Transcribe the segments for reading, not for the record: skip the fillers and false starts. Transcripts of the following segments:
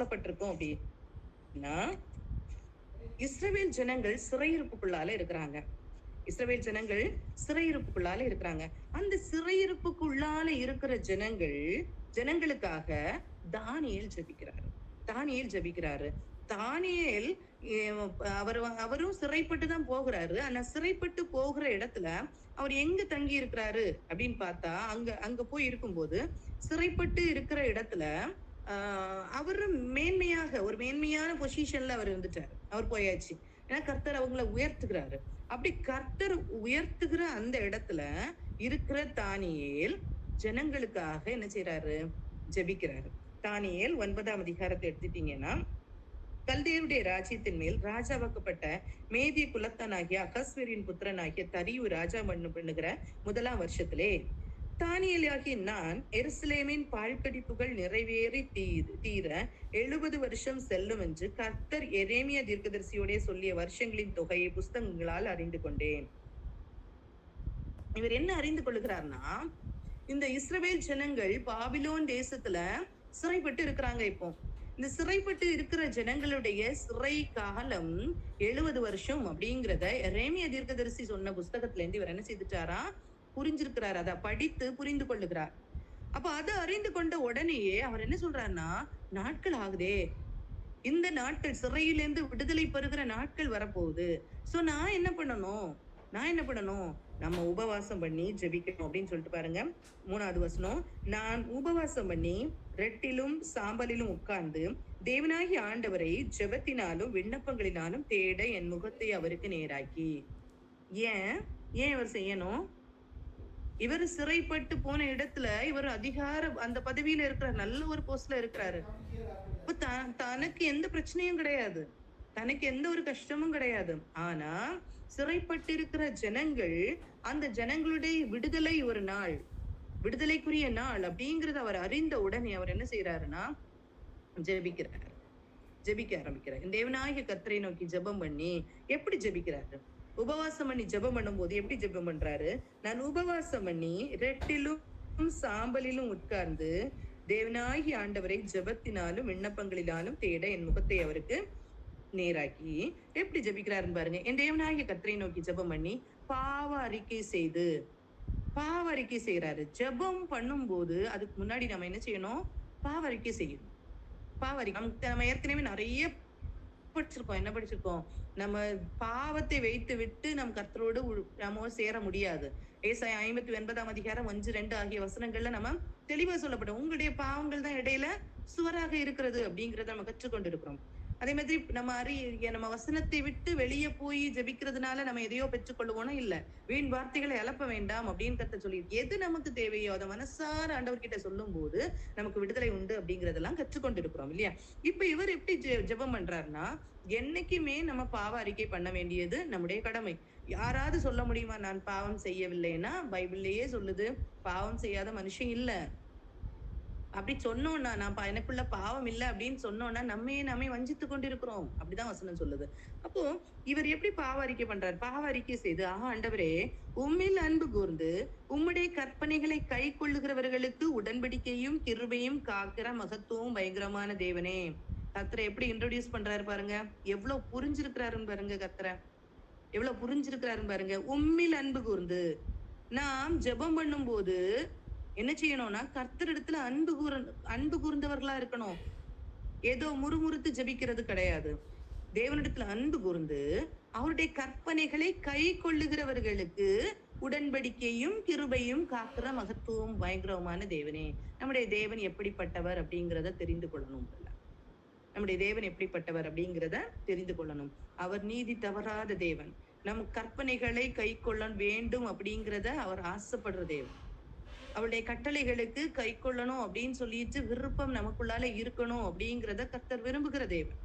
சொல்லப்பட்டிருக்கும் அப்படின்னா, இஸ்ரவேல் ஜனங்கள் சிறையிருப்புக்குள்ளால இருக்கிறாங்க. இஸ்ரவேல் ஜனங்கள் சிறையிருப்புக்குள்ளால இருக்கிறாங்க. அந்த சிறையிருப்புக்குள்ளால இருக்கிற ஜனங்களுக்காக தானியேல் ஜெபிக்கிறாரு. தானியேல் ஜெபிக்கிறாரு. தானியேல் அவரும் சிறைப்பட்டு தான் போகிறாரு. ஆனா சிறைப்பட்டு போகிற இடத்துல அவர் எங்க தங்கி இருக்கிறாரு அப்படின்னு பார்த்தா, அங்க போய் இருக்கும்போது சிறைப்பட்டு இருக்கிற இடத்துல அவரு ஒரு மேன்மையான பொசிஷன்ல அவர் இருந்துட்டாரு. அவர் போயாச்சு. ஏன்னா கர்த்தர் அவங்கள உயர்த்துகிறாரு. அப்படி கர்த்தர் உயர்த்துகிற அந்த இடத்துல இருக்கிற தானியேல் ஜனங்களுக்காக என்ன செய்யறாரு? ஜெபிக்கிறாரு. தானியேல் 9ஆம் அதிகாரத்தை எடுத்துட்டீங்கன்னா, கல்தேயருடைய ராஜ்யத்தின் மேல் ராஜாவாக்கப்பட்ட மேதிய குலத்தானாகிய அகஸ்வேரின் புத்திரனாகிய தரியு ராஜா பண்ணுகிற 1ஆம் வருஷத்திலே தானியேலாகிய நான் எருசலேமின் பாழ்கடிப்புகள் நிறைவேறி தீர 70 வருஷம் செல்லும் என்று கர்த்தர் எரேமியா தீர்க்கதரிசியோட சொல்லிய வருஷங்களின் தொகையை புஸ்தகங்களால் அறிந்து கொண்டேன். இவர் என்ன அறிந்து கொள்ளுகிறார்னா, இந்த இஸ்ரவேல் ஜனங்கள் பாபிலோன் தேசத்துல சிறைப்பட்டு இருக்கிறாங்க. இப்போ இந்த சிறைப்பட்டு இருக்கிற ஜனங்களுடைய சிறை காலம் 70 வருஷம் அப்படிங்கிறத எரேமியா தீர்க்கதரிசி சொன்ன புஸ்தகத்துல இருந்து இவர் என்ன செய்துட்டாரா? புரிஞ்சிருக்கிறார். அதை படித்து புரிந்து கொள்ளுகிறார். அப்ப அதை அறிந்து கொண்ட உடனேயே அவர் என்ன சொல்றாருன்னா, நாட்கள் ஆகுதே, இந்த நாட்கள் சிறையிலிருந்து விடுதலை பெறுகிற நாட்கள் வரப்போகுது. சோ நான் என்ன பண்ணணும்? நம்ம உபவாசம் பண்ணி ஜெபிக்கணும் அப்படின்னு சொல்லிட்டு பாருங்க. 3வது வசனம், நான் உபவாசம் பண்ணி ரெட்டிலும் சாம்பலிலும் உட்கார்ந்து தேவனாகிய ஆண்டவரை ஜெபத்தினாலும் விண்ணப்பங்களினாலும் தேட என் முகத்தை அவருக்கு நேராக்கி. ஏன் இவர் செய்யணும்? இவர் சிறைப்பட்டு போன இடத்துல இவர் அந்த பதவியில இருக்கிறார், நல்ல ஒரு போஸ்ட்ல இருக்கிறாரு. தனக்கு எந்த பிரச்சனையும் கிடையாது, தனக்கு எந்த ஒரு கஷ்டமும் கிடையாது. ஆனா சிறைப்பட்டு இருக்கிற ஜனங்கள், அந்த ஜனங்களுடைய விடுதலை ஒரு நாள், விடுதலைக்குரிய நாள் அப்படிங்கறத அவர் அறிந்த உடனே அவர் என்ன செய்யறாருன்னா, ஜெபிக்க ஆரம்பிக்கிறார். இந்த தேவனாகிய கர்த்தரை நோக்கி ஜெபம் பண்ணி எப்படி ஜெபிக்கிறாரு? உபவாசம் பண்ணி ஜெபம் பண்ணும் போது எப்படி ஜெபம் பண்றாரு? நான் உபவாசம் பண்ணி ரெட்டிலும் சாம்பலிலும் உட்கார்ந்து தேவனாகிய ஆண்டவரை ஜெபத்தினாலும் விண்ணப்பங்களினாலும் தேட என் முகத்தை அவருக்கு நேராக்கி. எப்படி ஜெபிக்கிறாருன்னு பாருங்க. என் தேவனாகிய கர்த்தரை நோக்கி ஜெபம் பண்ணி பாவ அறிக்கை செய்யறாரு. ஜெபம் பண்ணும் போது அதுக்கு முன்னாடி நம்ம என்ன செய்யணும்? பாவ அறிக்கை செய்யணும். நம்ம ஏற்கனவே நிறைய படிச்சிருக்கோம். என்ன படிச்சிருக்கோம்? நம்ம பாவத்தை வைத்து விட்டு நம் கர்த்தரோடு நம்ம சேர முடியாது. ஏசாயா 59ஆம் அதிகாரம் 1-2 ஆகிய வசனங்கள்ல நம்ம தெளிவா சொல்லப்படும், உங்களுடைய பாவங்கள் தான் இடையில சுவராக இருக்கிறது அப்படிங்கறத நம்ம கற்றுக்கொண்டு இருக்கிறோம். அதே மாதிரி நம்ம வசனத்தை விட்டு வெளியே போய் ஜெபிக்கிறதுனால நம்ம எதையோ பெற்றுக்கொள்ளுவோம்னா இல்ல. வீண் வார்த்தைகளை அலப்ப வேண்டாம் அப்படின்னு கர்த்தர் சொல்லி, எது நமக்கு தேவையோ அதை மனசார ஆண்டவர்கிட்ட சொல்லும் போது நமக்கு விடுதலை உண்டு அப்படிங்கறதெல்லாம் கற்றுக்கொண்டு இருக்கிறோம் இல்லையா? இப்ப இவர் எப்படி ஜெபம் பண்றாருன்னா, என்னைக்குமே நம்ம பாவ அறிக்கை பண்ண வேண்டியது நம்முடைய கடமை. யாராவது சொல்ல முடியுமா நான் பாவம் செய்யவில்லைன்னா? பைபிள்லயே சொல்லுது, பாவம் செய்யாத மனுஷன் இல்ல. அப்படி சொன்னோம்னா, நான் எனக்குள்ள பாவம் இல்லை அப்படின்னு சொன்னோம்னா நம்மை வஞ்சித்து கொண்டிருக்கிறோம். அப்படிதான் வசனம் சொல்லுது. அப்போ இவர் எப்படி பாவ அறிக்கை பண்றாரு? பாவ அறிக்கை செய்து, ஆண்டவரே, உம்மில் அன்பு கூர்ந்து உம்முடைய கற்பனைகளை கை கொள்ளுகிறவர்களுக்கு உடன்படிக்கையும் கிருபையும் காக்கிற மகத்துவம் பயங்கரமான தேவனே. கர்த்தரை எப்படி இன்ட்ரோடியூஸ் பண்றாரு பாருங்க. எவ்வளவு புரிஞ்சிருக்கிறாருன்னு பாருங்க. கர்த்தரை எவ்வளவு புரிஞ்சிருக்கிறாருன்னு பாருங்க. உம்மில் அன்பு கூர்ந்து, நாம் ஜெபம் பண்ணும் போது என்ன செய்யணும்னா, கர்த்தரிடத்துல அன்பு கூர்ந்தவர்களா இருக்கணும். ஏதோ முறுமுறுத்து ஜெபிக்கிறது கிடையாது. தேவனிடத்துல அன்பு கூர்ந்து அவருடைய கற்பனைகளை கை கொள்ளுகிறவர்களுக்கு உடன்படிக்கையும் கிருபையும் காக்கிற மகத்துவம் பயங்கரமான தேவனே. நம்முடைய தேவன் எப்படிப்பட்டவர் அப்படிங்கிறத தெரிந்து கொள்ளணும். நம்முடைய தேவன் எப்படிப்பட்டவர் அப்படிங்கிறத தெரிந்து கொள்ளணும். அவர் நீதி தவறாத தேவன். நம் கற்பனைகளை கை கொள்ள வேண்டும் அப்படிங்கிறத அவர் ஆசைப்படுற தேவன். அவளுடைய கட்டளைகளுக்கு கை கொள்ளணும் அப்படின்னு சொல்லிட்டு விருப்பம் நமக்குள்ளால இருக்கணும் அப்படிங்கிறத கர்த்தர் விரும்புகிற தேவன்.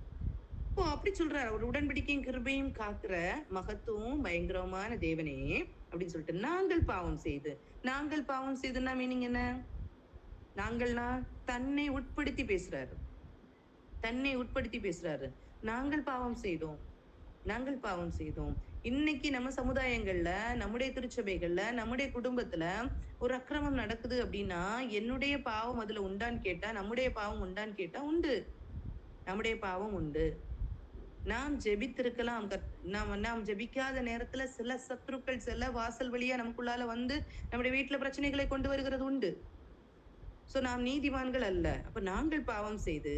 இப்போ அப்படி சொல்றாரு, அவர் உடன்படிக்கையும் கிருபையும் காக்கிற மகத்துவம் பயங்கரமான தேவனே அப்படின்னு சொல்லிட்டு, நாங்கள் பாவம் செய்துன்னா மீனிங் என்ன? நாங்கள்னா தன்னை உட்படுத்தி பேசுறாரு. நாங்கள் பாவம் செய்தோம். இன்னைக்கு நம்ம சமுதாயங்கள்ல, நம்முடைய திருச்சபைகள்ல, நம்முடைய குடும்பத்துல ஒரு அக்கிரமம் நடக்குது அப்படின்னா, என்னுடைய பாவம் அதுல உண்டான்னு கேட்டா, நம்முடைய பாவம் உண்டான்னு கேட்டா உண்டு. நம்முடைய பாவம் உண்டு. நாம் ஜெபித்திருக்கலாம். நாம் ஜெபிக்காத நேரத்துல சில சத்துருக்கள் சில வாசல் வழியா நமக்குள்ளால வந்து நம்முடைய வீட்டுல பிரச்சனைகளை கொண்டு வருகிறது உண்டு. நாம் நீதிமான்கள் அல்ல. அப்ப நாங்கள் பாவம் செய்து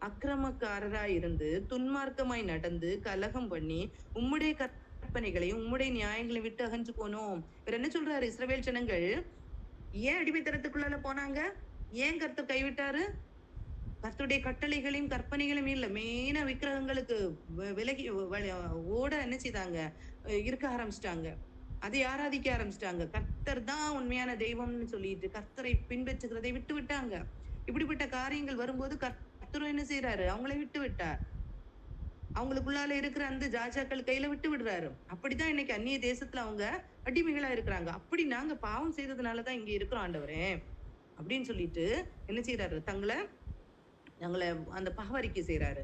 அக்கிரமக்காரராய் இருந்து துன்மார்க்கமாய் நடந்து கலகம் பண்ணி உம்முடைய கற்பனைகளையும் உம்முடைய நியாயங்களையும் விட்டு அகன்று போனோம். இவர் என்ன சொல்றாரு? இஸ்ரவேல் ஜனங்கள் ஏன் அடிமைத்தனத்துக்குள்ளால போனாங்க? ஏன் கர்த்தர் கைவிட்டாரு? கர்த்தருடைய கட்டளைகளையும் கற்பனைகளையும் இல்ல, மெயினா விக்கிரகங்களுக்கு விலகி ஓட என்ன செய்தாங்க? இருக்க ஆரம்பிச்சிட்டாங்க. அதை ஆராதிக்க ஆரம்பிச்சிட்டாங்க. கர்த்தர் தான் உண்மையான தெய்வம்னு சொல்லிட்டு கர்த்தரை பின்பற்றுகிறதை விட்டு விட்டாங்க. இப்படிப்பட்ட காரியங்கள் வரும்போது கர்த்தரும் என்ன செய்யறாரு? அவங்களை விட்டு விட்டார். அவங்களுக்குள்ளால இருக்கிற அந்த ஜாஜாக்கள் கையில விட்டு விடுறாரு. அப்படிதான் இன்னைக்கு அந்நிய தேசத்துல அவங்க அடிமைகளா இருக்கிறாங்க. அப்படி நாங்க பாவம் செய்ததுனாலதான் இங்க இருக்கிறோம் ஆண்டவரே அப்படின்னு சொல்லிட்டு என்ன செய்யறாரு? தங்களை அந்த பாவரிக்கை செய்யறாரு.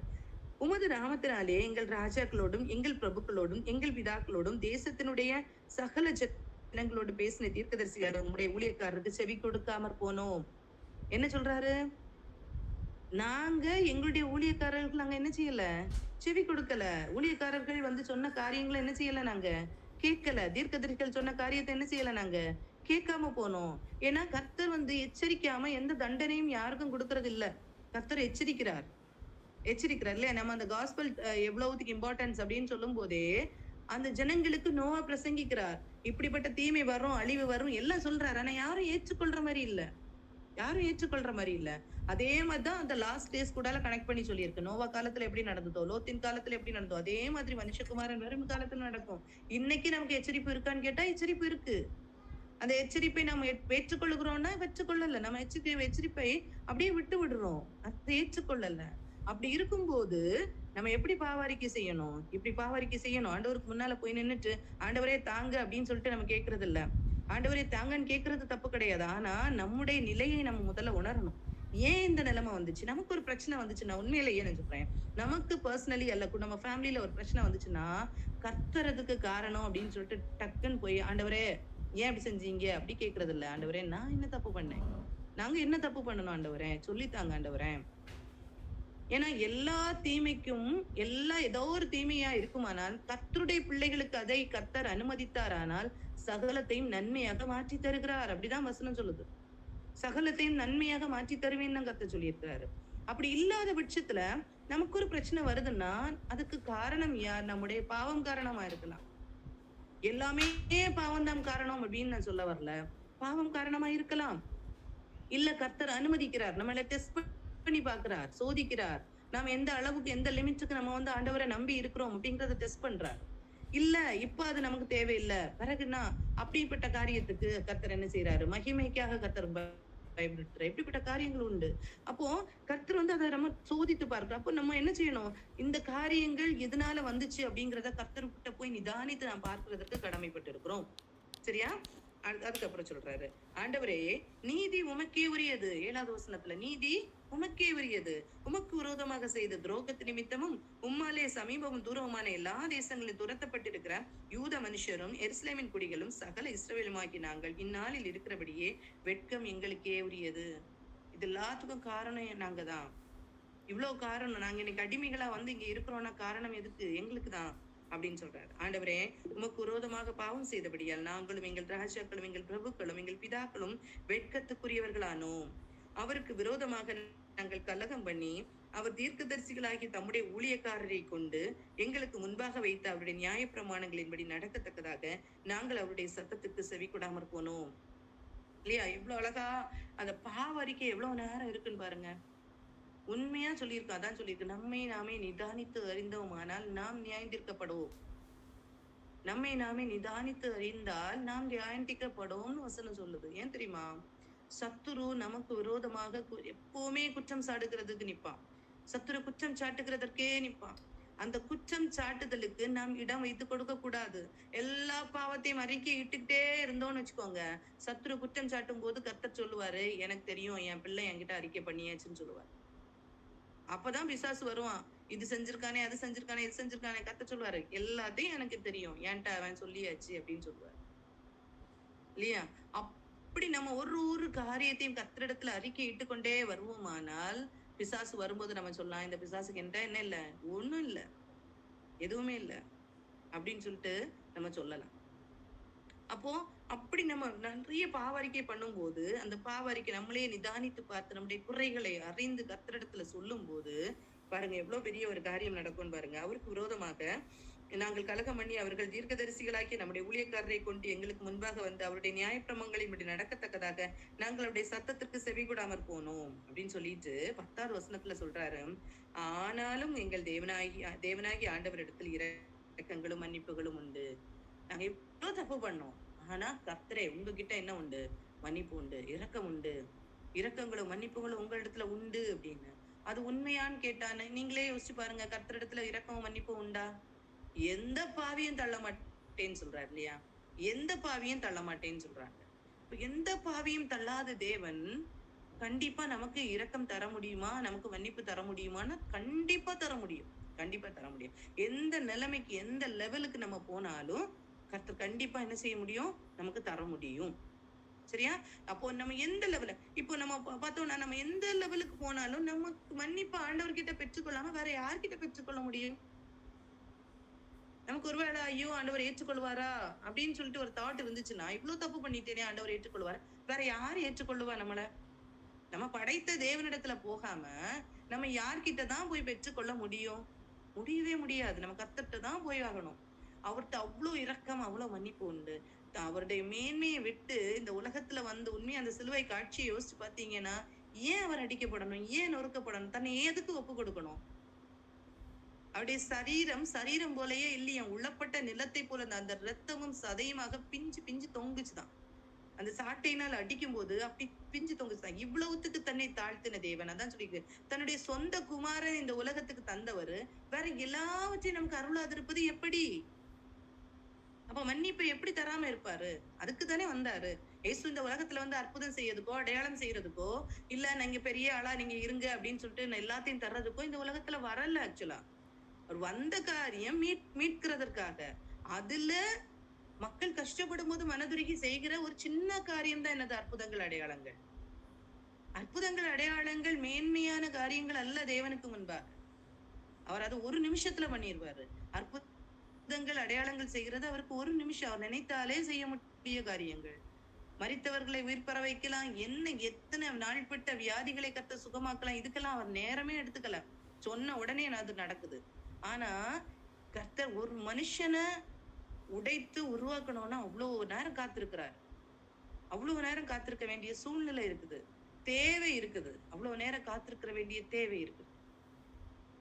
உமது நாமத்தினாலே எங்கள் ராஜாக்களோடும் எங்கள் பிரபுக்களோடும் எங்கள் பிதாக்களோடும் தேசத்தினுடைய சகல ஜனங்களோடு பேசின தீர்க்கதரிசிகளோட உங்களுடைய ஊழியக்காரருக்கு செவி கொடுக்காமற் போனோம். என்ன சொல்றாரு? நாங்க எங்களுடைய ஊழியக்காரர்களுக்கு நாங்க என்ன செய்யல? செவி கொடுக்கல. ஊழியக்காரர்கள் வந்து சொன்ன காரியங்களை என்ன செய்யல? நாங்க கேட்கல. தீர்க்கதரிசிகள் சொன்ன காரியத்தை என்ன செய்யல? நாங்க கேட்காம போனோம். ஏன்னா கர்த்தர் வந்து எச்சரிக்காம எந்த தண்டனையும் யாருக்கும் கொடுக்கறது இல்ல. கர்த்தர் எச்சரிக்கிறார் இல்லையா? நம்ம அந்த காஸ்பல் எவ்வளவுக்கு இம்பார்ட்டன்ஸ் அப்படின்னு சொல்லும் போதே அந்த ஜனங்களுக்கு நோவா பிரசங்கிக்கிறார். இப்படிப்பட்ட தீமை வரும், அழிவு வரும் எல்லாம் சொல்றாரு. ஆனா யாரும் ஏற்றுக்கொள்ற மாதிரி இல்ல. அதே மாதிரிதான் அந்த லாஸ்ட் டேஸ் கூட கனெக்ட் பண்ணி சொல்லியிருக்கு. நோவா காலத்துல எப்படி நடந்ததோ, லோத்தின் காலத்துல எப்படி நடந்தோ, அதே மாதிரி மனுஷகுமாரன் வரும் காலத்துல நடக்கும். இன்னைக்கு நமக்கு எச்சரிப்பு இருக்கான்னு கேட்டா எச்சரிப்பு இருக்கு. அந்த எச்சரிப்பை நம்ம ஏற்றுக்கொள்ளுகிறோம்னா வெற்றுக்கொள்ளல. நம்ம எச்சரிப்பை அப்படியே விட்டு விடுறோம். அதை ஏற்றுக்கொள்ளல. அப்படி இருக்கும்போது நம்ம எப்படி பாவரிக்கை செய்யணும்? இப்படி பாவரிக்கை செய்யணும். ஆண்டவருக்கு முன்னால போய் நின்னுட்டு ஆண்டவரே தாங்க அப்படின்னு சொல்லிட்டு நம்ம கேட்கறது இல்ல. ஆண்டவரே தாங்கன்னு கேட்கறது தப்பு கிடையாது. ஆனா நம்முடைய நிலையை நம்ம முதல்ல உணரணும். ஏன் இந்த நிலைமை வந்துச்சு? நமக்கு ஒரு பிரச்சனை வந்துச்சுன்னா, உண்மையிலேயே நான் சொல்றேன், நமக்கு பர்சனலி அல்ல நம்ம ஃபேமிலியில ஒரு பிரச்சனை வந்துச்சுன்னா கர்த்தறதுக்கு காரணம் அப்படின்னு சொல்லிட்டு டக்குன்னு போய் ஆண்டவரே ஏன் அப்படி செஞ்சீங்க அப்படி கேட்கறது இல்ல. ஆண்டவரே நான் என்ன தப்பு பண்ணேன்? நாங்க என்ன தப்பு பண்ணணும் ஆண்டவரே? சொல்லித்தாங்க ஆண்டவரே. ஏன்னா எல்லா தீமைக்கும் ஏதோ ஒரு தீமையா இருக்குமானால் கர்த்தருடைய பிள்ளைகளுக்கு அதை கர்த்தர் அனுமதித்தாரானால் சகலத்தையும் நன்மையாக மாற்றி தருகிறார். அப்படிதான் வசனம் சொல்லுது. சகலத்தையும் நன்மையாக மாற்றி தருவேன்னு கர்த்தர் சொல்லியிருக்கிறாரு. அப்படி இல்லாத பட்சத்துல நமக்கு ஒரு பிரச்சனை வருதுன்னா அதுக்கு காரணம் யார்? நம்முடைய பாவம் காரணமா இருக்கலாம். எல்லாமே பாவம் தான் காரணம் அப்படின்னு நான் சொல்ல வரல. பாவம் காரணமா இருக்கலாம். இல்ல கர்த்தர் அனுமதிக்கிறார், நம்மள டெஸ்ட் பண்ணி பாக்குறார், சோதிக்கிறார். நாம எந்த அளவுக்கு எந்த லிமிட்டுக்கு நம்ம வந்து ஆண்டவரை நம்பி இருக்கிறோம் அப்படிங்கறத டெஸ்ட் பண்றார். இல்ல இப்ப அது நமக்கு தேவையில்லை பிறகுனா அப்படிப்பட்ட காரியத்துக்கு கர்த்தர் என்ன செய்யறாரு? மகிமைக்காக கர்த்தர் பயன்படுத்துற இப்படிப்பட்ட காரியங்கள் உண்டு. அப்போ கர்த்தர் வந்து அதை நம்ம சோதித்து பார்க்கிறோம். அப்போ நம்ம என்ன செய்யணும்? இந்த காரியங்கள் எதனால வந்துச்சு அப்படிங்கறத கர்த்தர்கிட்ட போய் நிதானித்து நாம் பார்க்கிறதுக்கு கடமைப்பட்டு இருக்கிறோம். சரியா? அதுக்கப்புறம் சொல்றாரு, ஆண்டவரே நீதி உமக்கே உரியது. 7வது வசனத்துல நீதி உமக்கே உரியது. உமக்கு விரோதமாக செய்த துரோகத்து நிமித்தமும் உம்மாலே சமீபமும் தூரமுமான எல்லா தேசங்களில் துரத்தப்பட்டிருக்கிற யூத மனுஷரும் எருசலேமின் குடிகளும் சகல இஸ்ரவேலுமாகி நாங்கள் இந்நாளில் இருக்கிறபடியே வெட்கம் எங்களுக்கே உரியது. இது எல்லாத்துக்கும் காரணம் நாங்க தான். இவ்வளவு காரணம். நாங்க இன்னைக்கு அடிமைகளா வந்து இங்க இருக்கிறோம்னா காரணம் எதுக்கு? எங்களுக்கு தான் அப்படின்னு சொல்றாரு. ஆண்டவரே உமக்கு விரோதமாக பாவம் செய்தபடியால் நாங்களும் எங்கள் ராஜாக்களும் எங்கள் பிரபுக்களும் எங்கள் பிதாக்களும் வெட்கத்துக்குரியவர்களானோம். அவருக்கு விரோதமாக நாங்கள் கலகம் பண்ணி அவர் தீர்க்கதரிசிகளாகி தம்முடைய ஊழியக்காரரை கொண்டு எங்களுக்கு முன்பாக வைத்த அவருடைய நியாய பிரமாணங்களின்படி நடக்கத்தக்கதாக நாங்கள் அவருடைய சத்தத்துக்கு செவி கொடாமற் போனோம். இல்லையா? இவ்வளவு அழகா அந்த பாவரிக்கை எவ்வளவு நேரம் இருக்குன்னு பாருங்க. உண்மையா சொல்லியிருக்கு. அதான் சொல்லியிருக்கு, நம்மை நாமே நிதானித்து அறிந்தோமானால் நாம் நியாயந்திருக்கப்படுவோம். நம்மை நாமே நிதானித்து அறிந்தால் நாம் நியாயந்திக்கப்படுவோம்னு வசனம் சொல்லுது. ஏன் தெரியுமா? சத்துரு நமக்கு விரோதமாக எப்பவுமே குற்றம் சாட்டுகிறதுக்கு நிப்பான். சத்துரு குற்றம் சாட்டுகிறதற்கே நிப்பான். அந்த குற்றம் சாட்டுதலுக்கு நாம் இடம் வைத்து கொடுக்க கூடாது. எல்லா பாவத்தையும் அறிக்கை இட்டுக்கிட்டே இருந்தோம்னு வச்சுக்கோங்க, சத்துரு குற்றம் சாட்டும் போது கர்த்தர் சொல்லுவாரு, எனக்கு தெரியும் என் பிள்ளை என்கிட்ட அறிக்கை பண்ணியாச்சுன்னு சொல்லுவார். அப்பதான் பிசாசு வருவான். இது செஞ்சிருக்கானே, அது செஞ்சிருக்கானே, இது செஞ்சிருக்கானே. கர்த்தர் சொல்லுவாரு, எல்லாத்தையும் எனக்கு தெரியும், ஏன்டா அவன் சொல்லியாச்சு அப்படின்னு சொல்லுவாரு. இல்லையா? அப்படி நம்ம ஒரு காரியத்தையும் கர்த்தரிடத்துல அறிக்கை இட்டு கொண்டே வருவோமானால் பிசாசு வரும்போது நம்ம சொல்லலாம், இந்த பிசாசுக்கு என்கிட்ட என்ன இல்ல, ஒண்ணும் இல்ல, எதுவுமே இல்ல அப்படின்னு சொல்லிட்டு நம்ம சொல்லலாம். அப்போ அப்படி நம்ம நிறைய பாவரிக்கை பண்ணும்போது, அந்த பாவரிக்கை நம்மளே நிதானித்து பார்த்து நம்முடைய குறைகளை அறிந்து கர்த்தரிடத்துல சொல்லும்போது, பாருங்க எவ்வளவு பெரிய ஒரு காரியம் நடக்கும்னு பாருங்க. அவருக்கு விரோதமாக நாங்கள் கலகம் பண்ணி அவர்கள் தீர்க்கதரிசிகளாக்கி நம்முடைய ஊழியக்காரரை கொண்டு எங்களுக்கு முன்பாக வந்து அவருடைய நியாயப்பிரமாணங்களின்படி நடக்கத்தக்கதாக நாங்கள் அவருடைய சத்தத்திற்கு செவிகொடாமற் போனோம் அப்படின்னு சொல்லிட்டு 10வது வசனத்துல சொல்றாரு. ஆனாலும் எங்கள் தேவனாகிய ஆண்டவரிடத்தில் இரக்கங்களும் மன்னிப்புகளும் உண்டு. நாங்க எவ்வளவு தப்பு பண்ணோம். ஆனா கர்த்தரே உங்ககிட்ட என்ன உண்டு? மன்னிப்பு உண்டு, இரக்கம் உண்டு. இரக்கங்களும் மன்னிப்புகளும் உங்க இடத்துல உண்டு அப்படின்னு. அது உண்மையான்னு கேட்டா நீங்களே யோசிச்சு பாருங்க. கர்த்தரிடத்துல இரக்கமும் மன்னிப்பும் உண்டா? எந்த பாவியும் தள்ள மாட்டேன்னு சொல்றாரு இல்லையா? எந்த பாவியும் தள்ள மாட்டேன்னு சொல்றாங்க. இப்ப எந்த பாவியும் தள்ளாத தேவன் கண்டிப்பா நமக்கு இரக்கம் தர முடியுமா? நமக்கு மன்னிப்பு தர முடியுமான்னா கண்டிப்பா தர முடியும். கண்டிப்பா தர முடியும். எந்த நிலைமைக்கு எந்த லெவலுக்கு நம்ம போனாலும் கர்த்தர் கண்டிப்பா என்ன செய்ய முடியும்? நமக்கு தர முடியும். சரியா? அப்போ நம்ம எந்த லெவல்ல இப்போ நம்ம பார்த்தோம்னா நம்ம எந்த லெவலுக்கு போனாலும் நமக்கு மன்னிப்பு ஆண்டவர்கிட்ட பெற்றுக்கொள்ளாம வேற யார்கிட்ட பெற்றுக்கொள்ள முடியும்? நமக்கு ஒருவேளை ஐயோ ஆண்டவர் ஏற்றுக்கொள்வாரா அப்படின்னு சொல்லிட்டு ஒரு தாட் இருந்துச்சுன்னா, இவ்வளவு தப்பு பண்ணிட்டேனே ஆண்டவர் ஏற்றுக்கொள்வார். வேற யார் ஏற்றுக்கொள்ளுவா நம்மள? நம்ம படைத்த தேவனிடத்துல போகாம நம்ம யார்கிட்ட தான் போய் பெற்றுக்கொள்ள முடியும்? முடியவே முடியாது. நம்ம கர்த்தர்ட்ட தான் போய் ஆகணும். அவர்ட்ட அவ்வளவு இரக்கம், அவ்வளவு மன்னிப்பு உண்டு. அவருடைய மேன்மையை விட்டு இந்த உலகத்துல வந்து உண்மையா அந்த சிலுவை காட்சியை யோசிச்சு பார்த்தீங்கன்னா, ஏன் அவர் அடிக்கப்படணும்? ஏன் நொறுக்கப்படணும்? தன்னை எதுக்கு ஒப்பு கொடுக்கணும்? அவருடைய சரீரம் போலயே இல்லையாம். உள்ளப்பட்ட நிலத்தை போல அந்த ரத்தமும் சதையுமாக பிஞ்சு பிஞ்சு தொங்குச்சுதான். அந்த சாட்டையினால் அடிக்கும்போது அப்படி பிஞ்சு தொங்குச்சுதான். இவ்வளவுத்துக்கு தன்னை தாழ்த்தின தேவன். அதான் சொல்லிருக்கு. தன்னுடைய சொந்த குமாரன் இந்த உலகத்துக்கு தந்தவர் வேற எல்லாவற்றையும் நமக்கு அருளாதிருப்பது எப்படி? அப்ப மன்னிப்பை எப்படி தராம இருப்பாரு? அதுக்கு தானே வந்தாரு. இயேசு இந்த உலகத்துல வந்து அற்புதம் செய்யறதுக்கோ, அடையாளம் செய்யறதுக்கோ, இல்ல நீங்க பெரிய ஆளா நீங்க இருங்க அப்படின்னு சொல்லிட்டு எல்லாத்தையும் தர்றதுக்கோ இந்த உலகத்துல வரல ஆக்சுவலா. அவர் வந்த காரியம் மீட்கிறதற்காக. அதுல மக்கள் கஷ்டப்படும் போது மனதுருகி செய்கிற ஒரு சின்ன காரியம் தான் என்னது? அற்புதங்கள், அடையாளங்கள். அற்புதங்கள், அடையாளங்கள் மேன்மையான காரியங்கள் அல்ல தேவனுக்கு முன்பாக. அவர் அது ஒரு நிமிஷத்துல பண்ணிடுவாரு. அற்புதங்கள், அடையாளங்கள் செய்கிறது அவருக்கு ஒரு நிமிஷம். அவர் நினைத்தாலே செய்ய முடிய காரியங்கள். மரித்தவர்களை உயிர் பெற வைக்கலாம். என்ன எத்தனை நாள்பட்ட வியாதிகளை கர்த்தர் சுகமாக்கலாம். இதுக்கெல்லாம் அவர் நேரமே எடுத்துக்கல. சொன்ன உடனே அது நடக்குது. ஆனா கர்த்தர் ஒரு மனுஷனை உடைத்து உருவாக்கணும்னா அவ்வளவு நேரம் காத்திருக்கிறார். அவ்வளவு நேரம் காத்திருக்க வேண்டிய சூழ்நிலை இருக்குது, தேவை இருக்குது. அவ்வளவு நேரம் காத்திருக்க வேண்டிய தேவை இருக்குது.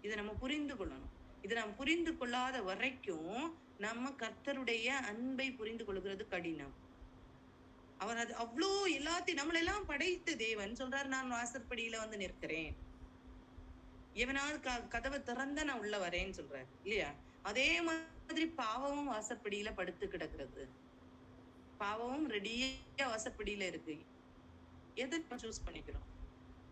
இதை நம்ம புரிந்து கொள்ளணும். இதை நாம் புரிந்து கொள்ளாத வரைக்கும் நம்ம கர்த்தருடைய அன்பை புரிந்து கொள்கிறது கடினம். அவர் அது அவ்வளோ எல்லாத்தையும் நம்மளெல்லாம் படைத்த தேவன் சொல்றாரு, நான் வாசற்படியில வந்து நிற்கிறேன், எவனாவது கதவை திறந்தா நான் உள்ள வரேன்னு சொல்றாரு இல்லையா? அதே மாதிரி பாவமும் வாசற்படியில படுத்து கிடக்கிறது. பாவமும் ரெடியா வாசற்படியில இருக்கு. எதை சூஸ் பண்ணிக்கிறோம்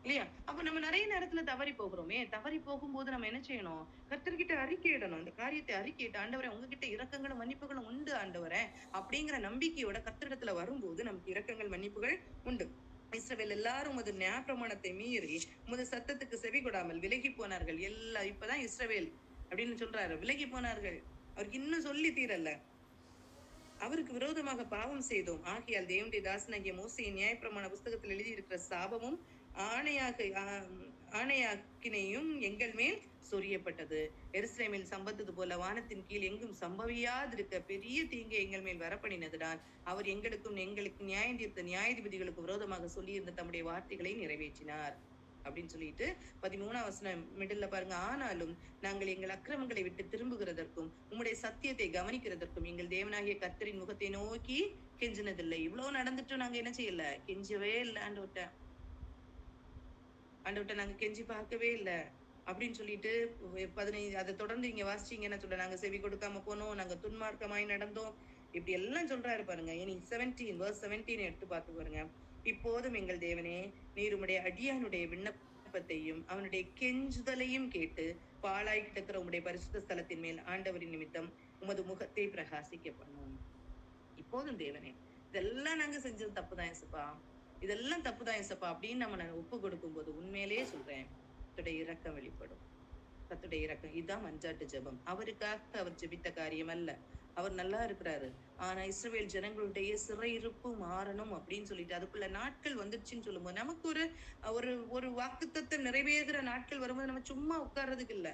இல்லையா? அப்ப நம்ம நிறைய நேரத்துல தவறி போகிறோமே. தவறி போகும்போது நம்ம என்ன செய்யணும்? கர்த்தர்கிட்ட அறிக்கையிடணும். அந்த காரியத்தை அறிக்கையிட்டு, ஆண்டவரே உங்ககிட்ட இரக்கங்களும் மன்னிப்புகளும் உண்டு ஆண்டவரே அப்படிங்கிற நம்பிக்கையோட கர்த்தரிடத்துல வரும்போது நமக்கு இரக்கங்கள் மன்னிப்புகள் உண்டு. இஸ்ரவேல் எல்லாரும் உமது நியாயப்பிரமாணத்தை மீறி உமது சத்தத்துக்கு செவி கொடாமல் விலகி போனார்கள். இப்பதான் இஸ்ரவேல் அப்படின்னு சொல்றாரு. விலகி போனார்கள். அவருக்கு இன்னும் சொல்லி தீரல்ல. அவருக்கு விரோதமாக பாவம் செய்தோம். ஆகையால் தேவனுடைய தாசனாகிய மோசேயின் நியாயப்பிரமாண புஸ்தகத்தில் எழுதி இருக்கிற சாபமும் ஆணையாக்கினையும் எங்கள் மேல் சொரியப்பட்டது. எருசலேமில் சம்பத்தது போல வானத்தின் கீழ் எங்கும் சம்பவியாதிருக்க பெரிய தீங்கை எங்கள் மேல் வரப்பண்ணினதுதான் அவர் எங்களுக்கு நியாயம் தீர்த்த நியாயாதிபதிகளுக்கு விரோதமாக சொல்லியிருந்த தம்முடைய வார்த்தைகளை நிறைவேற்றினார் அப்படின்னு சொல்லிட்டு 13ஆம் வசனம் மிடில்ல பாருங்க. ஆனாலும் நாங்கள் எங்கள் அக்கிரமங்களை விட்டு திரும்புகிறதற்கும் உம்முடைய சத்தியத்தை கவனிக்கிறதற்கும் எங்கள் தேவனாகிய கர்த்தரின் முகத்தை நோக்கி கெஞ்சினதில்லை. இவ்வளவு நடந்துட்டும் நாங்க என்ன செய்யல? கெஞ்சவே இல்லை ஆண்டவர்ட்ட. நாங்க கெஞ்சி பார்க்கவே இல்லை அப்படின்னு சொல்லிட்டு 15 அதை தொடர்ந்து இங்க வாசிச்சீங்கன்னா சொல்ல, நாங்க செவி கொடுக்காம போனோம், நாங்க துன்மார்க்கமாய் நடந்தோம், இப்படி எல்லாம் சொல்றாரு பாருங்க. இனி 17 எடுத்து பார்த்து பாருங்க. இப்போதும் எங்கள் தேவனே, நீர் உம்முடைய அடியானுடைய விண்ணப்பத்தையும் அவனுடைய கெஞ்சுதலையும் கேட்டு பாழாய் கிடக்கிற உம்முடைய பரிசுத்த ஸ்தலத்தின் மேல் ஆண்டவரின் நிமித்தம் உமது முகத்தை பிரகாசிக்க பண்ணும். இப்போதும் தேவனே, இதெல்லாம் நாங்க செஞ்சது தப்புதான் ஏசப்பா, இதெல்லாம் தப்புதான் ஏசப்பா அப்படின்னு நம்ம ஒப்பு கொடுக்கும் போது உண்மையிலேயே சொல்றேன், கர்த்தருடைய இரக்கம் வெளிப்படும். கர்த்தருடைய இரக்கம். இதுதான் மன்றாட்டு ஜெபம். அவருக்காக அவர் ஜெபித்த காரியம் அல்ல. அவர் நல்லா இருக்கிறாரு. ஆனா இஸ்ரவேல் ஜனங்களுடைய சிறையிருப்பு மாறணும் அப்படின்னு சொல்லிட்டு அதுக்குள்ள நாட்கள் வந்துருச்சுன்னு சொல்லும்போது நமக்கு ஒரு ஒரு ஒரு வாக்குத்தத்தம் நிறைவேறுகிற நாட்கள் வரும்போது நம்ம சும்மா உட்கார்றதுக்கு இல்ல.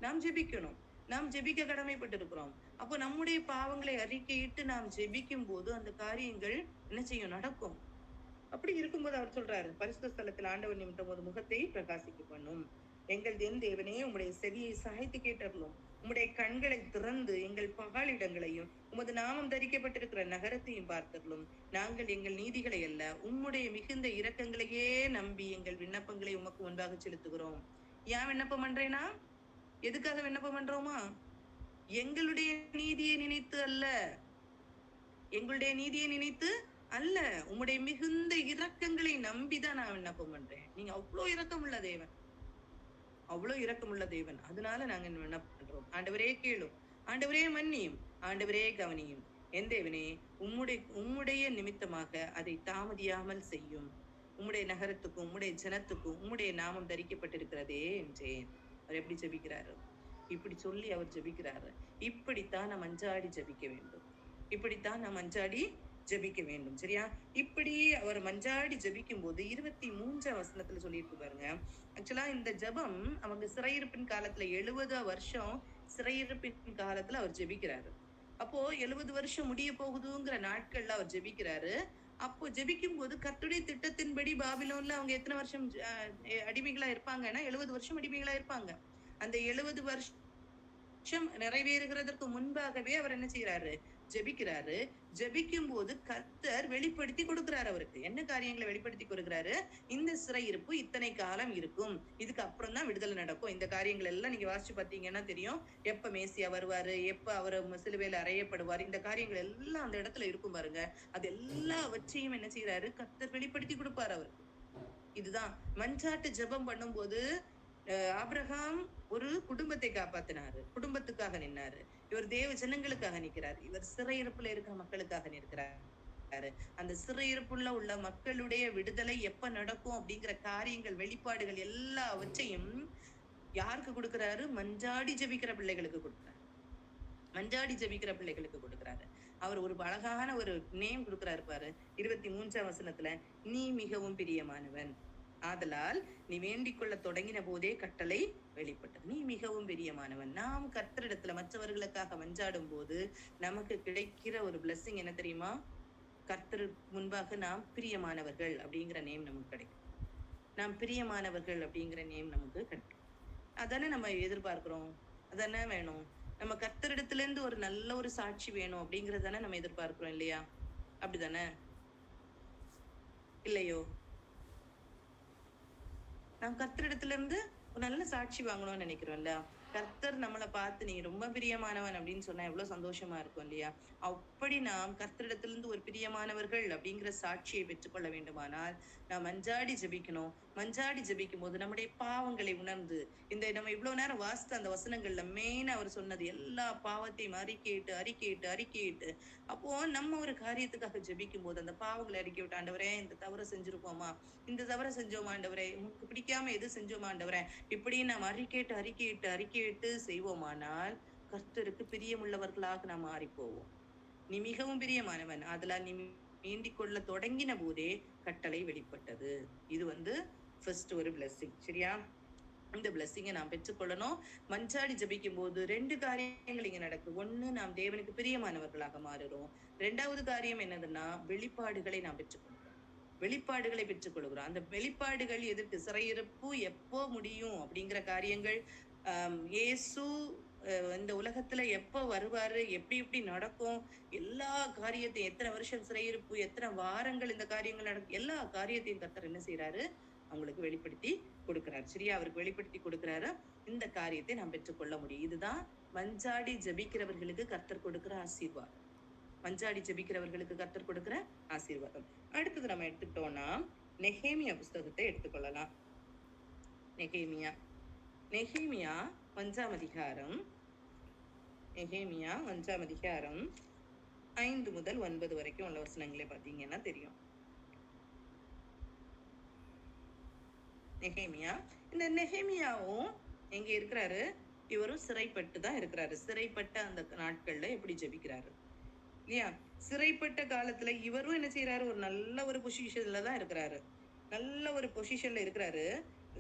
நாம் ஜெபிக்கணும். நாம் ஜெபிக்க கடமைப்பட்டிருக்கிறோம். அப்போ நம்முடைய பாவங்களை அறிக்கையிட்டு நாம் ஜெபிக்கும் போது அந்த காரியங்கள் என்ன செய்யும்? நடக்கும். அப்படி இருக்கும்போது அவர் சொல்றாரு, பரிசுத்த ஸ்தலத்தில் ஆண்டவர் நிமித்தம் ஒரு முகத்தை பிரகாசிக்க பண்ணும். எங்கள் தேவனே, உம்முடைய செவியை சாய்த்து கேட்டருளும். உம்முடைய கண்களை திறந்து எங்கள் பகாளிடங்களையும் உமது நாமம் தரிக்கப்பட்டிருக்கிற நகரத்தையும் பார்த்தருளும். நாங்கள் எங்கள் நீதிகளை அல்ல, உம்முடைய மிகுந்த இரக்கங்களையே நம்பி எங்கள் விண்ணப்பங்களை உமக்கு முன்பாக செலுத்துகிறோம். ஏன் விண்ணப்பம் பண்றேனா? எதுக்காக விண்ணப்பம் பண்றோமா? எங்களுடைய நீதியை நினைத்து அல்ல, எங்களுடைய நீதியை நினைத்து அல்ல, உம்முடைய மிகுந்த இரக்கங்களை நம்பிதான் நான் விண்ணப்பம் பண்றேன். நீங்க அவ்வளவு இரக்கமுள்ள தேவன், அவ்வளவு இரக்கமுள்ள தேவன். அதனால நாங்க விண்ணப்பம் பண்றோம். ஆண்டவரே கேளும், ஆண்டவரே மன்னியும், ஆண்டவரே கவனியும். என் தேவனே, உம்முடைய நிமித்தமாக அதை தாமதியாமல் செய்யும். உம்முடைய நகரத்துக்கும் உம்முடைய ஜனத்துக்கும் உம்முடைய நாமம் தரிக்கப்பட்டிருக்கிறதே என்றேன். அவர் எப்படி ஜெபிக்கிறாரு? இப்படி சொல்லி அவர் ஜெபிக்கிறாரு. இப்படித்தான் நாம் அஞ்சாடி ஜெபிக்க வேண்டும். இப்படித்தான் நாம் அஞ்சாடி ஜெபிக்க வேண்டும். சரியா? இப்படி அவர் மஞ்சாடி ஜெபிக்கும் போது 23 வசனத்துல சொல்லியிருக்கு பாருங்க. ஆக்சுவலா இந்த ஜெபம் அவங்க சிறையிருப்பின் காலத்துல 70 வருஷம் சிறையிருப்பின் காலத்துல அவர் ஜெபிக்கிறாரு. அப்போ 70 வருஷம் முடிய போகுதுங்கிற நாட்கள்ல அவர் ஜெபிக்கிறாரு. அப்போ ஜெபிக்கும் போது கர்த்தருடைய திட்டத்தின்படி பாபிலோன்ல அவங்க எத்தனை வருஷம் அடிமைகளா இருப்பாங்கன்னா 70 வருஷம் அடிமைகளா இருப்பாங்க. அந்த 70 வருஷம் நிறைவேறுகிறதற்கு முன்பாகவே அவர் என்ன செய்யறாரு? ஜெபிக்கிறாரு. ஜெபிக்கும் போது கர்த்தர் வெளிப்படுத்தி கொடுக்கிறாரு. அவருக்கு என்ன காரியங்களை வெளிப்படுத்தி கொடுக்கிறாரு? இந்த சிறையிருப்பு இத்தனை காலம் இருக்கும், இதுக்கு அப்புறம் தான் விடுதலை நடக்கும். இந்த காரியங்கள் எல்லாம் நீங்க வாசிச்சு பாத்தீங்கன்னா தெரியும். எப்ப மேசியா வருவாரு, எப்ப அவர் சிலுவையில அறையப்படுவார், இந்த காரியங்கள் எல்லாம் அந்த இடத்துல இருக்கும் பாருங்க. அது எல்லாவற்றையும் என்ன செய்யறாரு? கர்த்தர் வெளிப்படுத்தி கொடுப்பாரு அவருக்கு. இதுதான் மன்றாட்டு ஜெபம் பண்ணும்போது ஆபிரகாம் ஒரு குடும்பத்தை காப்பாத்தினாரு, குடும்பத்துக்காக நின்னாரு. இவர் தேவ ஜனங்களுக்காக நிற்கிறார். இவர் சிறையிருப்புல இருக்கிற மக்களுக்காக நிற்கிறாரு. அந்த சிறையிருப்புள்ள உள்ள மக்களுடைய விடுதலை எப்ப நடக்கும் அப்படிங்கிற காரியங்கள், வெளிப்பாடுகள் எல்லாவற்றையும் யாருக்கு கொடுக்கிறாரு? மஞ்சாடி ஜெபிக்கிற பிள்ளைகளுக்கு கொடுக்கிறாரு. மஞ்சாடி ஜெபிக்கிற பிள்ளைகளுக்கு கொடுக்கிறாரு. அவர் ஒரு அழகான ஒரு நேம் கொடுக்கிறாரு பாரு. 23 வசனத்துல, நீ மிகவும் பிரியமானவன், ஆதலால் நீ வேண்டிக் கொள்ள தொடங்கின போதே கட்டளை வெளிப்பட்டது. நீ மிகவும் பிரியமானவன். நாம் கர்த்தரிடத்துல மற்றவர்களுக்காக மஞ்சாடும் போது நமக்கு கிடைக்கிற ஒரு பிளெஸிங் என்ன தெரியுமா? கர்த்தர் முன்பாக நாம் பிரியமானவர்கள் அப்படிங்கிற நேம் நமக்கு கிடைக்கும். நாம் பிரியமானவர்கள் அப்படிங்கிற நேம் நமக்கு கிடைக்கும். அதானே நம்ம எதிர்பார்க்கிறோம். அதானே வேணும். நம்ம கர்த்தரிடத்துல இருந்து ஒரு நல்ல ஒரு சாட்சி வேணும் அப்படிங்கறதானே நம்ம எதிர்பார்க்கிறோம், இல்லையா? அப்படிதானே? இல்லையோ? நாம் கர்த்தரிடத்துல இருந்து ஒரு நல்ல சாட்சி வாங்கணும்னு நினைக்கிறோம்ல. கர்த்தர் நம்மளை பார்த்து நீ ரொம்ப பிரியமானவன் அப்படின்னு சொன்னா எவ்வளவு சந்தோஷமா இருக்கும், இல்லையா? அப்படி நாம் கர்த்தரிடத்திலிருந்து ஒரு பிரியமானவர்கள் அப்படிங்கிற சாட்சியை பெற்றுக்கொள்ள வேண்டுமானால் நாம் மஞ்சாடி ஜெபிக்கணும். மஞ்சாடி ஜெபிக்கும் போது நம்முடைய பாவங்களை உணர்ந்து, இந்த நம்ம இவ்வளவு நேரம் வாசித்த அந்த வசனங்கள்ல மெயினா அவர் சொன்னது எல்லா பாவத்தையும் அறிக்கையிட்டு அப்போ நம்ம ஒரு காரியத்துக்காக ஜெபிக்கும் போது அந்த பாவங்களை அறிக்கை விட்டு, ஆண்டவரே இந்த தவறை செஞ்சிருப்போமா, இந்த தவறை செஞ்சோமா ஆண்டவரே, உங்களுக்கு பிடிக்காம எது செஞ்சோமா ஆண்டவரே, இப்படி நாம் அறிக்கையிட்டு செய்வோமானால் கர்த்தருக்கு பிரியமுள்ளவர்களாக நாம் மாறி போவோம். நீ மிகவும் பிரியமானவன், அதெல்லாம் நீ வேண்டிக் கொள்ள தொடங்கின போதே கட்டளை வெளிப்பட்டது. இது ஃபர்ஸ்ட் ஒரு பிளெஸிங். சரியா? இந்த பிளெஸிங்கை நாம் பெற்றுக்கொள்ளணும். மஞ்சாடி ஜபிக்கும் போது 2 காரியங்கள் இங்க நடக்குது. 1, நாம் தேவனுக்கு பிரியமானவர்களாக மாறுறோம். 2வது காரியம் என்னதுன்னா, வெளிப்பாடுகளை நாம் பெற்றுக்கொள்கிறோம். வெளிப்பாடுகளை பெற்றுக்கொள்கிறோம். அந்த வெளிப்பாடுகள் எதற்கு? சிறையிருப்பு எப்போ முடியும் அப்படிங்கிற காரியங்கள், இயேசு இந்த உலகத்துல எப்ப வருவாரு, எப்படி நடக்கும், எல்லா காரியத்தையும், எத்தனை வருஷம் சிறையிருப்பு, எத்தனை வாரங்கள் இந்த காரியங்கள் நடக்கும், எல்லா காரியத்தையும் கர்த்தர் என்ன செய்யறாரு? அவங்களுக்கு வெளிப்படுத்தி கொடுக்கிறாரு. சரியா? அவருக்கு வெளிப்படுத்தி கொடுக்கிறாரு. இந்த காரியத்தை நாம் பெற்றுக்கொள்ள முடியும். இதுதான் மஞ்சாடி ஜபிக்கிறவர்களுக்கு கர்த்தர் கொடுக்கிற ஆசீர்வாதம். மஞ்சாடி ஜபிக்கிறவர்களுக்கு கர்த்தர் கொடுக்கிற ஆசீர்வாதம். அடுத்தது நம்ம எடுத்துக்கிட்டோம்னா நெகேமியா புஸ்தகத்தை எடுத்துக்கொள்ளலாம். நெகேமியா 5ஆம் அதிகாரம், நெகேமியா 5ஆம் அதிகாரம் 5 முதல் 9 வரைக்கும் உள்ள வசனங்களை பாத்தீங்கன்னா தெரியும். நெகேமியா. இந்த நெகேமியாவும் எங்க இருக்கிறாரு? இவரும் சிறைப்பட்டு தான் இருக்கிறாரு. சிறைப்பட்ட அந்த நாட்கள்ல எப்படி ஜெபிக்கிறாரு இல்லையா? சிறைப்பட்ட காலத்துல இவரும் என்ன செய்யறாரு? ஒரு நல்ல ஒரு பொசிஷன்ல தான் இருக்கிறாரு. நல்ல ஒரு பொசிஷன்ல இருக்கிறாரு.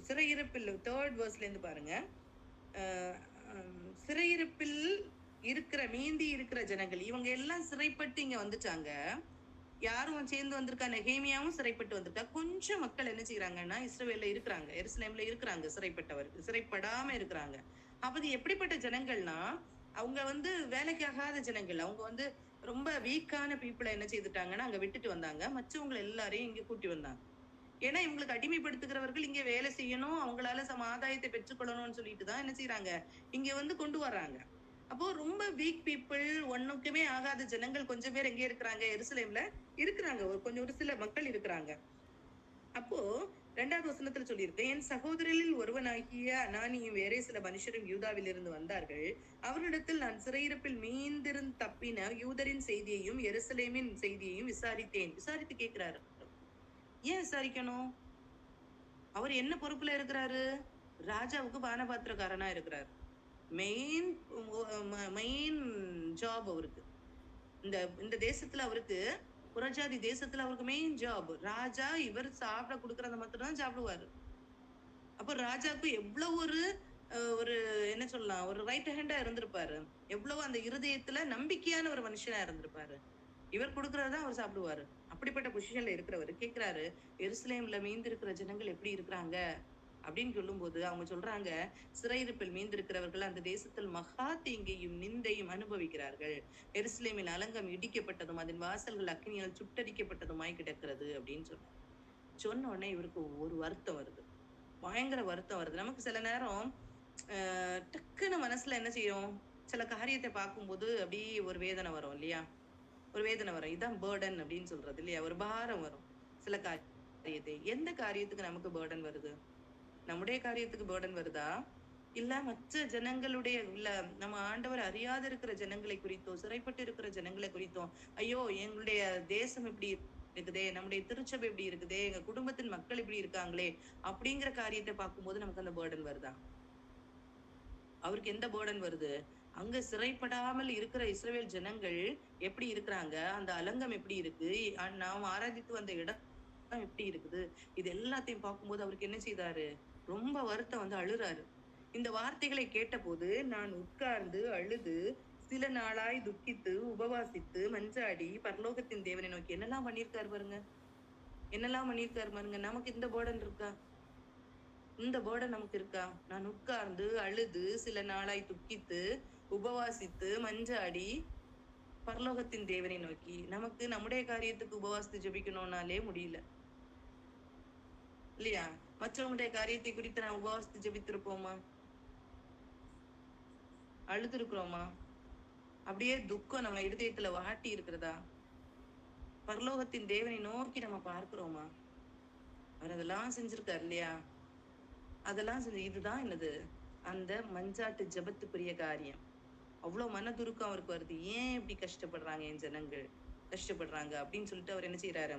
சிறையிருப்பில் 3rd வேர்ஸ்ல இருந்து பாருங்க. சிறையிருப்பில் இருக்கிற மீந்தி இருக்கிற ஜனங்கள் இவங்க எல்லாம் சிறைப்பட்டு இங்க வந்துட்டாங்க. யாரும் சேர்ந்து வந்திருக்கா? நெகேமியாவும் சிறைப்பட்டு வந்திருக்கா. கொஞ்சம் மக்கள் என்ன செய்யறாங்கன்னா இஸ்ரவேல்ல இருக்கிறாங்க, எருசலேம்ல இருக்கிறாங்க, சிறைப்படாம இருக்கிறாங்க. அப்ப இது எப்படிப்பட்ட ஜனங்கள்னா அவங்க வேலைக்கு ஆகாத ஜனங்கள். அவங்க ரொம்ப வீக்கான பீப்புளை என்ன செய்துட்டாங்கன்னா அங்க விட்டுட்டு வந்தாங்க. மற்றவங்களை எல்லாரையும் இங்க கூட்டி வந்தாங்க. ஏன்னா இவங்களுக்கு அடிமைப்படுத்துகிறவர்கள் இங்க வேலை செய்யணும், அவங்களால ஆதாயத்தை பெற்றுக்கொள்ளணும்னு சொல்லிட்டு தான் என்ன செய்யறாங்க இங்க கொண்டு வர்றாங்க. அப்போ ரொம்ப வீக் பீப்புள், ஒண்ணுக்குமே ஆகாத ஜனங்கள் கொஞ்சம் பேர் எங்க இருக்கிறாங்க? எருசலேம்ல இருக்கிறாங்க. ஒரு சில மக்கள் இருக்கிறாங்க. அப்போ 2வது வசனத்துல சொல்லியிருக்கேன், என் சகோதரரில் ஒருவனாகிய அனானியும் வேறே சில மனுஷரும் யூதாவில் இருந்து வந்தார்கள். அவரிடத்தில் நான் சிறையிருப்பில் மீந்திருந்து தப்பின யூதரின் செய்தியையும் எருசலேமின் செய்தியையும் விசாரித்தேன். விசாரித்து கேட்கிறாரு. ஏன் விசாரிக்கணும்? அவர் என்ன பொறுப்புல இருக்கிறாரு? ராஜாவுக்கு பானபாத்திரக்காரனா இருக்கிறார். மெயின் மெயின் ஜாப் அவருக்கு. இந்த இந்த தேசத்துல அவருக்கு, புறஜாதி தேசத்துல அவருக்கு மெயின் ஜாப். ராஜா இவர் சாப்பிட கொடுக்கறத மட்டும் தான் சாப்பிடுவாரு. அப்ப ராஜாவுக்கு எவ்வளவு ஒரு என்ன சொல்லலாம், ஒரு ரைட் ஹேண்டா இருந்திருப்பாரு. எவ்வளவு அந்த இருதயத்துல நம்பிக்கையான ஒரு மனுஷனா இருந்திருப்பாரு. இவர் கொடுக்கறதான் அவர் சாப்பிடுவாரு. அப்படிப்பட்ட பொசிஷன்ல இருக்கிறவர் கேட்கிறாரு, எருசலேம்ல மீந்திருக்கிற ஜனங்கள் எப்படி இருக்கிறாங்க அப்படின்னு சொல்லும்போது அவங்க சொல்றாங்க, சிறையிருப்பில் மீந்திருக்கிறவர்கள் அந்த தேசத்தில் மகா தீங்கையும் நிந்தையும் அனுபவிக்கிறார்கள். எருசலேமின் அலங்கம் இடிக்கப்பட்டதும் அதன் வாசல்கள் அக்னியால் சுட்டரிக்கப்பட்டதுமாய் கிடக்கிறது அப்படின்னு சொன்ன உடனே இவருக்கு ஒரு வருத்தம் வருது, பயங்கர வருத்தம் வருது. நமக்கு சில நேரம் டக்குன்னு மனசுல என்ன செய்யும், சில காரியத்தை பார்க்கும்போது அப்படியே ஒரு வேதனை வரும் இல்லையா? ஒரு வேதனை வரும். இதான் பேர்டன் அப்படின்னு சொல்றது இல்லையா? ஒரு பாரம் வரும் சில காரியத்தை. எந்த காரியத்துக்கு நமக்கு பேர்டன் வருது? நம்முடைய காரியத்துக்கு பேர்டன் வருதா? இல்ல மற்ற ஜனங்களுடைய, இல்ல நம்ம ஆண்டவர் அறியாத இருக்கிற ஜனங்களை குறித்தோ, சிறைப்பட்டு இருக்கிற ஜனங்களை குறித்தோ, ஐயோ எங்களுடைய தேசம் இப்படி இருக்குதே, நம்முடைய திருச்சபை இப்படி இருக்குதே, எங்க குடும்பத்தின் மக்கள் இப்படி இருக்காங்களே அப்படிங்கிற காரியத்தை பார்க்கும்போது நமக்கு அந்த பேர்டன் வருதா? அவருக்கு எந்த பேர்டன் வருது? அங்க சிறைப்படாமல் இருக்கிற இஸ்ரவேல் ஜனங்கள் எப்படி இருக்கிறாங்க, அந்த அலங்கம் எப்படி இருக்கு, நாம் ஆராதித்து வந்த இடம் எப்படி இருக்குது, இது எல்லாத்தையும் பார்க்கும்போது அவருக்கு என்ன செய்தாரு? ரொம்ப வருத்தம் அழுறாரு. இந்த வார்த்தைகளை கேட்டபோது நான் உட்கார்ந்து அழுது சில நாளாய் துக்கித்து உபவாசித்து மஞ்சாடி பரலோகத்தின் தேவனை நோக்கி. என்னெல்லாம் பண்ணியிருக்காரு பாருங்க, என்னெல்லாம் பண்ணியிருக்காரு பாருங்க. நமக்கு இந்த பேர்டன் இருக்கா? இந்த பேர்டன் நமக்கு இருக்கா? நான் உட்கார்ந்து அழுது சில நாளாய் துக்கித்து உபவாசித்து மஞ்சாடி பரலோகத்தின் தேவனை நோக்கி. நமக்கு நம்முடைய காரியத்துக்கு உபவாசித்து ஜெபிக்கணும்னாலே முடியல இல்லையா? மற்றவங்களுடைய காரியத்தை குறித்து நான் உபவாசித்து ஜெபித்திருப்போமா? அழுது இருக்கிறோமா? அப்படியே துக்கம் நம்ம இருதயத்துல வாட்டி இருக்கிறதா? பரலோகத்தின் தேவனை நோக்கி நம்ம பார்க்கிறோமா? அவர் அதெல்லாம் செஞ்சிருக்காரு இல்லையா? அதெல்லாம் செஞ்சு இதுதான் என்னது, அந்த மஞ்சாட்டு ஜபத்துக்குரிய காரியம். அவ்வளவு மனதுருக்கம் அவருக்கு வருது. ஏன் இப்படி கஷ்டப்படுறாங்க என் ஜனங்கள், கஷ்டப்படுறாங்க அப்படின்னு சொல்லிட்டு அவர் என்ன செய்யறாரு,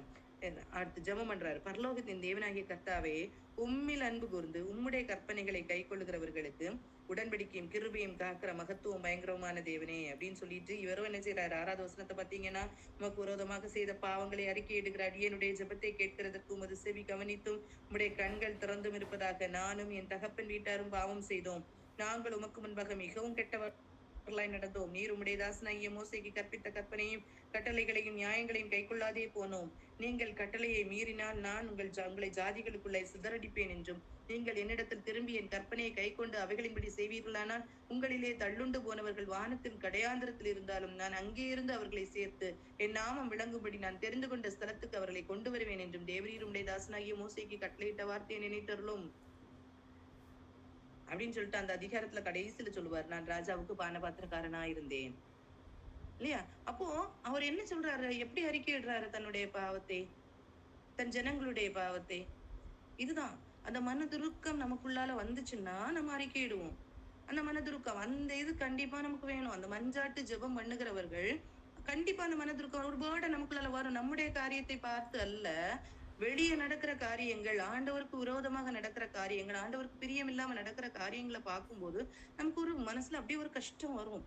அடுத்து ஜெபம் பண்றாரு. பரலோகத்தின் தேவனாகிய கர்த்தாவே, உம்மில் அன்பு கூர்ந்து உம்முடைய கற்பனைகளை கை கொள்ளுகிறவர்களுக்கு உடன்படிக்கையும் கிருபையும் காக்கிற மகத்துவம் பயங்கரமான தேவனே அப்படின்னு சொல்லிட்டு இவரும் என்ன செய்யறாரு? 6வது வசனத்தை பாத்தீங்கன்னா, உமக்கு விரோதமாக செய்த பாவங்களை அறிக்கையிடுகிற அடியனுடைய ஜெபத்தை கேட்கிறதற்கு உமது செவி கவனித்தும் உம்முடைய கண்கள் திறந்தும் இருப்பதாக நானும் என் தகப்பன் வீட்டாரும் பாவம் செய்தோம். நாங்கள் உமக்கு முன்பாக மிகவும் கெட்டவர் நடந்தோம். நீர் உம்முடைய தாசனாகிய மோசேக்கு கற்பித்த கற்பனையும் கட்டளைகளையும் நியாயங்களையும் கைக்கொள்ளாதே போனோம். நீங்கள் கட்டளையை மீறினால் நான் உங்களை ஜாதிகளுக்குள்ளே சிதறடிப்பேன் என்றும், நீங்கள் என்னிடத்தில் திரும்பி என் கற்பனையை கை கொண்டு அவைகளின்படி செய்வீர்களானால் உங்களிலே தள்ளுண்டு போனவர்கள் வானத்தின் கடையாந்திரத்தில் இருந்தாலும் நான் அங்கே இருந்து அவர்களை சேர்த்து என் நாமம் விளங்கும்படி நான் தெரிந்து கொண்ட ஸ்தலத்துக்கு அவர்களை கொண்டு வருவேன் என்றும் தேவரீர் உம்முடைய தாசனாகிய மோசேக்கு கட்டளையிட்ட வார்த்தையை நினைத்தருளும் அப்படின்னு சொல்லிட்டு அந்த அதிகாரத்துல கடைசியில சொல்லுவார், நான் ராஜாவுக்கு பானபாத்திரக்காரனா இருந்தேன் இல்லையா? அப்போ அவர் என்ன சொல்றாரு, எப்படி அறிக்கையிடுறாரு தன்னுடைய பாவத்தை, தன் ஜனங்களுடைய பாவத்தை? இதுதான் அந்த மனதுருக்கம் நமக்குள்ளால வந்துச்சுன்னா நம்ம அறிக்கையிடுவோம். அந்த மனதுருக்கம், அந்த இது கண்டிப்பா நமக்கு வேணும். அந்த மஞ்சாட்டு ஜெபம் பண்ணுகிறவர்கள் கண்டிப்பா அந்த மனதுருக்கம் ஒரு பேர்டன் நமக்குள்ளால வரும். நம்முடைய காரியத்தை பார்த்து அல்ல, வெளியே நடக்கிற காரியங்கள், ஆண்டவருக்கு விரோதமாக நடக்கிற காரியங்கள், ஆண்டவருக்கு பிரியம் இல்லாம நடக்கிற காரியங்களை பார்க்கும்போது நமக்கு ஒரு மனசுல அப்படியே ஒரு கஷ்டம் வரும்.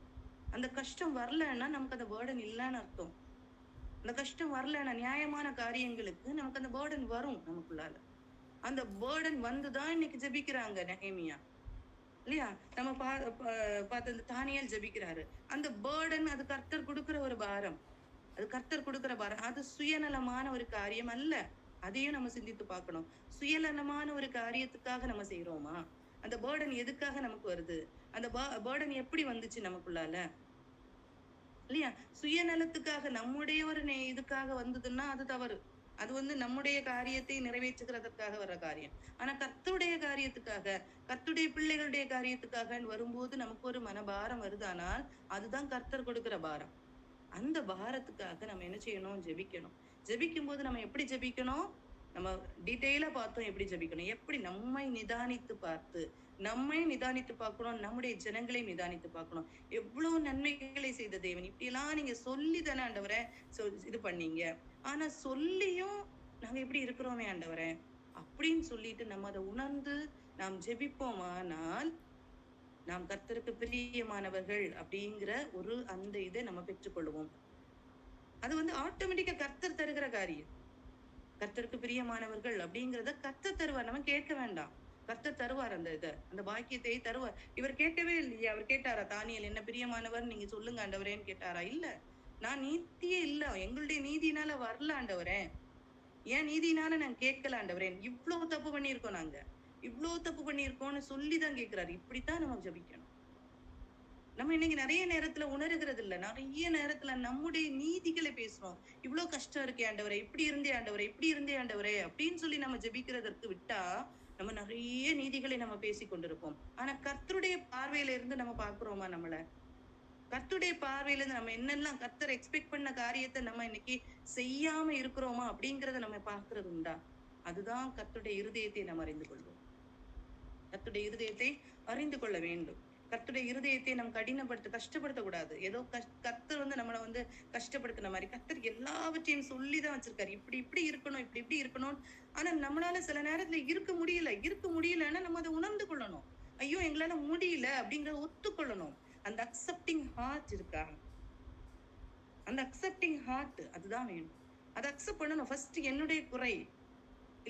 அந்த கஷ்டம் வரலன்னா நமக்கு அந்த பேர்டன் இல்லைன்னு அர்த்தம். அந்த கஷ்டம் வரலன்னா நியாயமான காரியங்களுக்கு நமக்கு அந்த பேர்டன் வரும் நமக்குள்ளால. அந்த பேர்டன் வந்துதான் இன்னைக்கு ஜெபிக்கிறாங்க நெகேமியா இல்லையா? நம்ம பார்த்த இந்த தானியேல் ஜெபிக்கிறாரு. அந்த பேர்டன் அது கர்த்தர் கொடுக்கிற ஒரு பாரம். அது கர்த்தர் கொடுக்கிற பாரம். அது சுயநலமான ஒரு காரியம் அல்ல. அதையும் நம்ம சிந்தித்து பார்க்கணும். சுயநலமான ஒரு காரியத்துக்காக நம்ம செய்யறோமா? அந்த பேர்டன் எதுக்காக நமக்கு வருது? அந்த பேர்டன் எப்படி வந்துச்சு நமக்குள்ளால இல்லையா? சுயநலத்துக்காக நம்முடைய ஒரு இதுக்காக வந்ததுன்னா அது தவறு. அது நம்முடைய காரியத்தை நிறைவேற்றுகிறதற்காக வர்ற காரியம். ஆனா கர்த்தருடைய காரியத்துக்காக, கர்த்தருடைய பிள்ளைகளுடைய காரியத்துக்காக வரும்போது நமக்கு ஒரு மனபாரம் வருதானால் அதுதான் கர்த்தர் கொடுக்கிற பாரம். அந்த பாரத்துக்காக நம்ம என்ன செய்யணும்? ஜெபிக்கணும். ஜெபிக்கும் போது நம்ம எப்படி ஜெபிக்கணும்? நம்ம டீட்டெயிலா பார்த்தோம் எப்படி ஜெபிக்கணும். எப்படி நம்மை நிதானித்து பார்த்து, நம்மை நிதானித்து பார்க்கணும், நம்முடைய ஜனங்களை நிதானித்து பார்க்கணும். எவ்வளவு நன்மைகளை செய்த தேவன், இப்படி எல்லாம் நீங்க சொல்லி தானே ஆண்டவரை இது பண்ணீங்க. ஆனா சொல்லியும் நாங்க எப்படி இருக்கிறோமே ஆண்டவரை அப்படின்னு சொல்லிட்டு நம்ம அதை உணர்ந்து நாம் ஜெபிப்போமானால் நாம் கர்த்தருக்கு பிரியமானவர்கள் அப்படிங்கிற ஒரு அந்த இதை நம்ம பெற்றுக்கொள்வோம். அது ஆட்டோமேட்டிக்கா கர்த்தர் தருகிற காரியம். கர்த்தருக்கு பிரியமானவர்கள் அப்படிங்கிறத கர்த்தர் தருவார். நம்ம கேட்க வேண்டாம். கர்த்தர் தருவார் அந்த இதை, அந்த பாக்கியத்தை தருவார். இவர் கேட்கவே இல்லையா? அவர் கேட்டாரா? தானியேல் என்ன பிரியமானவர் நீங்க சொல்லுங்க ஆண்டவரேன்னு கேட்டாரா? இல்ல, நான் நீதியே இல்ல, எங்களுடைய நீதினால வரல ஆண்டவரே, ஏன் நீதினால நான் கேட்கல ஆண்டவரே, இவ்வளவு தப்பு பண்ணியிருக்கோம், நாங்க இவ்வளவு தப்பு பண்ணியிருக்கோம்னு சொல்லிதான் கேட்கிறாரு. இப்படித்தான் நம்ம ஜபிக்கணும். நம்ம இன்னைக்கு நிறைய நேரத்துல உணர்கிறது இல்ல. நிறைய நேரத்துல நம்முடைய நீதிகளை பேசுறோம். இவ்வளவு கஷ்டம் இருக்கே ஆண்டவரே, இப்படி இருந்தே ஆண்டவரே, இப்படி இருந்தே ஆண்டவரே அப்படின்னு சொல்லி நம்ம ஜெபிக்கிறதற்கு விட்டா நம்ம நிறைய நீதிகளை நம்ம பேசி கொண்டிருப்போம். ஆனா கர்த்தருடைய பார்வையில இருந்து நம்ம பாக்குறோமா? நம்மள கர்த்தருடைய பார்வையில இருந்து நம்ம என்னெல்லாம் கர்த்தர் எக்ஸ்பெக்ட் பண்ண காரியத்தை நம்ம இன்னைக்கு செய்யாம இருக்கிறோமா அப்படிங்கறத நம்ம பாக்குறது உண்டா? அதுதான் கர்த்தருடைய இருதயத்தை நம்ம அறிந்து கொள்வோம். கர்த்தருடைய இருதயத்தை அறிந்து கொள்ள வேண்டும். கர்த்தருடைய இருதயத்தை நம்ம கஷ்டப்படுத்த கூடாது. ஏதோ கர்த்தர் நம்மளை கஷ்டப்படுத்தின மாதிரி கர்த்தர் எல்லாவற்றையும் சொல்லிதான் வச்சிருக்காரு. இப்படி இப்படி இருக்கணும், இப்படி இப்படி இருக்கணும். ஆனா நம்மளால சில நேரத்துல இருக்க முடியலன்னா நம்ம அதை உணர்ந்து கொள்ளணும். ஐயோ எங்களால முடியல அப்படிங்கறத ஒத்துக்கொள்ளணும். அந்த அக்செப்டிங் ஹார்ட் இருக்கா? அந்த அக்செப்டிங் ஹார்ட் அதுதான் வேணும். அதை அக்செப்ட் பண்ணணும். ஃபர்ஸ்ட் என்னுடைய குறை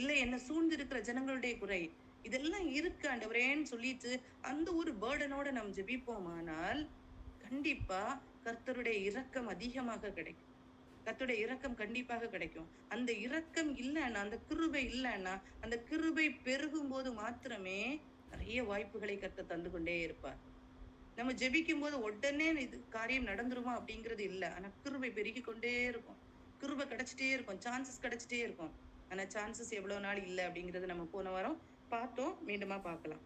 இல்ல, என்ன சூழ்ந்து இருக்கிற ஜனங்களுடைய குறை இதெல்லாம் இருக்கு ஆண்டவரேன்னு சொல்லிட்டு அந்த ஒரு பேர்டனோட நம்ம ஜெபிப்போமானால் கண்டிப்பா கர்த்தருடைய இரக்கம் அதிகமாக கிடைக்கும். கர்த்தருடைய இரக்கம் கண்டிப்பாக கிடைக்கும். அந்த இரக்கம் இல்லைன்னா, அந்த கிருபை இல்லைன்னா, அந்த கிருபை பெருகும் போது மாத்திரமே நிறைய வாய்ப்புகளை கர்த்தர் தந்து கொண்டே இருப்பார். நம்ம ஜெபிக்கும் போது உடனே இது காரியம் நடந்துருமா அப்படிங்கிறது இல்லை. ஆனா கிருபை பெருகி கொண்டே இருக்கும். கிருபை கிடைச்சிட்டே இருக்கும். சான்சஸ் கிடைச்சிட்டே இருக்கும். ஆனா சான்சஸ் எவ்வளவு நாள் இல்லை அப்படிங்கறது நம்ம போன வாரம் பார்த்தோம். மீண்டுமா பார்க்கலாம்.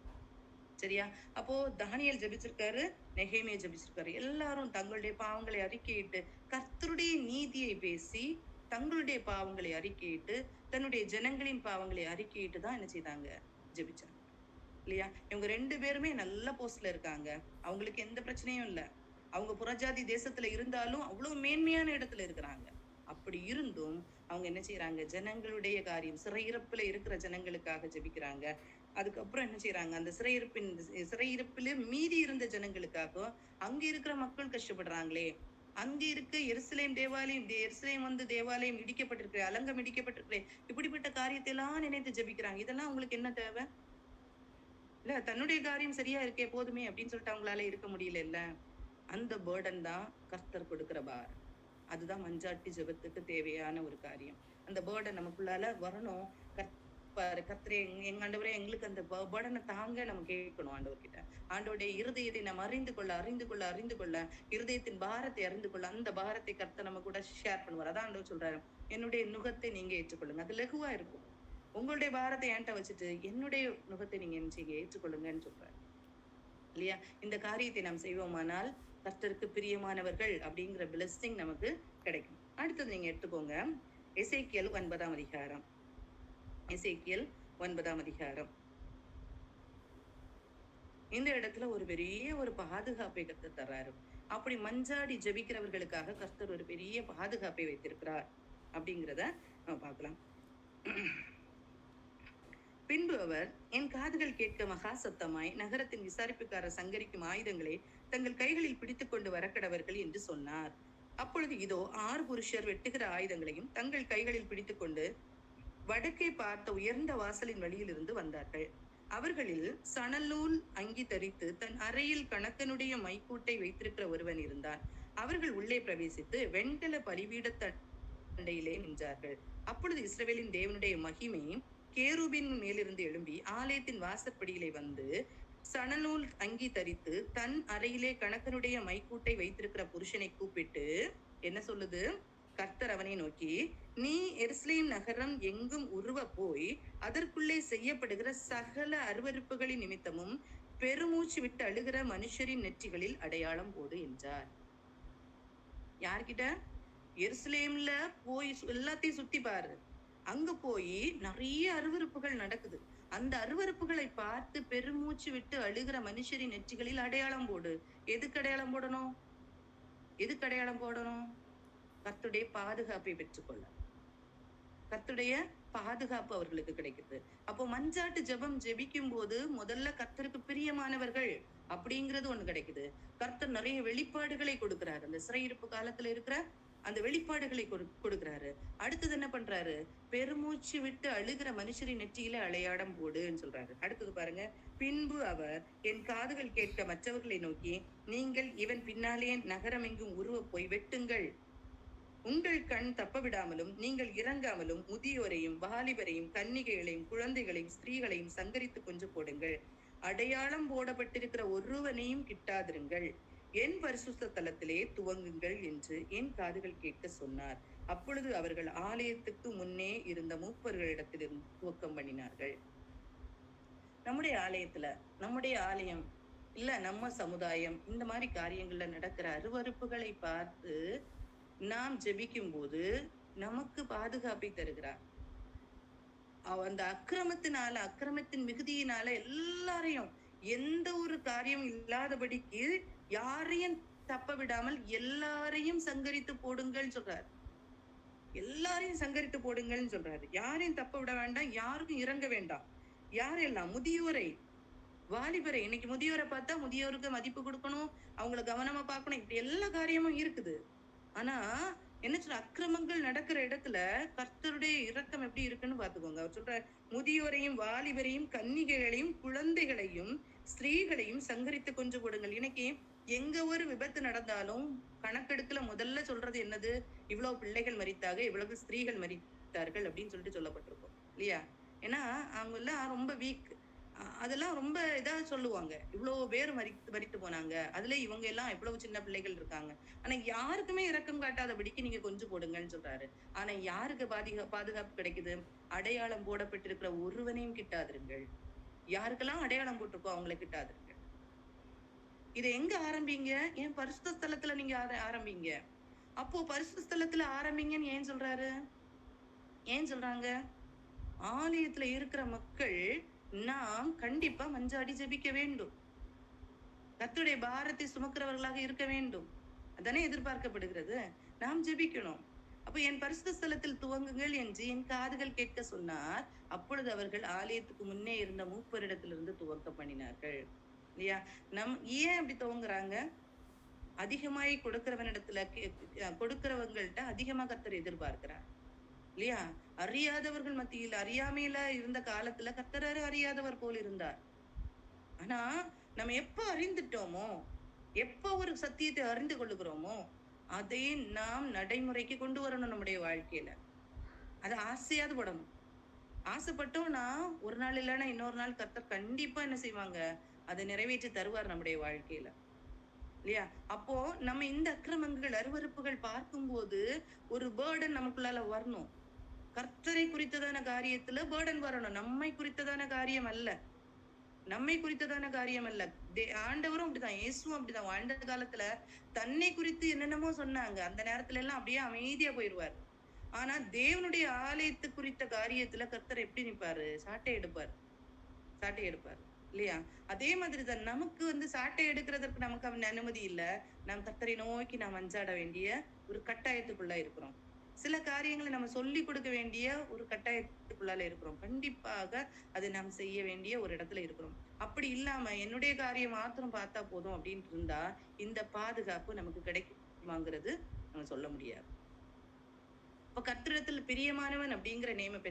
சரியா? அப்போ தானியேல் ஜெபிச்சிருக்காரு, நெகேமியா ஜெபிச்சிருக்காரு. எல்லாரும் தங்களுடைய பாவங்களை அறிக்கையிட்டு கர்த்தருடைய நீதியை பேசி தங்களுடைய பாவங்களை அறிக்கையிட்டு தன்னுடைய ஜனங்களின் பாவங்களை அறிக்கையிட்டு தான் என்ன செய்தாங்க? ஜெபிச்சாங்க இல்லையா? இவங்க 2 பேருமே நல்ல போஸ்ட்ல இருக்காங்க. அவங்களுக்கு எந்த பிரச்சனையும் இல்லை. அவங்க புறஜாதி தேசத்துல இருந்தாலும் அவ்வளவு மேன்மையான இடத்துல இருக்கிறாங்க. அப்படி இருந்தும் அவங்க என்ன செய்யறாங்க? ஜனங்களுடைய காரியம், சிறையிருப்புல இருக்கிற ஜனங்களுக்காக ஜெபிக்கிறாங்க. அதுக்கப்புறம் என்ன செய்யறாங்க? அந்த சிறையிருப்பில மீதி இருந்த ஜனங்களுக்காக அங்க இருக்கிற மக்கள் கஷ்டப்படுறாங்களே, அங்க இருக்க எருசலேம் தேவாலயம் இடிக்கப்பட்டிருக்கு, அலங்கம் இடிக்கப்பட்டிருக்கு, இப்படிப்பட்ட காரியத்தை எல்லாம் நினைத்து ஜெபிக்கிறாங்க. இதெல்லாம் உங்களுக்கு என்ன தேவை? இல்ல, தன்னுடைய காரியம் சரியா இருக்கே போதுமே அப்படின்னு சொல்லிட்டு அவங்களால இருக்க முடியல. இல்ல, அந்த பேர்டன் தான் கர்த்தர் கொடுக்கிற பார். அதுதான் மஞ்சாட்டி ஜெபத்துக்கு தேவையான ஒரு காரியம். அந்த பேர்டன் நமக்குள்ளால வரணும். கர்த்தரே எங்க ஆண்டவரே எங்களுக்கு அந்த பேர்டனை தாங்க நம்ம கேட்கணும் ஆண்டவர்கிட்ட. ஆண்டவருடைய இருதயத்தை நம்ம அறிந்து கொள்ள இருதயத்தின் பாரத்தை அறிந்து கொள்ள அந்த பாரத்தை கர்த்தர் நம்ம கூட ஷேர் பண்ணுவார். அதான் ஆண்டவர் சொல்றாரு, என்னுடைய நுகத்தை நீங்க ஏற்றுக்கொள்ளுங்க. அது லகுவா இருக்கும். உங்களுடைய பாரத்தை என்கிட்ட வச்சுட்டு என்னுடைய நுகத்தை நீங்க என்ன செய்ய ஏற்றுக்கொள்ளுங்கன்னு சொல்றாரு இல்லையா? இந்த காரியத்தை நாம் செய்வோமானால் கர்த்தருக்கு பிரியமானவர்கள் அப்படிங்கிற பிளெஸிங் நமக்கு கிடைக்கும். அடுத்தது நீங்க எடுத்துக்கோங்க, எசேக்கியல் 9ஆம் அதிகாரம். எசேக்கியல் 9ஆம் அதிகாரம். இந்த இடத்துல ஒரு பெரிய ஒரு பாதுகாப்பை கர்த்தர் தர்றாரு. அப்படி மஞ்சாடி ஜெபிக்கிறவர்களுக்காக கர்த்தர் ஒரு பெரிய பாதுகாப்பை வைத்திருக்கிறார் அப்படிங்கிறத நம்ம பார்க்கலாம். பின்பு அவர், என் காதுகள் கேட்க மகா சத்தமாய் நகரத்தின் விசாரிப்புக்காரர் சங்கரிக்கும் ஆயுதங்களை தங்கள் கைகளில் பிடித்துக் கொண்டு வரக்கடவர்கள் என்று சொன்னார். அப்பொழுது இதோ 6 புருஷர் வெட்டுகிற ஆயுதங்களையும் தங்கள் கைகளில் பிடித்துக் கொண்டு வடக்கே பார்த்த உயர்ந்த வாசலின் வழியிலிருந்து வந்தார்கள். அவர்களில் சணலூல் அங்கி தரித்து தன் அறையில் கணக்கனுடைய மைக்கூட்டை வைத்திருக்கிற ஒருவன் இருந்தான். அவர்கள் உள்ளே பிரவேசித்து வெண்கல பலிபீடத்தண்டையிலே நின்றார்கள். அப்பொழுது இஸ்ரவேலின் தேவனுடைய மகிமை கேருபின் மேலிருந்து எழும்பி ஆலயத்தின் வாசற்படியிலே வந்து சணநூல் அங்கி தரித்து தன் அறையிலே கணக்கனுடைய மைக்கூட்டை வைத்திருக்கிற புருஷனை கூப்பிட்டு என்ன சொல்லுது? கர்த்தர் அவனை நோக்கி, நீ எருசலேம் நகரம் எங்கும் உருவ போய் அதற்குள்ளே செய்யப்படுகிற சகல அருவருப்புகளின் நிமித்தமும் பெருமூச்சு விட்டு அழுகிற மனுஷரின் நெற்றிகளில் அடையாளம் போடு என்றார். யார்கிட்ட? எருசலேம்ல போய் எல்லாத்தையும் சுத்தி பாரு. அங்க போய் நிறைய அருவருப்புகள் நடக்குது. அந்த அருவருப்புகளை பார்த்து பெருமூச்சு விட்டு அழுகிற மனுஷரின் நெற்றிகளில் அடையாளம் போடு. எதுக்கு அடையாளம் போடணும்? எதுக்கு அடையாளம் போடணும்? கர்த்தருடைய பாதுகாப்பை பெற்றுக்கொள்ள. கர்த்தருடைய பாதுகாப்பு அவர்களுக்கு கிடைக்குது. அப்போ மஞ்சாட்டு ஜெபம் ஜெபிக்கும் போது முதல்ல கர்த்தருக்கு பிரியமானவர்கள் அப்படிங்கிறது ஒண்ணு கிடைக்குது. கர்த்தர் நிறைய வெளிப்பாடுகளை கொடுக்கிறாரு. அந்த சிறையிருப்பு காலத்துல இருக்கிற அந்த வெளிப்பாடுகளை கொடுக்கிறாரு. அடுத்தது என்ன பண்றாரு? பெருமூச்சு விட்டு அழுகிற மனுஷரின் நெற்றியில அடையாளம் போடுன்னு சொல்றாரு. அடுத்தது பாருங்க. பின்பு அவர், என் காதுகள் கேட்க மற்றவர்களை நோக்கி, நீங்கள் இவன் பின்னாலே நகரம் எங்கும் உருவ போய் வெட்டுங்கள். உங்கள் கண் தப்ப விடாமலும் நீங்கள் இறங்காமலும் முதியோரையும் வாலிபரையும் கன்னிகைகளையும் குழந்தைகளையும் ஸ்திரீகளையும் சங்கரித்து கொஞ்சம் போடுங்கள். அடையாளம் போடப்பட்டிருக்கிற ஒருவனையும் கிட்டாதிருங்கள். என் பரிசுத்த தலத்திலே துவங்குங்கள் என்று என் காதுகள் கேட்க சொன்னார். அப்பொழுது அவர்கள் ஆலயத்துக்கு முன்னே இருந்த மூப்பர்களிடத்திலிருந்து துவக்கம் பண்ணினார்கள். நம்முடைய ஆலயத்துல, நம்முடைய ஆலயம் இல்ல நம்ம சமுதாயம் இந்த மாதிரி காரியங்கள்ல நடக்கிற அருவருப்புகளை பார்த்து நாம் ஜெபிக்கும் போது நமக்கு பாதுகாப்பை தருகிறார். அந்த அக்கிரமத்தின் மிகுதியினால எல்லாரையும் எந்த ஒரு காரியம் இல்லாதபடிக்கு யாரையும் தப்ப விடாமல் எல்லாரையும் சங்கரித்து போடுங்கள் சொல்றாரு. எல்லாரையும் சங்கரித்து போடுங்கள்னு சொல்றாரு. யாரையும் தப்ப விட வேண்டாம், யாருக்கும் இறங்க வேண்டாம். யாரெல்லாம்? முதியோரை, வாலிபரை. இன்னைக்கு முதியோரை பார்த்தா முதியோருக்கு மதிப்பு கொடுக்கணும், அவங்கள கவனமா பார்க்கணும், இப்படி எல்லா காரியமும் இருக்குது. ஆனா என்ன சொல்ற? அக்கிரமங்கள் நடக்கிற இடத்துல கர்த்தருடைய இரக்கம் எப்படி இருக்குன்னு பாத்துக்கோங்க. அவர் சொல்ற, முதியோரையும் வாலிபரையும் கன்னிகைகளையும் குழந்தைகளையும் ஸ்திரீகளையும் சங்கரித்து கொஞ்சம் போடுங்கள். இன்னைக்கு எங்க ஒரு விபத்து நடந்தாலும் கணக்கெடுக்கல முதல்ல சொல்றது என்னது? இவ்வளவு பிள்ளைகள் மரித்தாக, இவ்வளவு ஸ்திரீகள் மரித்தார்கள் அப்படின்னு சொல்லிட்டு சொல்லப்பட்டிருக்கும் இல்லையா? ஏன்னா அவங்க எல்லாம் ரொம்ப வீக். அதெல்லாம் ரொம்ப இதா சொல்லுவாங்க. இவ்வளவு பேர் மரித்து போனாங்க, அதுல இவங்க எல்லாம் எவ்வளவு சின்ன பிள்ளைகள் இருக்காங்க. ஆனா யாருக்குமே இரக்கம் காட்டாதபடிக்கு நீங்க கொஞ்சம் போடுங்கன்னு சொல்றாரு. ஆனா யாருக்கு பாதுகாப்பு கிடைக்குது? அடையாளம் போடப்பட்டிருக்கிற ஒருவனையும் கிட்டாதிருங்கள். யாருக்கெல்லாம் அடையாளம் போட்டிருக்கோ அவங்களை கிட்டாதிருங்கள். இதை எங்க ஆரம்பிங்க? ஏன் பரிசுத்த ஸ்தலத்துல நீங்க ஆரம்பிங்க. அப்போ பரிசுத்த ஸ்தலத்துல ஆரம்பிங்கன்னு ஏன் சொல்றாரு? ஏன் சொல்றாங்க? ஆலயத்துல இருக்கிற மக்கள் நாம் கண்டிப்பா மஞ்சாடி ஜெபிக்க வேண்டும். கர்த்தருடைய பாரத்தை சுமக்கிறவர்களாக இருக்க வேண்டும். அதானே எதிர்பார்க்கப்படுகிறது. நாம் ஜெபிக்கணும். அப்ப என் பரிசுத்த ஸ்தலத்தில் துவங்குங்கள் என்று என் காதுகள் கேட்க சொன்னார். அப்பொழுது அவர்கள் ஆலயத்துக்கு முன்னே இருந்த மூப்பரிடத்திலிருந்து துவக்க பண்ணினார்கள். இல்லையா? ஏன் அப்படி துவங்குறாங்க? அதிகமாய் கொடுக்கிறவங்கள்ட்ட அதிகமா கர்த்தர் எதிர்பார்க்கிறார் இல்லையா? அறியாதவர்கள் மத்தியில், அறியாமையில இருந்த காலத்துல கர்த்தர் அறியாதவர் போல் இருந்தார். ஆனா நம்ம எப்ப அறிந்துட்டோமோ, எப்ப ஒரு சத்தியத்தை அறிந்து கொள்ளுகிறோமோ, அதை நாம் நடைமுறைக்கு கொண்டு வரணும். நம்முடைய வாழ்க்கையில அதை ஆசையாவது படணும். ஆசைப்பட்டோம்னா ஒரு நாள் இல்லைன்னா இன்னொரு நாள் கர்த்தர் கண்டிப்பா என்ன செய்வாங்க? அதை நிறைவேற்றி தருவார் நம்முடைய வாழ்க்கையில இல்லையா? அப்போ நம்ம இந்த அக்கிரமங்கள் அருவருப்புகள் பார்க்கும்போது ஒரு பேர்டன் நமக்குள்ளால வரணும். கர்த்தரை குறித்ததான காரியத்துல பேர்டன் வரணும். நம்மை குறித்ததான காரியம் அல்ல. நம்மை குறித்ததான காரியம் அல்ல. ஆண்டவரும் அப்படிதான், இயேசுவும் அப்படிதான். வாழ்ந்த காலத்துல தன்னை குறித்து என்னென்னமோ சொன்னாங்க. அந்த நேரத்துல எல்லாம் அப்படியே அமைதியா போயிடுவார். ஆனா தேவனுடைய ஆலயத்து குறித்த காரியத்துல கர்த்தர் எப்படி நிற்பாரு? சாட்டை எடுப்பாரு இல்லையா? அதே மாதிரிதான் நமக்கு சாட்டை எடுக்கிறதுக்கு நமக்கு அனுமதி இல்ல. நாம் கர்த்தரை நோக்கி நாம் அஞ்சாட வேண்டிய ஒரு கட்டாயத்துக்குள்ள இருக்கிறோம். சில காரியங்களை நம்ம சொல்லி கொடுக்க வேண்டிய ஒரு கட்டாயத்துக்குள்ளால இருக்கிறோம். கண்டிப்பாக அதை நாம் செய்ய வேண்டிய ஒரு இடத்துல இருக்கிறோம். அப்படி இல்லாம என்னுடைய காரியம் மாத்திரம் பார்த்தா போதும் அப்படின்ட்டு இருந்தா இந்த பாதுகாப்பு நமக்கு கிடைக்குமாங்கிறது நம்ம சொல்ல முடியாது. இப்ப கர்த்தரிடத்தில் பிரியமானவன் அப்படிங்கிற நேம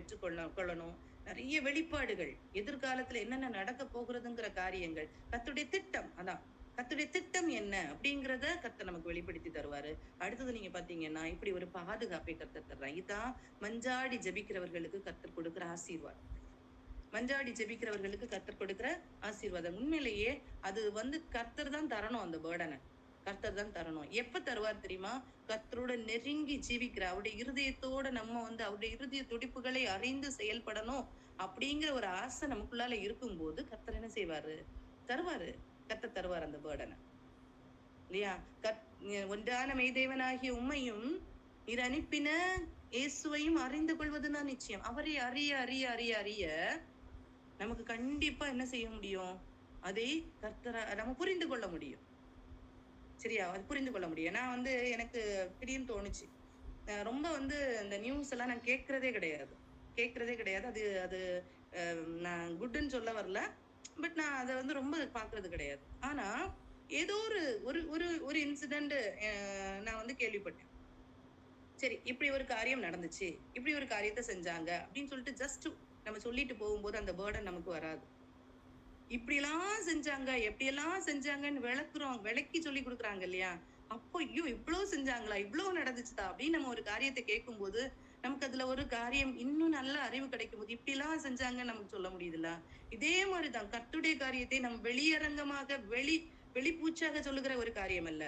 கொள்ளணும். நிறைய வெளிப்பாடுகள், எதிர்காலத்துல என்னென்ன நடக்க போகிறதுங்கிற காரியங்கள், கர்த்தருடைய திட்டம், அதான் கர்த்தருடைய திட்டம் என்ன அப்படிங்கிறத கர்த்தர் நமக்கு வெளிப்படுத்தி தருவாரு. அடுத்தது நீங்க பாத்தீங்கன்னா இப்படி ஒரு பாதுகாப்பை கர்த்தர் தர்றாங்க. இதான் மஞ்சாடி ஜெபிக்கிறவர்களுக்கு கர்த்தர் கொடுக்கிற ஆசீர்வாதம். மஞ்சாடி ஜெபிக்கிறவர்களுக்கு கர்த்தர் கொடுக்கிற ஆசீர்வாதம். உண்மையிலேயே அது கர்த்தர் தான் தரணும். அந்த பேர்டனை கர்த்தர் தான் தரணும். எப்ப தருவார் தெரியுமா? கர்த்தரோட நெருங்கி ஜீவிக்கிற அவருடைய இருதயத்தோட நம்ம அவருடைய இருதய துடிப்புகளை அறிந்து செயல்படணும் அப்படிங்கிற ஒரு ஆசை நமக்குள்ளால இருக்கும்போது கர்த்தர் என்ன செய்வாரு? தருவாரு. கர்த்தர் தருவார் அந்த பேர்டனை, இல்லையா? ஒன்றான மெய்தேவனாகிய உம்மையும் நீர் அனுப்பின இயேசுவையும் அறிந்து கொள்வதுதான் நிச்சயம். அவரை அறிய அறிய அறிய அறிய நமக்கு கண்டிப்பா என்ன செய்ய முடியும்? அதை கர்த்தரை நம்ம புரிந்து கொள்ள முடியும். சரியா? அது புரிந்து கொள்ள முடியும். நான் எனக்கு திடீர்னு தோணுச்சு, ரொம்ப இந்த நியூஸ் எல்லாம் நான் கேட்கறதே கிடையாது. அது அது நான் குட்ன்னு சொல்ல வரல, பட் நான் அதை ரொம்ப பாக்குறது கிடையாது. ஆனா ஏதோ ஒரு ஒரு ஒரு இன்சிடென்ட் நான் கேள்விப்பட்டேன். சரி, இப்படி ஒரு காரியம் நடந்துச்சு, இப்படி ஒரு காரியத்தை செஞ்சாங்க அப்படின்னு சொல்லிட்டு ஜஸ்ட் நம்ம சொல்லிட்டு போகும்போது அந்த பேர்டன் நமக்கு வராது. இப்படி எல்லாம் செஞ்சாங்க, எப்படி எல்லாம் செஞ்சாங்கன்னு விளக்கி சொல்லி கொடுக்குறாங்க இல்லையா? அப்போ ஐயோ இவ்வளவு செஞ்சாங்களா, இவ்வளவு நடந்துச்சுதா அப்படின்னு நம்ம ஒரு காரியத்தை கேட்கும் போது நமக்கு அதுல ஒரு காரியம் இன்னும் நல்ல அறிவு கிடைக்கும் போது இப்படி எல்லாம் செஞ்சாங்கன்னு நமக்கு சொல்ல முடியுதுல்ல. இதே மாதிரிதான் கர்த்தருடைய காரியத்தை நம்ம வெளியரங்கமாக வெளிப்பூச்சாக சொல்லுகிற ஒரு காரியம் அல்ல.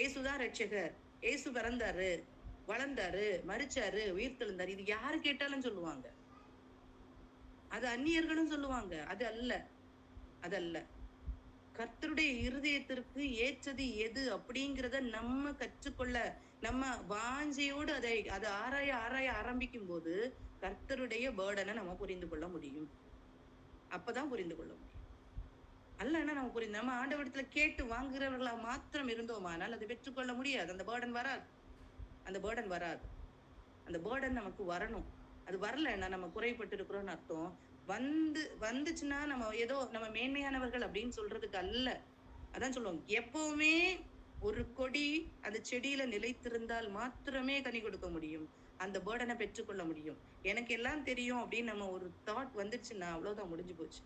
ஏசுதான் ரட்சகர், ஏசு பிறந்தாரு, வளர்ந்தாரு, மரிச்சாரு, உயிர் தெழுந்தாரு, இது யாரு கேட்டாலும் சொல்லுவாங்க. அது அந்நியர்களும் சொல்லுவாங்க. அது அல்ல. கர்த்தருடைய இருதயத்திற்கு ஏற்றது எது அப்படிங்கிறத நம்ம கற்றுக்கொள்ள, நம்ம வாஞ்சையோடு அதை ஆராய ஆரம்பிக்கும் போது கர்த்தருடைய பேர்டனை நம்ம புரிந்து கொள்ள முடியும். அப்பதான் புரிந்து கொள்ள முடியும். அல்லன்னா நம்ம ஆண்டவரிடத்துல கேட்டு வாங்குறவர்களா மாத்திரம் இருந்தோமானால் அதை பெற்றுக்கொள்ள முடியாது. அந்த பேர்டன் வராது. அந்த பேர்டன் நமக்கு வரணும். அது வரலன்னா நம்ம குறைபட்டு இருக்கிறோம்னு அர்த்தம். வந்துச்சுன்னா நம்ம மேன்மையானவர்கள் அப்படின்னு சொல்றதுக்கு அல்ல. அதான் சொல்லுவாங்க, எப்பவுமே ஒரு கொடி அந்த செடியில நிலைத்திருந்தால் மாத்திரமே கனி கொடுக்க முடியும். அந்த பேர்டனை பெற்றுக்கொள்ள முடியும். எனக்கு எல்லாம் தெரியும் அப்படின்னு நம்ம ஒரு தாட் வந்துச்சுன்னா அவ்வளவுதான், முடிஞ்சு போச்சு.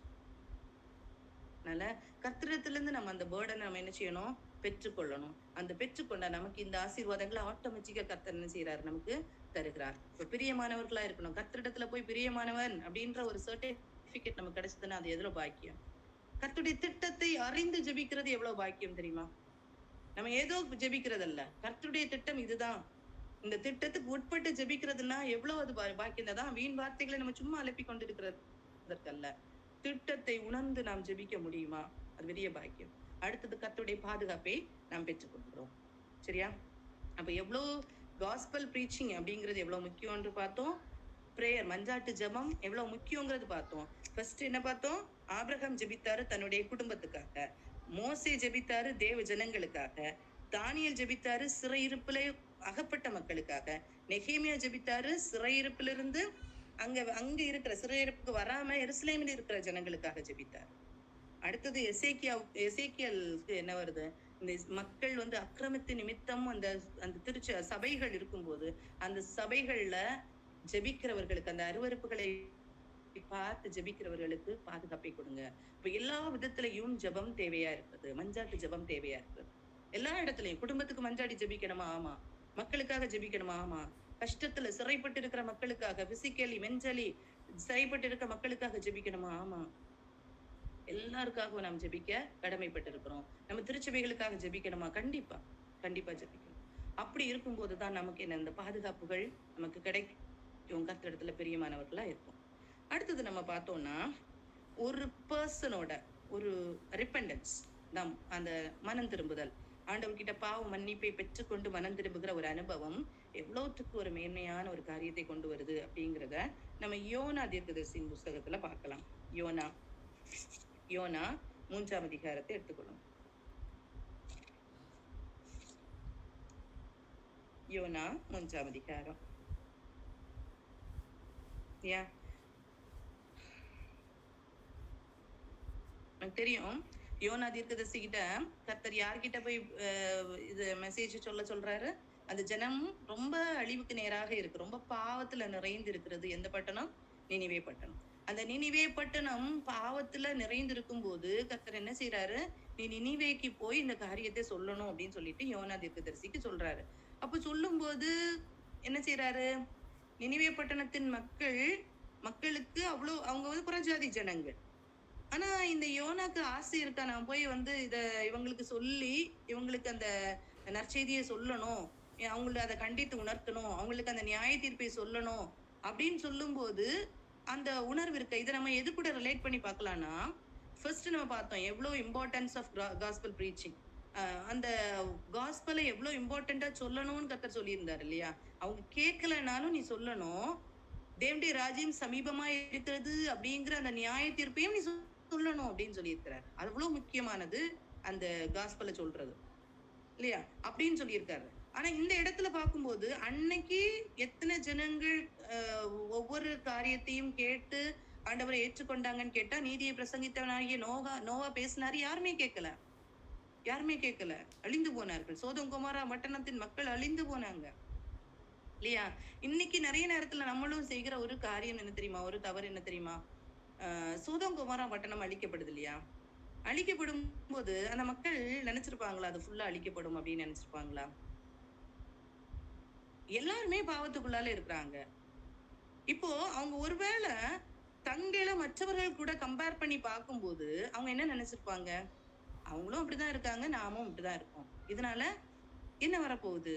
அதனால கர்த்தரிடத்திலிருந்து நம்ம அந்த பேர்டனை நம்ம என்ன செய்யணும்? பெற்றுக்கொள்ளணும். அந்த பெற்றுக்கொண்டா நமக்கு இந்த ஆசீர்வாதங்களை ஆட்டோமேட்டிக்கா கர்த்தர் என்ன செய்யறாரு? நமக்கு தருகிறார். இப்ப பிரியமானவர்களா இருக்கணும். கர்த்தரிடத்துல போய் பிரியமானவன் அப்படின்ற ஒரு சர்டிபிகேட் நமக்கு கிடைச்சதுன்னா அது எவ்வளவு பாக்கியம். கர்த்தருடைய திட்டத்தை அறிந்து ஜெபிக்கிறது எவ்வளவு பாக்கியம் தெரியுமா? நம்ம ஏதோ ஜெபிக்கிறதல்ல, கர்த்தருடைய திட்டம் இதுதான், இந்த திட்டத்துக்கு உட்பட்டு ஜெபிக்கிறதுனா எவ்வளவு அது பாக்கியம் தான். வீண் வார்த்தைகளை நம்ம சும்மா அலப்பி கொண்டு இருக்கிறதற்கல்ல, திட்டத்தை உணர்ந்து நாம் ஜெபிக்க முடியுமா? அது பெரிய பாக்கியம். அடுத்தது கர்த்தருடைய பாதுகாப்பை நாம் பெற்றுக் கொள்கிறோம். சரியா? அப்ப எவ்வளவு காஸ்பல் பிரீச்சிங் அப்படிங்கிறது எவ்வளவு முக்கியம்னு பார்த்தோம். பிரேயர், மஞ்சாட்டு ஜெபம் எவ்வளவு முக்கியங்கிறது பார்த்தோம். ஃபர்ஸ்ட் என்ன பார்த்தோம்? ஆபிரகாம் ஜெபித்தாரு தன்னுடைய குடும்பத்துக்காக, மோசே ஜெபித்தாரு தேவ ஜனங்களுக்காக, தானியேல் ஜெபித்தாரு சிறையிருப்பிலே அகப்பட்ட மக்களுக்காக, நெகேமியா ஜெபித்தாரு சிறையிருப்பிலிருந்து அங்க இருக்கிற சிறையிருப்புக்கு வராம எருசலேமில் இருக்கிற ஜனங்களுக்காக ஜெபித்தார். அடுத்தது எசேக்கியலுக்கு என்ன வருது? இந்த மக்கள் அக்கிரமத்து நிமித்தம் அந்த சபைகள் இருக்கும்போது அந்த சபைகள்ல ஜெபிக்கிறவர்களுக்கு, அந்த அருவருப்புகளை பார்த்து ஜெபிக்கிறவர்களுக்கு பாதுகாப்பை கொடுங்க. இப்ப எல்லா விதத்திலையும் ஜெபம் தேவையா இருக்குது. மஞ்சாட்டு ஜெபம் தேவையா இருக்குது. எல்லா இடத்துலயும் குடும்பத்துக்கு மஞ்சாடி ஜெபிக்கணுமா? ஆமா. மக்களுக்காக ஜெபிக்கணுமா? ஆமா. கஷ்டத்துல சிறைப்பட்டு இருக்கிற மக்களுக்காக, பிசிக்கலி மென்டலி சிறைப்பட்டு இருக்கிற மக்களுக்காக ஜெபிக்கணுமா? ஆமா. எல்லாருக்காகவும் நாம் ஜெபிக்க கடமைப்பட்டு இருக்கிறோம். நம்ம திருச்சபைகளுக்காக ஜெபிக்கணுமா? கண்டிப்பா ஜெபிக்கணும். அப்படி இருக்கும்போதுதான் நமக்கு இந்த பாதுகாப்புகள் நமக்கு கிடைக்கும். கர்த்தரிடத்துல பிரியமானவர்களா இருக்கும். அடுத்தது நம்ம பார்த்தோம்னா, ஒரு பர்சனோட ஒரு ரிப்பெண்டன்ஸ், நாம் அந்த மனம் திரும்புதல், ஆண்டவர்கிட்ட பாவ மன்னிப்பை பெற்றுக்கொண்டு மனம் திரும்புகிற ஒரு அனுபவம் எவ்வளவுத்துக்கு ஒரு மேன்மையான ஒரு காரியத்தை கொண்டு வருது அப்படிங்கிறத நம்ம யோனா தீர்க்கதரிசியின் புஸ்தகத்துல பார்க்கலாம். யோனா 3ஆம் அதிகாரத்தை எடுத்துக்கொள்ளும். யோனா 3ஆம் அதிகாரம். ஏன் எனக்கு தெரியும், யோனா தீர்க்கதரிசி கிட்ட கர்த்தர் யார்கிட்ட போய் இது மெசேஜ் சொல்றாரு? அந்த ஜனம் ரொம்ப அழிவுக்கு நேராக இருக்கு, ரொம்ப பாவத்துல நிறைந்து இருக்கிறது. எந்த பட்டணம்? நினிவே பட்டணம். அந்த நினிவே பட்டணம் பாவத்துல நிறைந்து இருக்கும் போது கர்த்தர் என்ன செய்யறாரு? நீ நினிவேக்கு போய் இந்த காரியத்தை சொல்லணும் அப்படின்னு சொல்லிட்டு யோனா தீர்க்கதரிசிக்கு சொல்றாரு. அப்ப சொல்லும் போது என்ன செய்யறாரு? நினிவே பட்டணத்தின் மக்களுக்கு அவ்வளவு அவங்க வந்து புறஜாதி ஜனங்கள். ஆனா இந்த யோனாக்கு ஆசை இருக்கா, நான் போய் வந்து இவங்களுக்கு சொல்லி இவங்களுக்கு அந்த நற்செய்தியை சொல்லணும், அவங்கள அதை கண்டித்து உணர்த்தணும், அவங்களுக்கு அந்த நியாய தீர்ப்பை சொல்லணும் அப்படின்னு சொல்லும் போது அந்த உணர்வு இருக்கு. இதை நம்ம எது கூட ரிலேட் பண்ணி பார்க்கலாம்னா, ஃபர்ஸ்ட் நம்ம பார்த்தோம் எவ்வளவு இம்பார்ட்டன்ஸ் ஆஃப் காஸ்பல் ப்ரீச்சிங். அந்த காஸ்பலை எவ்வளவு இம்பார்ட்டண்டா சொல்லணும்னு கர்த்தர் சொல்லியிருந்தாரு இல்லையா? அவங்க கேட்கலனாலும் நீ சொல்லணும், தேவனுடைய ராஜ்யம் சமீபமா இருக்கிறது அப்படிங்கிற அந்த நியாய தீர்ப்பையும் நீ சொல்லணும் அப்படின்னு சொல்லியிருக்கிறார். அது அவ்வளவு முக்கியமானது அந்த காஸ்பலை சொல்றது இல்லையா அப்படின்னு சொல்லியிருக்காரு. ஆனா இந்த இடத்துல பார்க்கும்போது அன்னைக்கு எத்தனை ஜனங்கள் ஒவ்வொரு காரியத்தையும் கேட்டு ஆண்டவரை ஏற்றுக்கொண்டாங்கன்னு கேட்டா, நீதியை பிரசங்கித்தவனாகிய நோவா பேசினாரு, யாருமே கேட்கல, அழிந்து போனார்கள். சோதோம் கொமோரா பட்டணத்தின் மக்கள் அழிந்து போனாங்க இல்லையா? இன்னைக்கு நிறைய நேரத்துல நம்மளும் செய்கிற ஒரு காரியம் என்ன தெரியுமா? ஒரு தவறு என்ன தெரியுமா? சோதோம் கொமோரா பட்டணம் அழிக்கப்படுது இல்லையா? அழிக்கப்படும் போது அந்த மக்கள் நினைச்சிருப்பாங்களா அது ஃபுல்லா அழிக்கப்படும் அப்படின்னு நினைச்சிருப்பாங்களா? எல்லாருமே பாவத்துக்குள்ளால இருக்கிறாங்க. இப்போ அவங்க ஒருவேளை தங்களை மற்றவர்கள் கூட கம்பேர் பண்ணி பார்க்கும்போது அவங்க என்ன நினைச்சிருப்பாங்க? அவங்களும் அப்படிதான் இருக்காங்க, நாமும் அப்படிதான் இருக்கோம், இதனால என்ன வரப்போகுது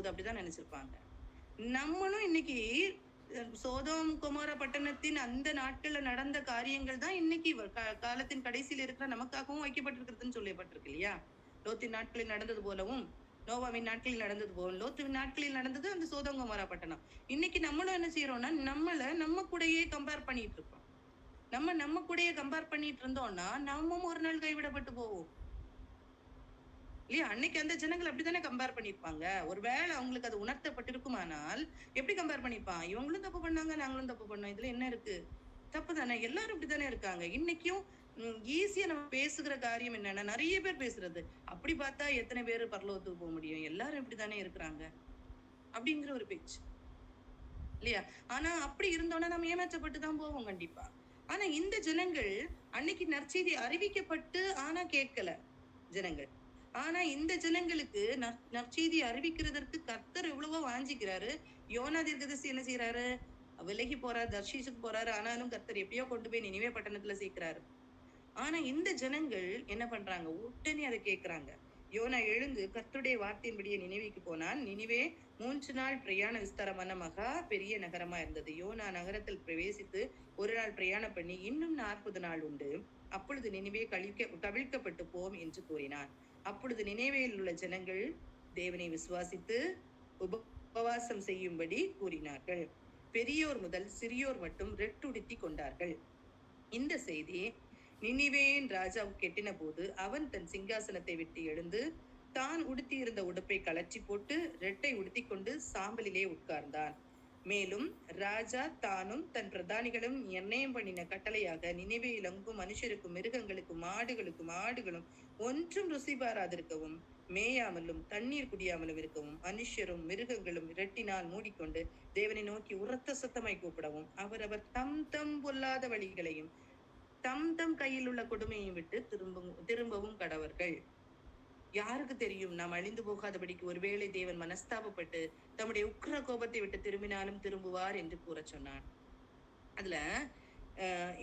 அப்படிதான் நினைச்சிருப்பாங்க. நம்மளும் இன்னைக்கு சோதோம் கொமோரா பட்டணத்தின் அந்த நாட்கள்ல நடந்த காரியங்கள் தான் இன்னைக்கு காலத்தின் கடைசியில் இருக்கிற நமக்காகவும் வைக்கப்பட்டிருக்கிறதுன்னு சொல்லப்பட்டிருக்கு இல்லையா? லோத்தின் நாட்களில் நடந்தது போலவும் நோவாவின் நாட்களில் நடந்தது போலும் லோத்துவின் நாட்களில் நடந்தது அந்த சோதோம் கொமோரா பட்டணம். இன்னைக்கு நம்மளும் என்ன செய்யறோம்னா, நம்ம கூடயே கம்பேர் பண்ணிட்டு இருக்கோம். நம்ம கூடயே கம்பேர் பண்ணிட்டு இருந்தோம்னா நாமும் ஒரு நாள் கைவிடப்பட்டு போவோம் இல்லையா? அன்னைக்கு அந்த ஜனங்கள் அப்படித்தானே கம்பேர் பண்ணிருப்பாங்க. ஒருவேளை அவங்களுக்கு அது உணர்த்தப்பட்டிருக்குமானால் எப்படி கம்பேர் பண்ணிருப்பான்? இவங்களும் தப்பு பண்ணாங்க, நாங்களும் தப்பு பண்ணோம், இதுல என்ன இருக்கு? தப்பு தானே, எல்லாரும் இப்படித்தானே இருக்காங்க. இன்னைக்கும் ஈஸியா நம்ம பேசுகிற காரியம் என்னன்னா, நிறைய பேர் பேசுறது, அப்படி பார்த்தா எத்தனை பேர் பரலோகத்துக்கு போக முடியும், எல்லாரும் இப்படித்தானே இருக்கிறாங்க அப்படிங்கிற ஒரு பேச்சு இல்லையா? ஆனா அப்படி இருந்தோம்னா நம்ம ஏமாற்றப்பட்டு தான் போவோம் கண்டிப்பா. ஆனா இந்த ஜனங்கள் அன்னைக்கு நற்செய்தி அறிவிக்கப்பட்டு ஆனா கேட்கல ஜனங்கள். ஆனா இந்த ஜனங்களுக்கு நற்செய்தி அறிவிக்கிறதற்கு கர்த்தர் எவ்வளவோ வாஞ்சிக்கிறாரு. யோனா தீர்க்கதரிசி என்ன செய்யறாரு? விலகி போறாரு, தர்ஷீசுக்கு போறாரு. ஆனாலும் கர்த்தர் எப்பயோ கொண்டு போய் நினிவே பட்டணத்துல சேர்க்கிறாரு. ஆனா இந்த ஜனங்கள் என்ன பண்றாங்க? உடனே அதை கேட்கிறாங்க. யோனா எழுந்து கர்த்தருடைய வார்த்தையின்படியே நினைவுக்கு போனான். நினிவே 3 நாள் பிரயாண விஸ்தாரமான மகா பெரிய நகரமா இருந்தது. யோனா நகரத்தில் பிரவேசித்து ஒரு நாள் பிரயாணம் பண்ணி இன்னும் 40 நாள் உண்டு, அப்பொழுது நினிவே கவிழ்க்கப்பட்டு போம் என்று கூறினான். அப்பொழுது நினைவேயில் உள்ள ஜனங்கள் தேவனை விசுவாசித்து உபவாசம் செய்யும்படி கூறினார்கள். பெரியோர் முதல் சிறியோர் மட்டும் ரெட்டுடுத்தி கொண்டார்கள். இந்த செய்தி நினிவேயின் ராஜாவுக்கு எட்டின போது அவன் தன் சிங்காசனத்தை விட்டு எழுந்து தான் உடுத்தியிருந்த உடுப்பை கலற்றி போட்டு ரெட்டை உடுத்தி கொண்டு சாம்பலிலே உட்கார்ந்தான். மேலும் ராஜா தானும் தன் பிரதானிகளும் எண்ணெயம் பண்ணின கட்டளையாக நினைவேயில் எங்கும் மனுஷருக்கும் மிருகங்களுக்கும் மாடுகளுக்கும் ஆடுகளும் ஒன்றும் ருசி பாராதிருக்கவும் மேயாமலும் தண்ணீர் குடியாமலும் இருக்கவும் மனுஷரும் மிருகங்களும் இரட்டினால் மூடிக்கொண்டு தேவனை நோக்கி உரத்த சத்தமாய் கூப்பிடவும் அவரவர் தம் தம் பொல்லாத வழிகளையும் தம் தம் கையில் உள்ள கொடுமையை விட்டு திரும்பவும் கடவர்கள். யாருக்கு தெரியும், நாம் அழிந்து போகாதபடிக்கு ஒருவேளை தேவன் மனஸ்தாபப்பட்டு தம்முடைய உக்கிர கோபத்தை விட்டு திரும்பினாலும் திரும்புவார் என்று கூற சொன்னான். அதுல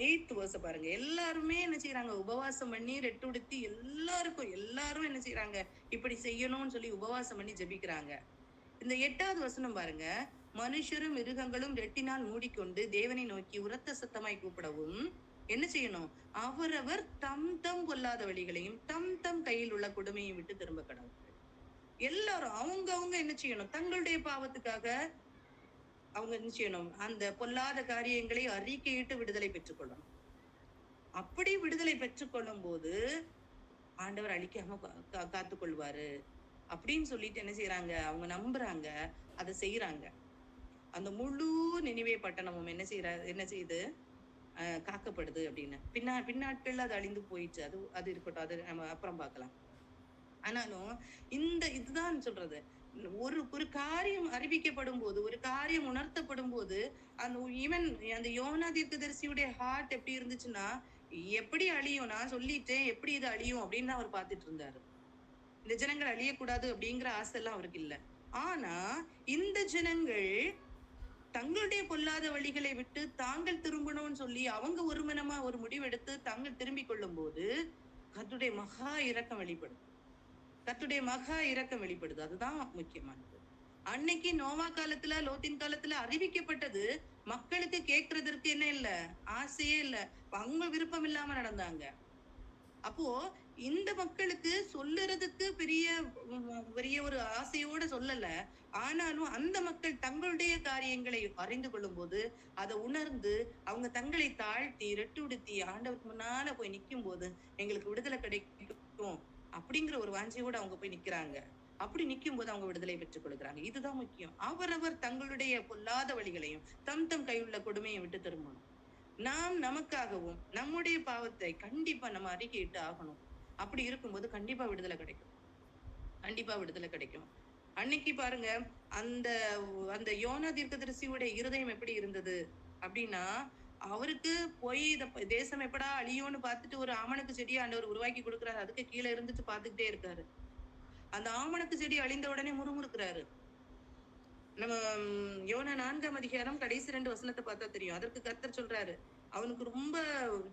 8th verse பாருங்க. எல்லாருமே என்ன செய்யறாங்க? உபவாசம் பண்ணி ரெட்டுடுத்தி எல்லாரும் என்ன செய்யறாங்க? இப்படி செய்யணும்னு சொல்லி உபவாசம் பண்ணி ஜெபிக்கிறாங்க. இந்த 8வது வசனம் பாருங்க. மனுஷரும் மிருகங்களும் ரெட்டினால் மூடிக்கொண்டு தேவனை நோக்கி உரத்த சத்தமாய் கூப்பிடவும் என்ன செய்யணும்? அவரவர் தம் தம் பொல்லாத வழிகளையும் தம் தம் கையில் உள்ள கொடுமையை விட்டு திரும்ப கடவுள். எல்லாரும் அவங்க என்ன செய்யணும்? தங்களுடைய பாவத்துக்காக அவங்க என்ன செய்யணும்? அந்த பொல்லாத காரியங்களை அறிக்கையிட்டு விடுதலை பெற்றுக்கொள்ளணும். அப்படி விடுதலை பெற்றுக்கொள்ளும் போது ஆண்டவர் அழிக்காம காத்துக்கொள்வாரு. அப்படின்னு சொல்லிட்டு என்ன செய்யறாங்க, அவங்க நம்புறாங்க, அதை செய்யறாங்க. அந்த முழு நினைவே பட்டணமும் என்ன செய்யுது, காக்கப்படுது அப்படின்னு. பின்னாட்கள்ல அது அழிந்து போயிடுச்சு. அது அது இருக்கட்டும், அது நம்ம அப்புறம் பார்க்கலாம். ஆனாலும் இதுதான் சொல்றது, ஒரு ஒரு காரியம் அறிவிக்கப்படும் போது, ஒரு காரியம் உணர்த்தப்படும் போது, அந்த யோனா தீர்க்கதரிசியுடைய ஹார்ட் எப்படி இருந்துச்சுன்னா, எப்படி அழியும், நான் சொல்லிட்டேன் எப்படி இது அழியும் அப்படின்னு தான் அவர் பார்த்துட்டு இருந்தாரு. இந்த ஜனங்கள் அழியக்கூடாது அப்படிங்கிற ஆசை எல்லாம் அவருக்கு இல்ல. ஆனா இந்த ஜனங்கள் தங்களுடைய பொல்லாத வழிகளை விட்டு தாங்கள் திரும்பணும்னு சொல்லி அவங்க ஒரு மனமா ஒரு முடிவெடுத்து தாங்கள் திரும்பிக் கொள்ளும் போது கர்த்தருடைய மகா இரக்கம் வெளிப்படுது. கர்த்தருடைய மகா இரக்கம் வெளிப்படுது. அதுதான் முக்கியமானது. அன்னைக்கு நோவா காலத்துல, லோத்தின் காலத்துல அறிவிக்கப்பட்டது மக்களுக்கு கேட்கறதற்கு என்ன இல்ல, ஆசையே இல்ல, அவங்க விருப்பம் இல்லாம நடந்தாங்க. அப்போ இந்த மக்களுக்கு சொல்லுறதுக்கு பெரிய பெரிய ஒரு ஆசையோட சொல்லல. ஆனாலும் அந்த மக்கள் தங்களுடைய காரியங்களை அறிந்து கொள்ளும் போது அதை உணர்ந்து அவங்க தங்களை தாழ்த்தி ரெட்டுடுத்தி ஆண்டவருக்கு முன்னால போய் நிக்கும் போது எங்களுக்கு விடுதலை கிடைக்கும் அப்படிங்கிற ஒரு வாஞ்சையோட அவங்க போய் நிக்கிறாங்க. அப்படி நிக்கும் போது அவங்க விடுதலை பெற்றுக் கொடுக்குறாங்க. இதுதான் முக்கியம். அவரவர் தங்களுடைய பொல்லாத வழிகளையும் தம் கையுள்ள கொடுமையை விட்டு திரும்பணும். நாம் நமக்காகவும் நம்முடைய பாவத்தை கண்டிப்பா நம்ம அறிக்கையிட்டு ஆகணும். அப்படி இருக்கும்போது கண்டிப்பா விடுதலை கிடைக்கும். கண்டிப்பா விடுதலை கிடைக்கும். அன்னைக்கு பாருங்க, அந்த அந்த யோனா தீர்க்கதரிசியுடைய இருதயம் எப்படி இருந்தது அப்படின்னா, அவருக்கு போய் தேசம் எப்படா அழியும்னு பார்த்துட்டு ஒரு ஆமணக்கு செடியை ஆண்டவர் உருவாக்கி கொடுக்குறாரு. அதுக்கு கீழே இருந்துட்டு பார்த்துக்கிட்டே இருக்காரு. அந்த ஆமணக்கு செடி அழிந்த உடனே முறுமுறுக்கிறாரு. நம்ம யோனா 4ஆம் அதிகாரம் கடைசி 2 வசனத்தை பார்த்தா தெரியும். அதற்கு கர்த்தர் சொல்றாரு, அவனுக்கு ரொம்ப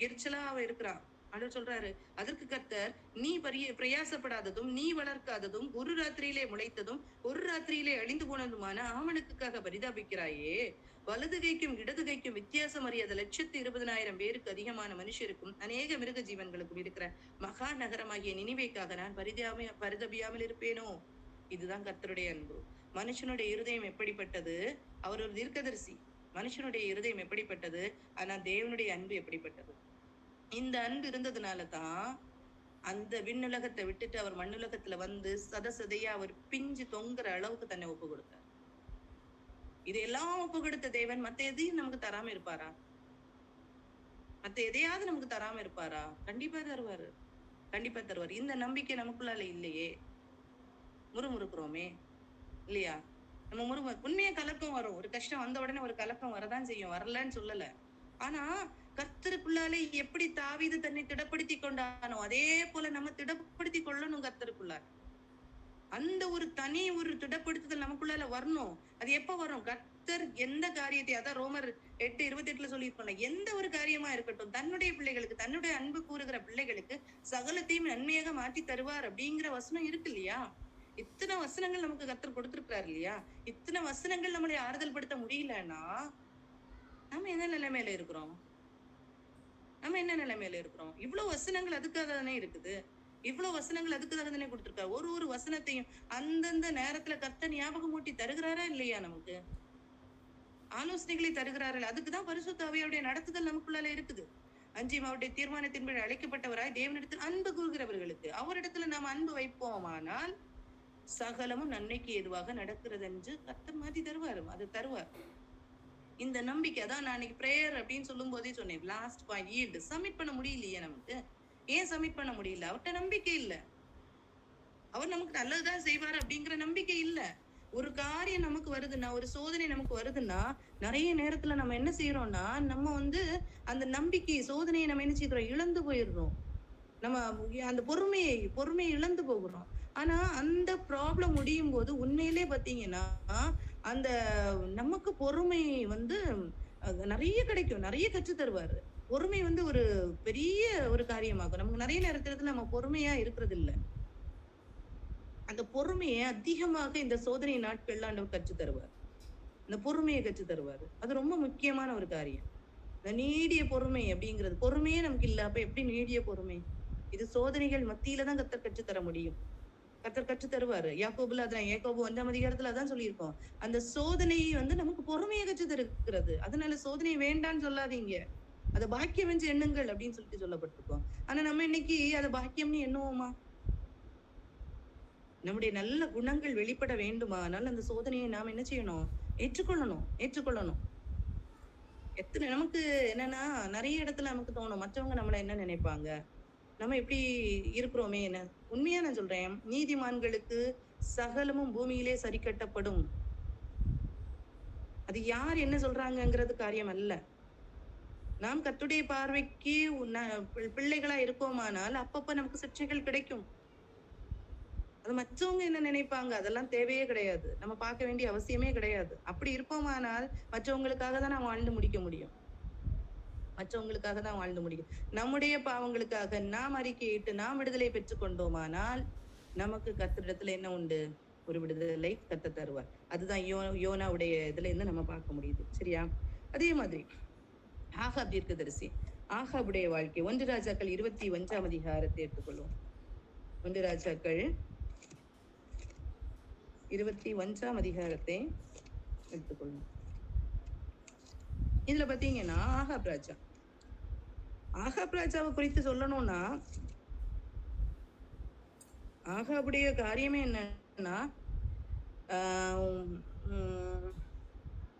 எரிச்சலா அவ இருக்கிறான். ஆண்டவர் சொல்றாரு, அதற்கு கர்த்தர், நீ பிரயாசப்படாததும் நீ வளர்க்காததும் ஒரு ராத்திரியிலே முளைத்ததும் ஒரு ராத்திரியிலே அழிந்து போனதுமான ஆமணக்குக்காக பரிதாபிக்கிறாயே, வலது கைக்கும் இடது கைக்கும் வித்தியாசம் அறியாத 120,000 பேருக்கு அதிகமான மனுஷருக்கும் அநேக மிருக ஜீவன்களுக்கும் இருக்கிற மகா நகரமாகிய நினிவேக்காக நான் பரிதபியாமல் இருப்பேனோ. இதுதான் கர்த்தருடைய அன்பு. மனுஷனுடைய இருதயம் எப்படிப்பட்டது, அவர் ஒரு தீர்க்கதரிசி. மனுஷனுடைய இருதயம் எப்படிப்பட்டது, ஆனா தேவனுடைய அன்பு எப்படிப்பட்டது. இந்த அன்பு இருந்ததுனாலதான் அந்த விண்ணுலகத்தை விட்டுட்டு அவர் மண்ணுலகத்துல வந்து சதையா அவர் பிஞ்சு தொங்குற அளவுக்கு தன்னை ஒப்பு கொடுத்தார். இதையெல்லாம் ஒப்பு கொடுத்த தேவன் மத்த எதையும் நமக்கு தராம இருப்பாரா? மத்த எதையாவது நமக்கு தராம இருப்பாரா? கண்டிப்பா தருவாரு. கண்டிப்பா தருவார். இந்த நம்பிக்கை நமக்குள்ளால இல்லையே, முறுமுறுக்கிறோமே இல்லையா? நம்ம உண்மையா கலக்கம் வரும். ஒரு கஷ்டம் வந்த உடனே ஒரு கலக்கம் வரதான் செய்யும், வரலன்னு சொல்லல. ஆனா கர்த்தருக்குள்ளாலே எப்படி தாவீது தன்னை திடப்படுத்தி கொண்டானோ அதே போல நம்ம திடப்படுத்தி கொள்ளணும் கர்த்தருக்குள்ளார். அந்த ஒரு தனி ஒரு திடப்படுத்துதல் நமக்குள்ளால வரணும். அது எப்ப வரும்? கர்த்தர் எந்த காரியத்தை, அதான் ரோமர் 8:28 சொல்லியிருக்கோம்ல, எந்த ஒரு காரியமா இருக்கட்டும் தன்னுடைய பிள்ளைகளுக்கு, தன்னுடைய அன்பு கூறுகிற பிள்ளைகளுக்கு சகலத்தையும் நன்மையாக மாற்றி தருவார் அப்படிங்கிற வசனம் இருக்கு இல்லையா? இத்தனை வசனங்கள் நமக்கு கர்த்தர் கொடுத்திருக்கிறாரு இல்லையா? இத்தனை வசனங்கள் நம்மளை ஆறுதல் படுத்த முடியலன்னா நம்ம என்ன நிலைமையில இருக்கிறோம்? நம்ம என்ன நிலைமையில இருக்கிறோம்? இவ்வளவு வசனங்கள் அதுக்காக தானே இருக்குது. இவ்வளவு வசனங்கள் அதுக்காக தானே கொடுத்திருக்காரு. ஒரு வசனத்தையும் அந்தந்த நேரத்துல கர்த்தர் ஞாபகம் ஊட்டி தருகிறாரா இல்லையா? நமக்கு ஆலோசனைகளை தருகிறார்கள். அதுக்குதான் பரிசுத்த ஆவியாருடைய நடத்துதல் நமக்குள்ளால இருக்குது. அஞ்சியும் அவருடைய தீர்மானத்தின்படி அழைக்கப்பட்டவராய் தேவனிடத்தில் அன்பு கூறுகிறவர்களுக்கு அவரிடத்துல நாம் அன்பு வைப்போமானால் சகலமும் நன்மைக்கு எதுவாக நடக்கிறது என்று கர்த்தர் மாத்தி தருவாரு. அது தருவார். இந்த நம்பிக்கை தான் நான் இன்னைக்கு பிரேயர் அப்படின்னு சொல்லும் போதே சொன்னேன். லாஸ்ட் பாயிண்ட் ஈல்டு சப்மிட் பண்ண முடியலையே நமக்கு. ஏன் சப்மிட் பண்ண முடியல? அவர்கிட்ட நம்பிக்கை இல்ல. அவர் நமக்கு நல்லதுதான் செய்வார் அப்படிங்கிற நம்பிக்கை இல்ல. ஒரு காரியம் நமக்கு வருதுன்னா, ஒரு சோதனை நமக்கு வருதுன்னா, நிறைய நேரத்துல நம்ம என்ன செய்யறோம்னா, நம்ம அந்த நம்பிக்கை சோதனையை நம்ம என்ன செய்யறோம், இழந்து போயிடுறோம். நம்ம அந்த பொறுமையை இழந்து போகிறோம். ஆனா அந்த ப்ராப்ளம் முடியும் போது உண்மையிலே பாத்தீங்கன்னா அந்த நமக்கு பொறுமை நிறைய கிடைக்கும், நிறைய கற்று தருவாரு. பொறுமை ஒரு பெரிய ஒரு காரியமாகும். நமக்கு நிறைய நேரத்துல நம்ம பொறுமையா இருக்கிறது இல்ல. அந்த பொறுமையை அதிகமாக இந்த சோதனை நாட்கள்ல ஆண்டவர் கற்று தருவார். இந்த பொறுமையை கற்று தருவாரு. அது ரொம்ப முக்கியமான ஒரு காரியம். இந்த நீடிய பொறுமை அப்படிங்கிறது, பொறுமையே நமக்கு இல்ல. அப்ப எப்படி நீடிய பொறுமை? இது சோதனைகள் மத்தியில தான் கர்த்தர் கற்று தர முடியும். கர்த்தர் கற்று தருவாரு. யாக்கோபுல அதான், யாக்கோபு 1ஆம் அதிகாரத்துல அதான் சொல்லியிருக்கோம். அந்த சோதனையை நமக்கு பொறுமையை கற்று தருகிறது. அதனால சோதனை வேண்டான்னு சொல்லாதீங்க, அதை பாக்கியம் என்று எண்ணுங்கள் அப்படின்னு சொல்லிட்டு சொல்லப்பட்டிருக்கோம். ஆனா நம்ம இன்னைக்கு அதை பாக்கியம்னு எண்ணுவோமா? நம்முடைய நல்ல குணங்கள் வெளிப்பட வேண்டுமானால் அந்த சோதனையை நாம் என்ன செய்யணும்? ஏற்றுக்கொள்ளணும். எத்தனை நமக்கு என்னன்னா, நிறைய இடத்துல நமக்கு தோணும், மற்றவங்க நம்மள என்ன நினைப்பாங்க? நம்ம இப்படி இருக்கிறோமே என்ன? உண்மையா நான் சொல்றேன், நீதிமான்களுக்கு சகலமும் பூமியிலே சரி கட்டப்படும். அது யார் என்ன சொல்றாங்கங்கிறது காரியம் அல்ல. நாம் கர்த்தருடைய பார்வைக்கு பிள்ளைகளா இருக்கோமானால் அப்பப்ப நமக்கு சிக்ஷைகள் கிடைக்கும். அது மற்றவங்க என்ன நினைப்பாங்க அதெல்லாம் தேவையே கிடையாது. நம்ம பார்க்க வேண்டிய அவசியமே கிடையாது. அப்படி இருப்போமானால் மற்றவங்களுக்காக தான் நாம் வாழ்ந்து முடிக்க முடியும். நம்முடைய பாவங்களுக்காக நாம் அறிக்கையிட்டு நாம் விடுதலை பெற்றுக் கொண்டோமானால் நமக்கு கர்த்தரிடத்துல என்ன உண்டு? ஒரு விடுதலை கர்த்தர் தருவார். அதுதான் யோனாவுடைய இதுல இருந்து நம்ம பார்க்க முடியுது. சரியா? அதே மாதிரி ஆகாப் தீர்க்கதரிசி, ஆகாபுடைய வாழ்க்கை 1 ராஜாக்கள் 21 அதிகாரத்தை எடுத்துக்கொள்வோம். 1 ராஜாக்கள் 21 அதிகாரத்தை எடுத்துக்கொள்ளும். இதுல பாத்தீங்கன்னா ஆகாப் ராஜாவை குறித்து சொல்லணும்னா, ஆகாபுடைய காரியமே என்னன்னா,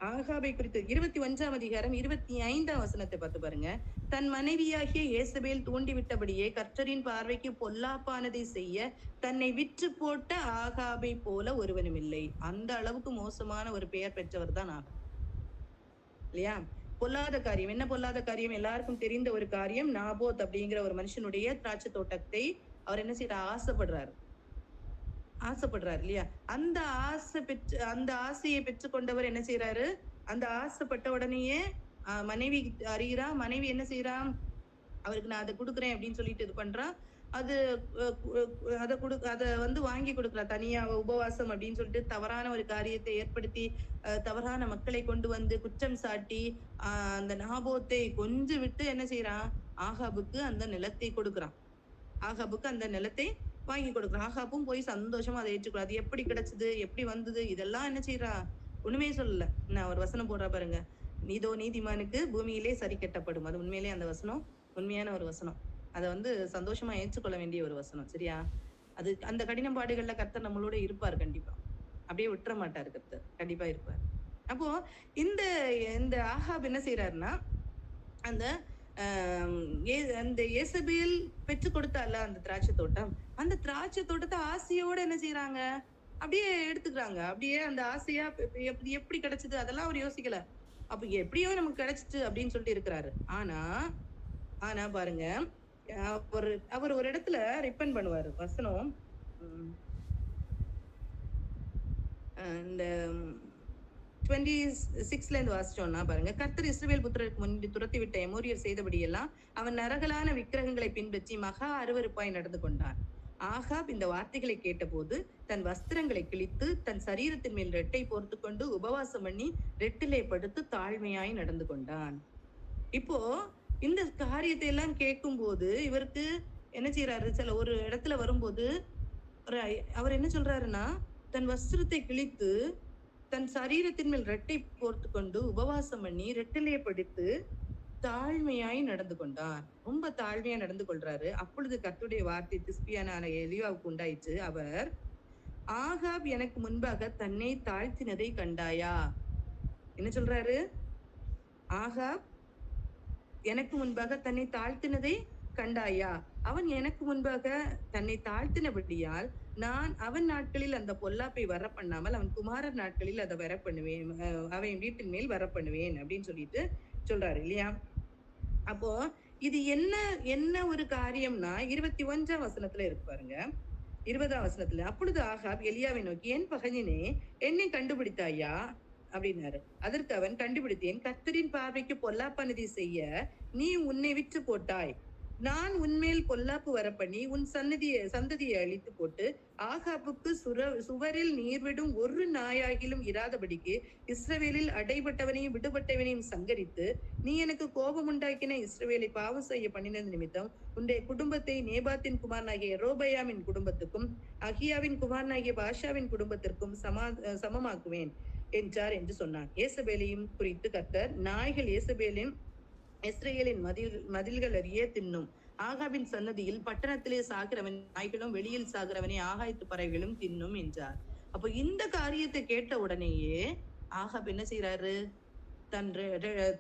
ஆகாபை குறித்து 21 அதிகாரம் 25 வசனத்தை பார்த்து பாருங்க. தன் மனைவியாகிய ஏசபேல் தூண்டிவிட்டபடியே கர்த்தரின் பார்வைக்கு பொல்லாப்பானதை செய்ய தன்னை விற்று போட்ட ஆகாபை போல ஒருவனும் இல்லை. அந்த அளவுக்கு மோசமான ஒரு பெயர் பெற்றவர் தான் ஆகாப். இல்லையா? பொல்லாத காரியம். என்ன பொல்லாத காரியம்? எல்லாருக்கும் தெரிந்த ஒரு காரியம். நாபோத் அப்படிங்கிற ஒரு மனுஷனுடைய திராட்சை தோட்டத்தை அவர் என்ன செய்யற? ஆசைப்படுறாரு இல்லையா? அந்த ஆசையை பெற்றுக்கொண்டவர் என்ன செய்யறாரு? அந்த ஆசைப்பட்ட உடனேயே மனைவி அறிகிறா. மனைவி என்ன செய்யறா? அவருக்கு நான் அதை கொடுக்குறேன் அப்படின்னு சொல்லிட்டு இது பண்றா. அதை வாங்கி கொடுக்குறா. தனியா உபவாசம் அப்படின்னு சொல்லிட்டு தவறான ஒரு காரியத்தை ஏற்படுத்தி தவறான மக்களை கொண்டு வந்து குற்றம் சாட்டி அந்த நாபோத்தை கொஞ்சம் விட்டு என்ன செய்யறான்? ஆகாபுக்கு அந்த நிலத்தை கொடுக்குறான். வாங்கி கொடுக்குறான். ஆகாப்பும் போய் சந்தோஷமா அதை ஏற்றுக்கிறான். அது எப்படி கிடைச்சது, எப்படி வந்தது, இதெல்லாம் என்ன செய்யறா? ஒண்ணுமே சொல்லல. நான் ஒரு வசனம் போடுறா பாருங்க. நீதோ நீதிமானுக்கு பூமியிலே சரி கட்டப்படும். அது உண்மையிலே அந்த வசனம் உண்மையான ஒரு வசனம். அதை சந்தோஷமா ஏற்றுக்கொள்ள வேண்டிய ஒரு வசனம். சரியா? அது அந்த கடின பாடுகள்ல கர்த்தர் நம்மளோட இருப்பார். கண்டிப்பா அப்படியே விட்டுற மாட்டாரு. கர்த்தர் கண்டிப்பா இருப்பார். அப்போ இந்த ஆகாப் என்ன செய்யறாருன்னா, அந்த ஏசபேல் பெற்று கொடுத்தால அந்த திராட்சை தோட்டம், அந்த திராட்சை தோட்டத்தை ஆசையோட என்ன செய்யறாங்க? அப்படியே எடுத்துக்கிறாங்க. அப்படியே அந்த ஆசையா எப்படி கிடைச்சது அதெல்லாம் அவர் யோசிக்கல. அப்ப எப்படியோ நமக்கு கிடைச்சிச்சு அப்படின்னு சொல்லிட்டு இருக்கிறாரு. ஆனா பாருங்க, அவர் ஒரு இடத்துல ரிப்பன் பண்ணுவாரு. வசனம் இந்த 26ல இருந்து வாசிச்சோம்னா பாருங்க. கர்த்தர் இஸ்ரவேல் புத்திரருக்கு முன்பு துரத்தி விட்ட எமோரியர் செய்தபடியெல்லாம் அவன் நரகலான விக்கிரகங்களை பின்பற்றி மகா அருவருப்பாய் நடந்து கொண்டான். ஆகாப் இந்த வார்த்தைகளை கேட்டபோது தன் வஸ்திரங்களை கிழித்து தன் சரீரத்தின் மேல் ரெட்டை போர்த்து கொண்டு உபவாசம் பண்ணி ரெட்டிலே படுத்து தாழ்மையாய் நடந்து கொண்டான். இப்போ இந்த காரியத்தை எல்லாம் கேட்கும் போது இவருக்கு என்ன செய்யறாரு? சில ஒரு இடத்துல வரும்போது அவர் என்ன சொல்றாருன்னா, தன் வஸ்திரத்தை கிழித்து தன் சரீரத்தின் மேல் ரெட்டை போர்த்து கொண்டு உபவாசம் பண்ணி ரெட்டிலே படித்து தாழ்மையாய் நடந்து கொண்டான். ரொம்ப தாழ்மையா நடந்து கொள்றாரு. அப்பொழுது கர்த்தருடைய வார்த்தை திஸ்பியானான எலியாவுக்கு உண்டாயிற்று. அவர், ஆகாப் எனக்கு முன்பாக தன்னை தாழ்த்தினதை கண்டாயா? என்ன சொல்றாரு? ஆகாப் எனக்கு முன்பாக தன்னை தாழ்த்தினதை கண்டாயா? அவன் எனக்கு முன்பாக தன்னை தாழ்த்தினபடியால் நான் அவன் நாட்களில் அந்த பொல்லாப்பை வர பண்ணாமல் அவன் குமாரர் நாட்களில் அதை வர பண்ணுவேன், அவன் வீட்டின் மேல் வர பண்ணுவேன் அப்படின்னு சொல்லிட்டு சொல்றாரு இல்லையா? அப்போ இது என்ன ஒரு காரியம்னா 21 வசனத்துல இருக்கு பாருங்க. 20 வசனத்துல, அப்பொழுது ஆகாப் எலியாவை நோக்கி, என் பகைஞனே, என்னை கண்டுபிடித்தாயா அப்படின்னாரு. அதற்கு அவன், கண்டுபிடித்தேன். கர்த்தரின் பார்வைக்கு பொல்லாப்பானதை செய்ய நீ உன்னை விற்று போட்டாய். நான் உன்மேல் பொல்லாப்பு வரப்பண்ணி உன் சந்ததியை அழித்து போட்டு ஆகாப்புக்கு சுவரில் நீர்விடும் ஒரு நாயாகிலும் இராதபடிக்கு இஸ்ரவேலில் அடைபட்டவனையும் விடுபட்டவனையும் சங்கரித்து நீ எனக்கு கோபம் உண்டாக்கின இஸ்ரவேலை பாவம் செய்ய பண்ணினது நிமித்தம் உன்னுடைய குடும்பத்தை நேபாத்தின் குமாரனாகிய ரோபயாமின் குடும்பத்துக்கும் அகியாவின் குமாரனாகிய பாஷாவின் குடும்பத்திற்கும் சமமாக்குவேன் என்றார் என்று சொன்னான். ஏசபேலையும் குறித்து கர்த்தர், நாய்கள் இஸ்ரவேலின் மதில்கள் அறிய தின்னும், ஆகாபின் சன்னதியில் பட்டணத்திலே சாகிறவன் நாய்களும் வெளியில் சாகிறவனே ஆகாயத்து பறவைகளும் தின்னும் என்றார். அப்போ இந்த காரியத்தை கேட்ட உடனேயே ஆகாப் என்ன செய்யறாரு?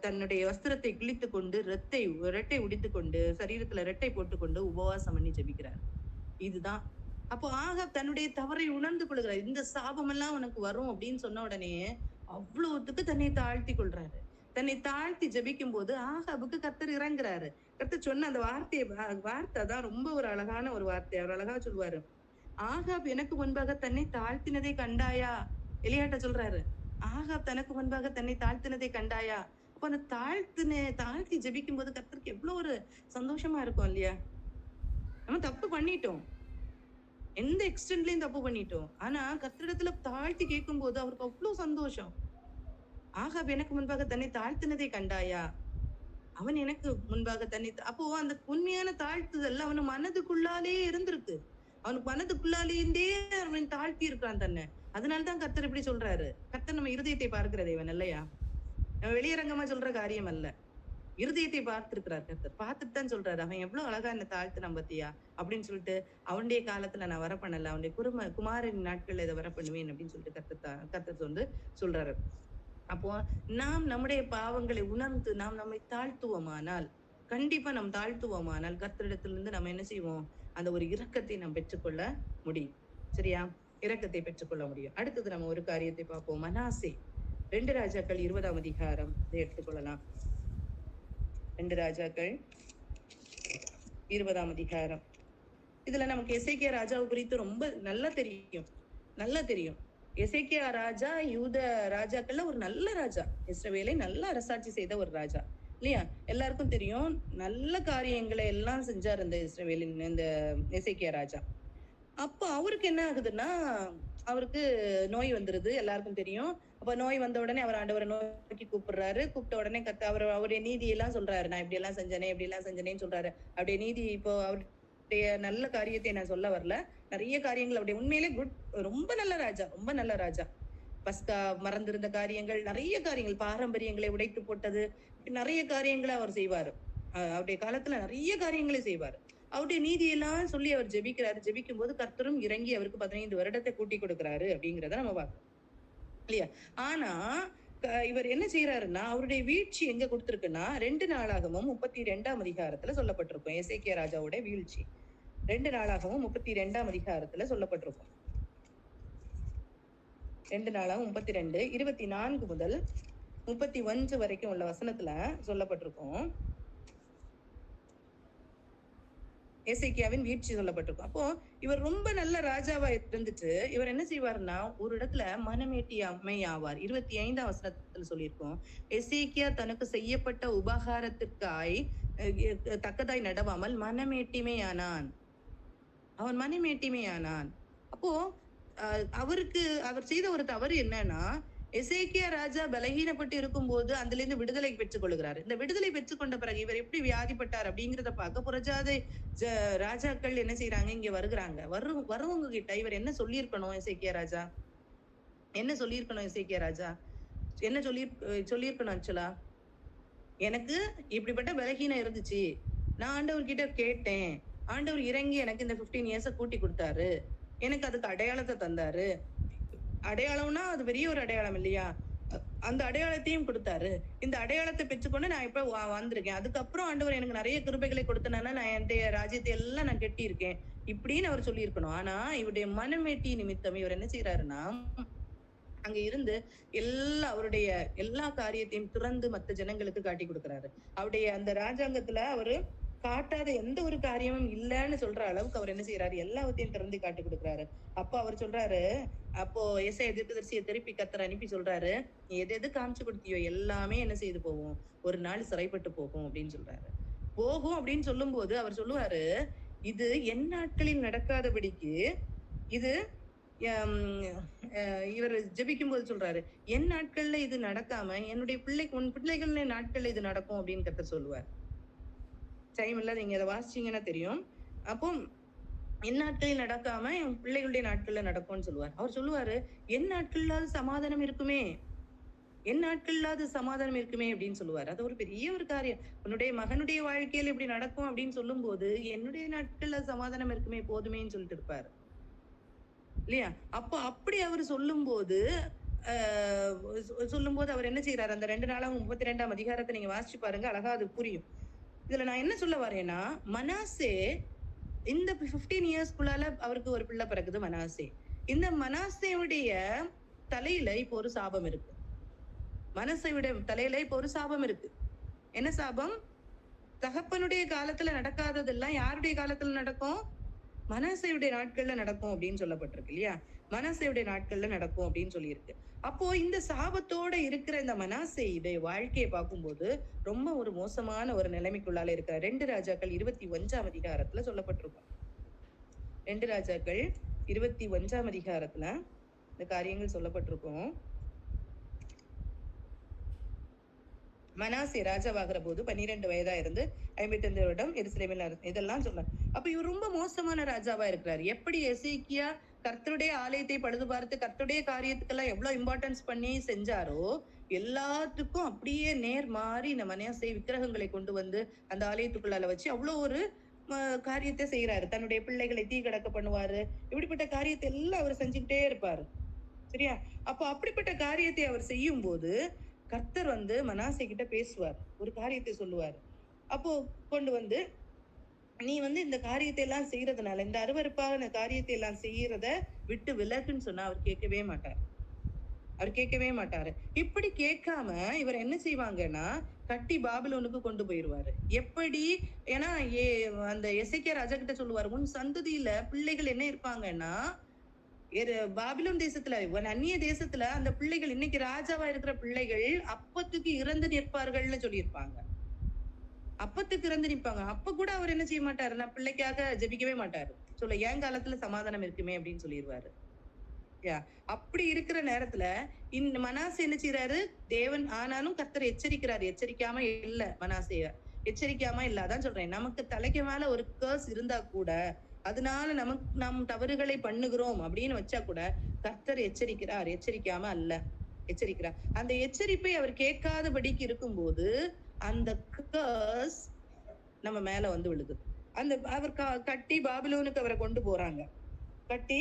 தன்னுடைய வஸ்திரத்தை கிழித்து கொண்டு ரெட்டை உடித்து கொண்டு சரீரத்துல ரெட்டை போட்டுக்கொண்டு உபவாசம் பண்ணி ஜெபிக்கிறார். இதுதான். அப்போ ஆகாப் தன்னுடைய தவறை உணர்ந்து கொள்கிறார். இந்த சாபம் எல்லாம் உனக்கு வரும் அப்படின்னு சொன்ன உடனே அவ்வளவுத்துக்கு தன்னை தாழ்த்தி கொள்றாரு. தன்னை தாழ்த்தி ஜெபிக்கும் போது ஆகாபுக்கு கர்த்தர் இறங்குறாரு. கர்த்தர் சொன்ன அந்த வார்த்தை தான் ரொம்ப ஒரு அழகான ஒரு வார்த்தை. அவர் அழகா சொல்லுவாரு, ஆகாப் எனக்கு முன்பாக தன்னை தாழ்த்தினதை கண்டாயா? எலியாட்ட சொல்றாரு, ஆகாப் தனக்கு முன்பாக தன்னை தாழ்த்தினதை கண்டாயா? அப்ப அந்த தாழ்த்தி ஜெபிக்கும் போது கர்த்தருக்கு எவ்வளவு ஒரு சந்தோஷமா இருக்கும் இல்லையா? நம்ம தப்பு பண்ணிட்டோம், எந்த எக்ஸ்டென்ட்லயும் தப்பு பண்ணிட்டோம். ஆனா கர்த்தரிடத்துல தாழ்த்தி கேட்கும் போது அவருக்கு அவ்வளவு சந்தோஷம். ஆகாப் எனக்கு முன்பாக தன்னை தாழ்த்தினதை கண்டாயா? அவன் எனக்கு முன்பாக அப்போ அந்த உண்மையான தாழ்த்துதல் அவன் மனதுக்குள்ளாலே இருந்திருக்கு. அவனுக்கு மனதுக்குள்ளாலேந்தே அவன் தாழ்த்தி இருக்கிறான் தன்னை. அதனாலதான் கர்த்தர் இப்படி சொல்றாரு. கர்த்தர் நம்ம இருதயத்தை பார்க்கிற தேவன் இல்லையா? நம்ம வெளியரங்கமா சொல்ற காரியம் அல்ல, இருதயத்தை பார்த்திருக்கிறார் கர்த்தர். பார்த்துட்டு தான் சொல்றாரு, அவன் எவ்வளவு அழகா என்ன தாழ்த்து நம்பத்தியா அப்படின்னு சொல்லிட்டு, அவனுடைய காலத்துல நான் வர பண்ணல, அவனுடைய குமாரின் நாட்கள்ல இதை வர பண்ணுவேன் அப்படின்னு சொல்லிட்டு கர்த்தர் வந்து சொல்றாரு. அப்போ நாம் நம்முடைய பாவங்களை உணர்ந்து நாம் நம்மை தாழ்த்துவோமானால், கண்டிப்பா நாம் தாழ்த்துவோமானால் கர்த்தரிடத்திலிருந்து நம்ம என்ன செய்வோம்? அந்த ஒரு இரக்கத்தை நாம் பெற்றுக்கொள்ள முடியும். சரியா? இரக்கத்தை பெற்றுக்கொள்ள முடியும். அடுத்தது நம்ம ஒரு காரியத்தை பார்ப்போம். மனாசே 2 ராஜாக்கள் 20ஆம் அதிகாரம் இதை எடுத்துக்கொள்ளலாம். 2 ராஜாக்கள் 20ஆம் அதிகாரம். இதுல நமக்கு எசேக்கியா ராஜாவை குறித்து ரொம்ப நல்லா தெரியும். எசேக்கியா ராஜா யூத ராஜாக்கள்ல ஒரு நல்ல ராஜா, இஸ்ரவேலை நல்ல அரசாட்சி செய்த ஒரு ராஜா இல்லையா? எல்லாருக்கும் தெரியும், நல்ல காரியங்களை எல்லாம் செஞ்சார் இந்த இஸ்ரவேலின் இந்த எசேக்கியா ராஜா. அப்போ அவருக்கு என்ன ஆகுதுன்னா, அவருக்கு நோய் வந்துருது, எல்லாருக்கும் தெரியும். அப்ப நோய் வந்த உடனே அவர் ஆண்டவரை நோக்கி கூப்பிடுறாரு. கூப்பிட்ட உடனே அவருடைய நீதியெல்லாம் சொல்றாரு, நான் இப்படி எல்லாம் செஞ்சேனேன்னு சொல்றாரு. அப்படியே நீதி, இப்போ அவருடைய நல்ல காரியத்தை நான் சொல்ல வரல, நிறைய காரியங்கள் அப்படியே உண்மையிலே ரொம்ப நல்ல ராஜா. பஸ்கா மறந்திருந்த காரியங்கள், நிறைய காரியங்கள், பாரம்பரியங்களை உடைத்து போட்டது, நிறைய காரியங்களை அவர் செய்வாரு. அவருடைய காலத்துல நிறைய காரியங்களை செய்வாரு. அவருடைய நீதியெல்லாம் சொல்லி அவர் ஜெபிக்கிறாரு. ஜெபிக்கும் போது கர்த்தரும் இறங்கி அவருக்கு 15 வருடத்தை கூட்டி கொடுக்கிறாரு அப்படிங்கிறத நம்ம பார்க்கணும் இல்லையா? ஆனா இவர் என்ன செய்யறாருன்னா, அவருடைய வீழ்ச்சி எங்க கொடுத்திருக்குன்னா 2 நாளாகமும் 32ஆம் அதிகாரத்துல சொல்லப்பட்டிருக்கும். எசேக்கியா ராஜாவோட வீழ்ச்சி 2 நாளாகவும் 32ஆம் அதிகாரத்துல சொல்லப்பட்டிருக்கும். 2 நாளாகவும் 32 24 முதல் 31 வரைக்கும் உள்ள வசனத்துல சொல்லப்பட்டிருக்கும். எசேக்கியாவின் வீழ்ச்சி சொல்லப்பட்டிருக்கும். அப்போ இவர் ரொம்ப நல்ல ராஜாவா இருந்துட்டு இவர் என்ன செய்வார்னா, ஒரு இடத்துல மனமேட்டி அம்மையாவார். 25ஆம் வசனத்துல சொல்லியிருக்கோம், எசேக்கியா தனக்கு செய்யப்பட்ட உபகாரத்திற்காய் தக்கதாய் நடவாமல் மனமேட்டிமையானான். அவன் மனமேட்டிமையானான். அப்போ அவர் செய்த ஒரு தவறு என்னன்னா, எசேக்கியா ராஜா பலகீனப்பட்டு இருக்கும் போது அதுல இருந்து விடுதலை பெற்றுக் கொள்கிறாரு. இந்த விடுதலை பெற்றுக்கொண்ட பிறகு இவர் எப்படி வியாதிப்பட்டார் அப்படிங்கிறத பார்க்க புறஜாதை ராஜாக்கள் என்ன செய்யறாங்க, இங்க வருகிறாங்க. வரவங்க கிட்ட இவர் என்ன சொல்லியிருக்கணும்? எசேக்கியா ராஜா என்ன சொல்லியிருக்கணும் ஆக்சுவலா, எனக்கு இப்படிப்பட்ட பலகீனம் இருந்துச்சு, நான் ஆண்டவர்கிட்ட கேட்டேன், ஆண்டவர் இறங்கி எனக்கு இந்த 15 இயர்ஸ கூட்டி கொடுத்தாரு, எனக்கு அதுக்கு அடையாளத்தை தந்தாரு. அடையாளம்னா அது பெரிய ஒரு அடையாளம் இல்லையா? அந்த அடையாளத்தையும் கொடுத்தாரு. இந்த அடையாளத்தை பெற்றுக்கொண்டு நான் இப்ப வந்திருக்கேன். அதுக்கப்புறம் ஆண்டவர் எனக்கு நிறைய கிருபைகளை கொடுத்தனால நான் என்னுடைய ராஜ்யத்தை எல்லாம் நான் கெட்டி இருக்கேன் இப்படின்னு அவர் சொல்லியிருக்கணும். ஆனா இவருடைய மனமேட்டி நிமித்தம் இவர் என்ன செய்யறாருன்னா, அங்க இருந்து அவருடைய எல்லா காரியத்தையும் துறந்து மத்த ஜனங்களுக்கு காட்டி கொடுக்கிறாரு. அவருடைய அந்த ராஜாங்கத்துல அவரு காட்டாத எந்த ஒரு காரியமும் இல்லைன்னு சொல்ற அளவுக்கு அவர் என்ன செய்யறாரு, எல்லாத்தையும் திறந்து காட்டி கொடுக்குறாரு. அப்போ அவர் சொல்றாரு, அப்போ எசேக்கியா தீர்க்கதரிசியை திருப்பி கர்த்தர் அனுப்பி சொல்றாரு, நீ எது காமிச்சு கொடுத்தியோ எல்லாமே என்ன செய்து போகும், ஒரு நாள் சிறைப்பட்டு போகும் அப்படின்னு சொல்றாரு. போகும் அப்படின்னு சொல்லும் போது அவர் சொல்லுவாரு, இது என் நாட்களில் நடக்காதபடிக்கு, இது இவர் ஜெபிக்கும் போது சொல்றாரு, என் நாட்கள்ல இது நடக்காம என்னுடைய உன் பிள்ளைகள் நாட்கள்ல இது நடக்கும் அப்படின்னு கர்த்தர் சொல்லுவார். டைம் இல்ல, நீங்க அதை வாசிச்சீங்கன்னா தெரியும். அப்போ என் நாட்களில் நடக்காம என் பிள்ளைகளுடைய நாட்கள்ல நடக்கும்னு சொல்லுவார். அவர் சொல்லுவாரு, என் நாட்கள்ல சமாதானம் இருக்குமே, என் நாட்கள்லாவது சமாதானம் இருக்குமே அப்படின்னு சொல்லுவாரு. அது ஒரு பெரிய ஒரு காரியம். உன்னுடைய மகனுடைய வாழ்க்கையில இப்படி நடக்கும் அப்படின்னு சொல்லும் போது என்னுடைய நாட்கள்ல சமாதானம் இருக்குமே போதுமேன்னு சொல்லிட்டு இருப்பாரு இல்லையா? அப்போ அப்படி அவர் சொல்லும்போது சொல்லும்போது அவர் என்ன செய்யறாரு, அந்த 2 நாளாகும் 32ஆம் அதிகாரத்தை நீங்க வாசிச்சு பாருங்க, அழகா அது புரியும். இதுல நான் என்ன சொல்ல வரேன்னா, மனாசே இந்த 15 இயர்ஸ்க்குள்ளால அவருக்கு ஒரு பிள்ளை பிறகுது மனாசே. இந்த மனாசேவுடைய தலையில இப்போ ஒரு சாபம் இருக்கு. மனசையுடைய தலையில இப்போ ஒரு சாபம் இருக்கு. என்ன சாபம்? தகப்பனுடைய காலத்துல நடக்காததெல்லாம் யாருடைய காலத்துல நடக்கும்? மனசையுடைய நாட்கள்ல நடக்கும் அப்படின்னு சொல்லப்பட்டிருக்கு இல்லையா? மனசையுடைய நாட்கள்ல நடக்கும் அப்படின்னு சொல்லியிருக்கு. அப்போ இந்த சாபத்தோட இருக்கிற இந்த மனாசேயுடைய வாழ்க்கையை பார்க்கும்போது ரொம்ப ஒரு மோசமான ஒரு நிலைமைக்குள்ளால இருக்கிற 2 ராஜாக்கள் 21ஆம் அதிகாரத்துல சொல்லப்பட்டிருக்கும். 2 ராஜாக்கள் 21ஆம் அதிகாரத்துல இந்த காரியங்கள் சொல்லப்பட்டிருக்கும். மனாசே ராஜாவாகிற போது 12 வயதா இருந்து 55 வருடம் எருசலேமில் இதெல்லாம் சொல்ல. அப்ப இவர் ரொம்ப மோசமான ராஜாவா இருக்கிறாரு. எப்படி எசேக்கியா கர்த்தருடைய ஆலயத்தை பழுது பார்த்து கர்த்தருடைய காரியத்துக்கெல்லாம் எவ்வளவு இம்பார்ட்டன்ஸ் பண்ணி செஞ்சாரோ எல்லாத்துக்கும் அப்படியே நேர் மாறி இந்த மனாசே விக்கிரகங்களை கொண்டு வந்து அந்த ஆலயத்துக்குள்ளால வச்சு அவ்வளவு ஒரு காரியத்தை செய்யறாரு. தன்னுடைய பிள்ளைகளை தீ கடக்க பண்ணுவாரு. இப்படிப்பட்ட காரியத்தை எல்லாம் அவர் செஞ்சுக்கிட்டே இருப்பாரு. சரியா? அப்போ அப்படிப்பட்ட காரியத்தை அவர் செய்யும் போது கர்த்தர் வந்து மனாசே கிட்ட பேசுவார், ஒரு காரியத்தை சொல்லுவார். அப்போ கொண்டு வந்து நீ வந்து இந்த காரியத்தை எல்லாம் செய்யறதுனால, இந்த அருவருப்பான காரியத்தை எல்லாம் செய்யறத விட்டு விலகுன்னு சொன்னா அவர் கேட்கவே மாட்டார். அவர் கேட்கவே மாட்டாரு. இப்படி கேட்காம இவர் என்ன செய்வாங்கன்னா கட்டி பாபிலோனுக்கு கொண்டு போயிருவாரு. எப்படி? ஏன்னா அந்த எசேக்கியா ராஜா கிட்ட சொல்லுவாரு, உன் சந்ததியில பிள்ளைகள் என்ன இருப்பாங்கன்னா பாபிலோன் தேசத்துல அந்நிய தேசத்துல அந்த பிள்ளைகள் இன்னைக்கு ராஜாவா இருக்கிற பிள்ளைகள் அப்பத்துக்கு இறந்து நிற்பார்கள்னு சொல்லியிருப்பாங்க. அப்பத்துக்கு இறந்து நிற்பாங்க. அப்ப கூட அவர் என்ன செய்ய மாட்டாரு, நான் பிள்ளைக்காக ஜெபிக்கவே மாட்டாரு. சொல்ல என் காலத்துல சமாதானம் இருக்குமே அப்படின்னு சொல்லிடுவாரு. அப்படி இருக்கிற நேரத்துல இந்த மனாசே என்ன செய்யறாரு, தேவன் ஆனாலும் கர்த்தர் எச்சரிக்கிறாரு. எச்சரிக்காம இல்ல மனாசேய, எச்சரிக்காம இல்ல. அதான் சொல்றேன், நமக்கு தலைக்கு மேல ஒரு கேர்ஸ் இருந்தா கூட அதனால நமக்கு நம் தவறுகளை பண்ணுகிறோம் அப்படின்னு வச்சா கூட கர்த்தர் எச்சரிக்கிறார், எச்சரிக்காம அல்ல, எச்சரிக்கிறார். அந்த எச்சரிப்பை அவர் கேட்காதபடிக்கு இருக்கும்போது அந்த கர்ஸ் நம்ம மேல வந்து விழுது. அந்த அவர் கட்டி பாபிலோனுக்கு அவரை கொண்டு போறாங்க, கட்டி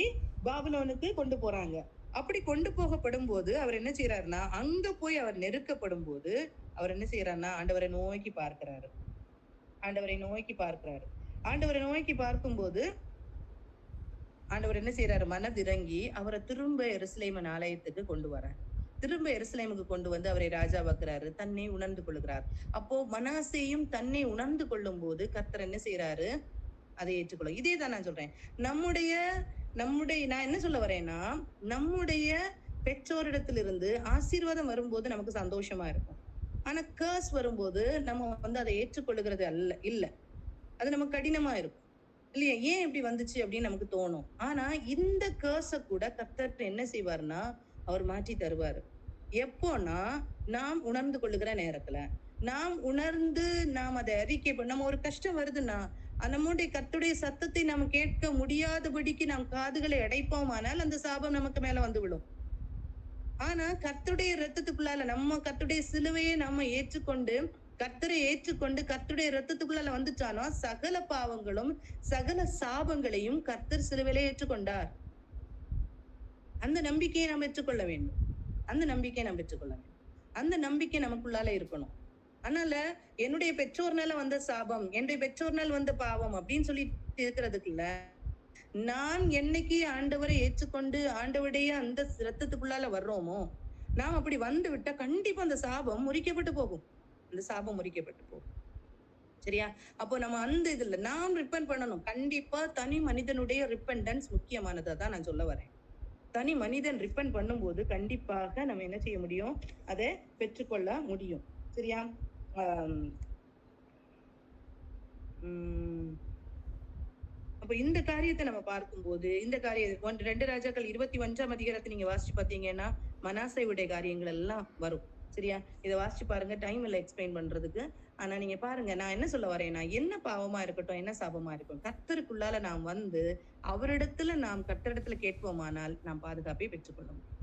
பாபிலோனுக்கு கொண்டு போறாங்க. அப்படி கொண்டு போகப்படும் போது அவர் என்ன செய்யறாருன்னா, அங்க போய் அவர் நெருக்கப்படும் போது அவர் என்ன செய்யறாருன்னா ஆண்டவரை நோக்கி பார்க்கிறாரு. ஆண்டவரை நோக்கி பார்க்கிறாரு. ஆண்டவரை நோக்கி பார்க்கும்போது ஆண்டவர் என்ன செய்யறாரு, மனதிறங்கி அவரை திரும்ப எருசலேமின் ஆலயத்துக்கு கொண்டு வர்றார். திரும்ப எருசலேமுக்கு கொண்டு வந்து அவரை ராஜாவாக்குறாரு, தன்னை உணர்ந்து கொள்கிறார். அப்போ மனாசேயும் தன்னை உணர்ந்து கொள்ளும் போது கர்த்தர் என்ன செய்யறாரு, அதை ஏற்றுக்கொள்ளும். இதே தான் நான் சொல்றேன். நம்முடைய நான் என்ன சொல்ல வரேன்னா, நம்முடைய பெற்றோரிடத்திலிருந்து ஆசீர்வாதம் வரும்போது நமக்கு சந்தோஷமா இருக்கும். ஆனா கர்ஸ் வரும்போது நம்ம வந்து அதை ஏற்றுக்கொள்ளுகிறது இல்ல, அது நமக்கு கடினமா இருக்கும் இல்லையா? ஏன் இப்படி வந்துச்சு அப்படின்னு நமக்கு தோணும். ஆனா இந்த கர்ஸ கூட கர்த்தர் என்ன செய்வார்னா அவர் மாற்றி தருவாரு. எப்போனா நாம் உணர்ந்து கொள்ளுகிற நேரத்துல, நாம் உணர்ந்து நாம் அதை அறிக்கை நம்ம ஒரு கஷ்டம் வருதுன்னா நம்முடைய கர்த்தருடைய சத்தத்தை நாம் கேட்க முடியாதபடிக்கு நாம் காதுகளை அடைப்போமானால் அந்த சாபம் நமக்கு மேல வந்து விடும். ஆனா கர்த்தருடைய ரத்தத்துக்குள்ளால நம்ம கர்த்தருடைய சிலுவையை நம்ம ஏற்றுக்கொண்டு கர்த்தரை ஏற்றுக்கொண்டு கர்த்தருடைய ரத்தத்துக்குள்ள வந்துட்டானோ சகல பாவங்களும் சகல சாபங்களையும் கர்த்தர் சிலுவையிலே ஏற்றுக்கொண்டார். அந்த நம்பிக்கையை நாம் பெற்றுக்கொள்ள வேண்டும். அந்த நம்பிக்கையை நாம் பெற்றுக்கொள்ள வேண்டும். அந்த நம்பிக்கை நமக்குள்ளால இருக்கணும். அதனால என்னுடைய பெற்றோர்னால வந்த சாபம், என்னுடைய பெற்றோர்னால வந்த பாவம் அப்படின்னு சொல்லிட்டு இருக்கிறதுக்குள்ள நான் என்னைக்கு ஆண்டவரை ஏற்றுக்கொண்டு ஆண்டவருடைய அந்த ரத்தத்துக்குள்ளால வர்றோமோ, நாம் அப்படி வந்து விட்டா கண்டிப்பா அந்த சாபம் முறிக்கப்பட்டு போகும். அந்த சாபம் முறிக்கப்பட்டு போகும். சரியா? அப்போ நம்ம அந்த இதுல நாம் ரிப்பெண்ட் பண்ணணும். கண்டிப்பா தனி மனிதனுடைய ரிப்பெண்டன்ஸ் முக்கியமானதா தான் நான் சொல்ல வரேன். தனி மனிதன் ரிப்பெண்ட் பண்ணும்போது கண்டிப்பாக நம்ம என்ன செய்ய முடியும், அதை பெற்றுக்கொள்ள முடியும். சரியா? அப்ப இந்த காரியத்தை நம்ம பார்க்கும்போது இந்த காரியம் 2 ராஜாக்கள் 21ஆம் அதிகாரத்தை நீங்க வாசிச்சு பாத்தீங்கன்னா மனாசேயுடைய காரியங்கள் எல்லாம் வரும். சரியா? இதை வாசிச்சு பாருங்க, டைம் இல்லை எக்ஸ்பிளைன் பண்றதுக்கு. ஆனா நீங்க பாருங்க, நான் என்ன சொல்ல வரேன்னா, என்ன பாவமா இருக்கட்டும் என்ன சாபமா இருக்கட்டும் கர்த்தருக்குள்ளால நாம் வந்து அவரிடத்துல நாம் கர்த்தரிடத்துல கேட்போமானால் நாம் பாதுகாப்பை பெற்றுக்கொள்ள முடியும்.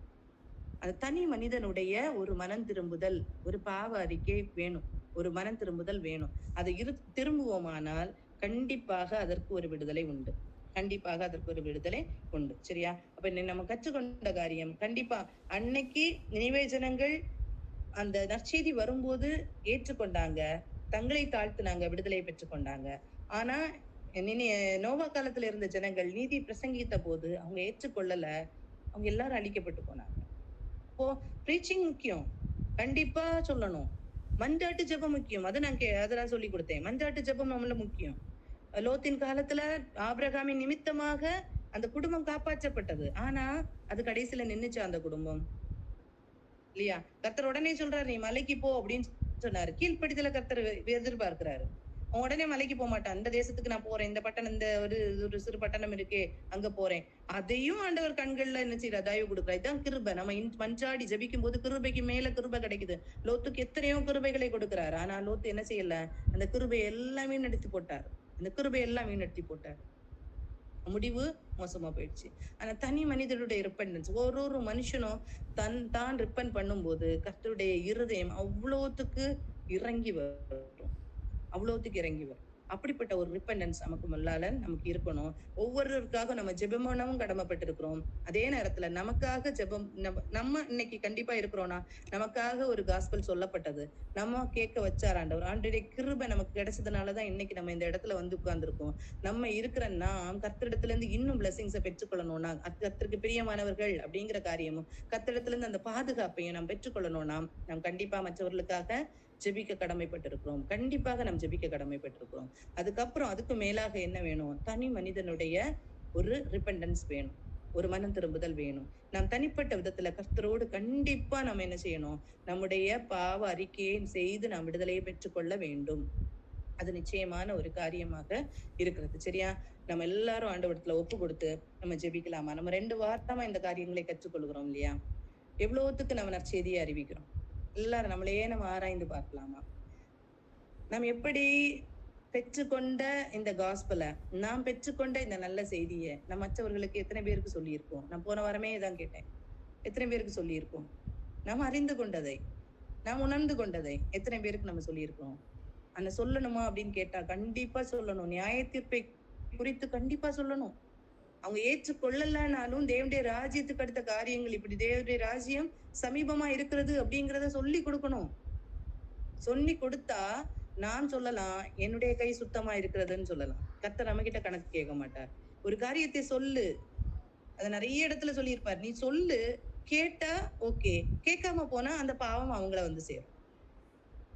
அது தனி மனிதனுடைய ஒரு மனம் திரும்புதல், ஒரு பாவ அறிக்கை வேணும். ஒரு மனம் திரும்புதல் வேணும். அதை திரும்புவோமானால் கண்டிப்பாக அதற்கு ஒரு விடுதலை உண்டு. கண்டிப்பாக அதற்கு ஒரு விடுதலை உண்டு. சரியா? அப்ப நம்ம கற்றுக்கொண்ட காரியம் கண்டிப்பா அன்னைக்கு நினைவே ஜனங்கள் அந்த நற்செய்தி வரும்போது ஏற்றுக்கொண்டாங்க, தங்களை தாழ்த்துனாங்க, விடுதலை பெற்றுக்கொண்டாங்க. ஆனா நோவா காலத்துல இருந்த ஜனங்கள் நீதி பிரசங்கித்த போது அவங்க ஏற்றுக்கொள்ளல. அவங்க எல்லாரும் அழிக்கப்பட்டு போனாங்க. அப்போ பிரீச்சிங் முக்கியம். கண்டிப்பா சொல்லணும். மன்றாட்டு ஜெபம் முக்கியம். அது நான் சொல்லிக் கொடுத்தேன். மன்றாட்டு ஜெபம் நம்மள முக்கியம். லோத்தின் காலத்துல ஆபிரகாமின் நிமித்தமாக அந்த குடும்பம் காப்பாற்றப்பட்டது. ஆனா அது கடைசியில நின்னுச்சு அந்த குடும்பம் இல்லையா? கர்த்தர் உடனே சொல்றாரு, நீ மலைக்கு போ அப்படின்னு சொன்னாரு. கீழ்ப்படிதல கர்த்தர் எதிர்பார்க்கிறாரு. அவன் உடனே மலைக்கு போக மாட்டான். அந்த தேசத்துக்கு நான் போறேன், இந்த பட்டணம், இந்த ஒரு சிறு பட்டணம் இருக்கே அங்க போறேன். அதையும் ஆண்டவர் கண்கள்ல என்ன செய்யற தயவு கொடுக்குறா. இதான் கிருபை. நம்ம மன்றாடி ஜபிக்கும் போது கிருபைக்கு மேல கிருபை கிடைக்குது. லோத்துக்கு எத்தனையோ கிருபைகளை கொடுக்கிறாரு. ஆனா லோத்து என்ன செய்யல? அந்த கிருபை எல்லாம் வீணடித்து போட்டார். அந்த கிருபை எல்லாம் வீணடித்து போட்டார். முடிவு மோசமா போயிடுச்சு. ஆனா தனி மனிதனுடைய ரிப்பண்டன்ஸ், ஒரு மனுஷனும் தான் ரிப்பன் பண்ணும்போது கர்த்தருடைய இருதயம் அவ்வளவுத்துக்கு இறங்கி வரும். அவ்வளவுத்துக்கு இறங்கி வரும். அப்படிப்பட்ட ஒரு ரிப்பண்டன்ஸ் நமக்கு முன்னால நமக்கு இருக்கணும். ஒவ்வொருவருக்காக நம்ம ஜெபமானவும் கடமைப்பட்டிருக்கிறோம். அதே நேரத்துல நமக்காக ஜெபம் நம்ம இன்னைக்கு கண்டிப்பா இருக்கிறோம்னா நமக்காக ஒரு காஸ்பல் சொல்லப்பட்டது. நம்ம கேட்க வச்சார் ஆண்டவர். ஆண்டவருடைய கிருபை நமக்கு கிடைச்சதுனாலதான் இன்னைக்கு நம்ம இந்த இடத்துல வந்து உட்கார்ந்துருக்கோம். நம்ம இருக்கிற நாம் கர்த்தரிடத்துல இருந்து இன்னும் பிளஸிங்ஸை பெற்றுக்கொள்ளணும்னா, கர்த்தருக்கு பிரியமானவர்கள் அப்படிங்கிற காரியமும் கர்த்தரிடத்துல இருந்து அந்த பாதுகாப்பையும் நாம் பெற்றுக்கொள்ளணும்னா நாம் கண்டிப்பா மற்றவர்களுக்காக ஜெபிக்க கடமைப்பட்டிருக்கிறோம். கண்டிப்பாக நாம் ஜெபிக்க கடமைப்பட்டிருக்கிறோம். அதுக்கப்புறம் அதுக்கு மேலாக என்ன வேணும்? தனி மனிதனுடைய ஒரு ரிப்பண்டன்ஸ் வேணும். ஒரு மனம் திரும்புதல் வேணும். நாம் தனிப்பட்ட விதத்துல கர்த்தரோடு கண்டிப்பா நம்ம என்ன செய்யணும்? நம்முடைய பாவ அறிக்கையை செய்து நாம் விடுதலையை பெற்றுக்கொள்ள வேண்டும். அது நிச்சயமான ஒரு காரியமாக இருக்கிறது. சரியா? நம்ம எல்லாரும் ஆண்டவரத்துல ஒப்பு கொடுத்து நம்ம ஜெபிக்கலாமா? நம்ம 2 வாரமா இந்த காரியங்களை கற்றுக்கொள்கிறோம் இல்லையா? எவ்வளவுத்துக்கு நம்ம நற்செய்தியை அறிவிக்கிறோம்? எல்லாரும் நம்மளையே நம்ம ஆராய்ந்து பார்க்கலாமா? நாம் எப்படி பெற்றுக்கொண்ட இந்த காஸ்பல, நாம் பெற்றுக்கொண்ட இந்த நல்ல செய்தியை நம்ம மற்றவர்களுக்கு எத்தனை பேருக்கு சொல்லியிருக்கோம்? நான் போன வாரமே இதான் கேட்டேன். எத்தனை பேருக்கு சொல்லியிருக்கோம்? நாம் அறிந்து கொண்டதை, நாம் உணர்ந்து கொண்டதை எத்தனை பேருக்கு நம்ம சொல்லியிருக்கோம்? அந்த சொல்லணுமா அப்படின்னு கேட்டா கண்டிப்பா சொல்லணும். நியாய தீர்ப்பை குறித்து கண்டிப்பா சொல்லணும். அவங்க ஏற்றுக்கொள்ளலனாலும் தேவனுடைய ராஜ்யத்துக்கு அடுத்த காரியங்கள் இப்படி தேவனுடைய ராஜ்யம் சமீபமா இருக்கிறது அப்படிங்கிறத சொல்லி கொடுக்கணும். சொல்லி கொடுத்தா நான் சொல்லலாம், என்னுடைய கை சுத்தமா இருக்கிறதுன்னு சொல்லலாம். கர்த்தர் நம்ம கிட்ட கணக்கு கேட்க மாட்டார். ஒரு காரியத்தை சொல்லு, அத நிறைய இடத்துல சொல்லியிருப்பார். நீ சொல்லு, கேட்டா ஓகே, கேட்காம போனா அந்த பாவம் அவங்கள வந்து சேரும்.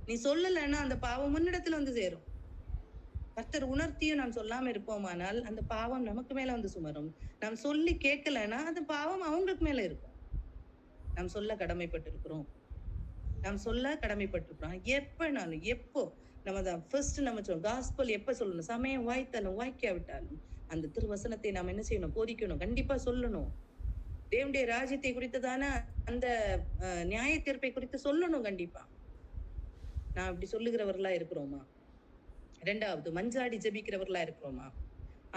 நீ சொல்லலைன்னா அந்த பாவம் முன்னிடத்துல வந்து சேரும். கர்த்தர் உணர்த்தியும் நாம் சொல்லாம இருப்போமானால் அந்த பாவம் நமக்கு மேல வந்து சுமரும். நாம் சொல்லி கேட்கலன்னா அந்த பாவம் அவங்களுக்கு மேல இருக்கும். நாம் சொல்ல கடமைப்பட்டிருக்கிறோம். நாம் சொல்ல கடமைப்பட்டிருக்கிறோம். எப்பனாலும் எப்போ நம்ம தான் ஃபர்ஸ்ட் நம்ம சொல்லணும். காஸ்பல் எப்ப சொல்லணும்? சமயம் வாய்த்தாலும் வாய்க்காவிட்டாலும் அந்த திருவசனத்தை நாம் என்ன செய்யணும்? போதிக்கணும். கண்டிப்பா சொல்லணும். தேவனுடைய ராஜ்யத்தை குறித்ததான அந்த நியாய தீர்ப்பை குறித்து சொல்லணும். கண்டிப்பா நான் இப்படி சொல்லுகிறவர்களா இருக்கிறோமா? 2வது மஞ்சாடி ஜெபிக்கிறவர்களா இருக்கிறோமா?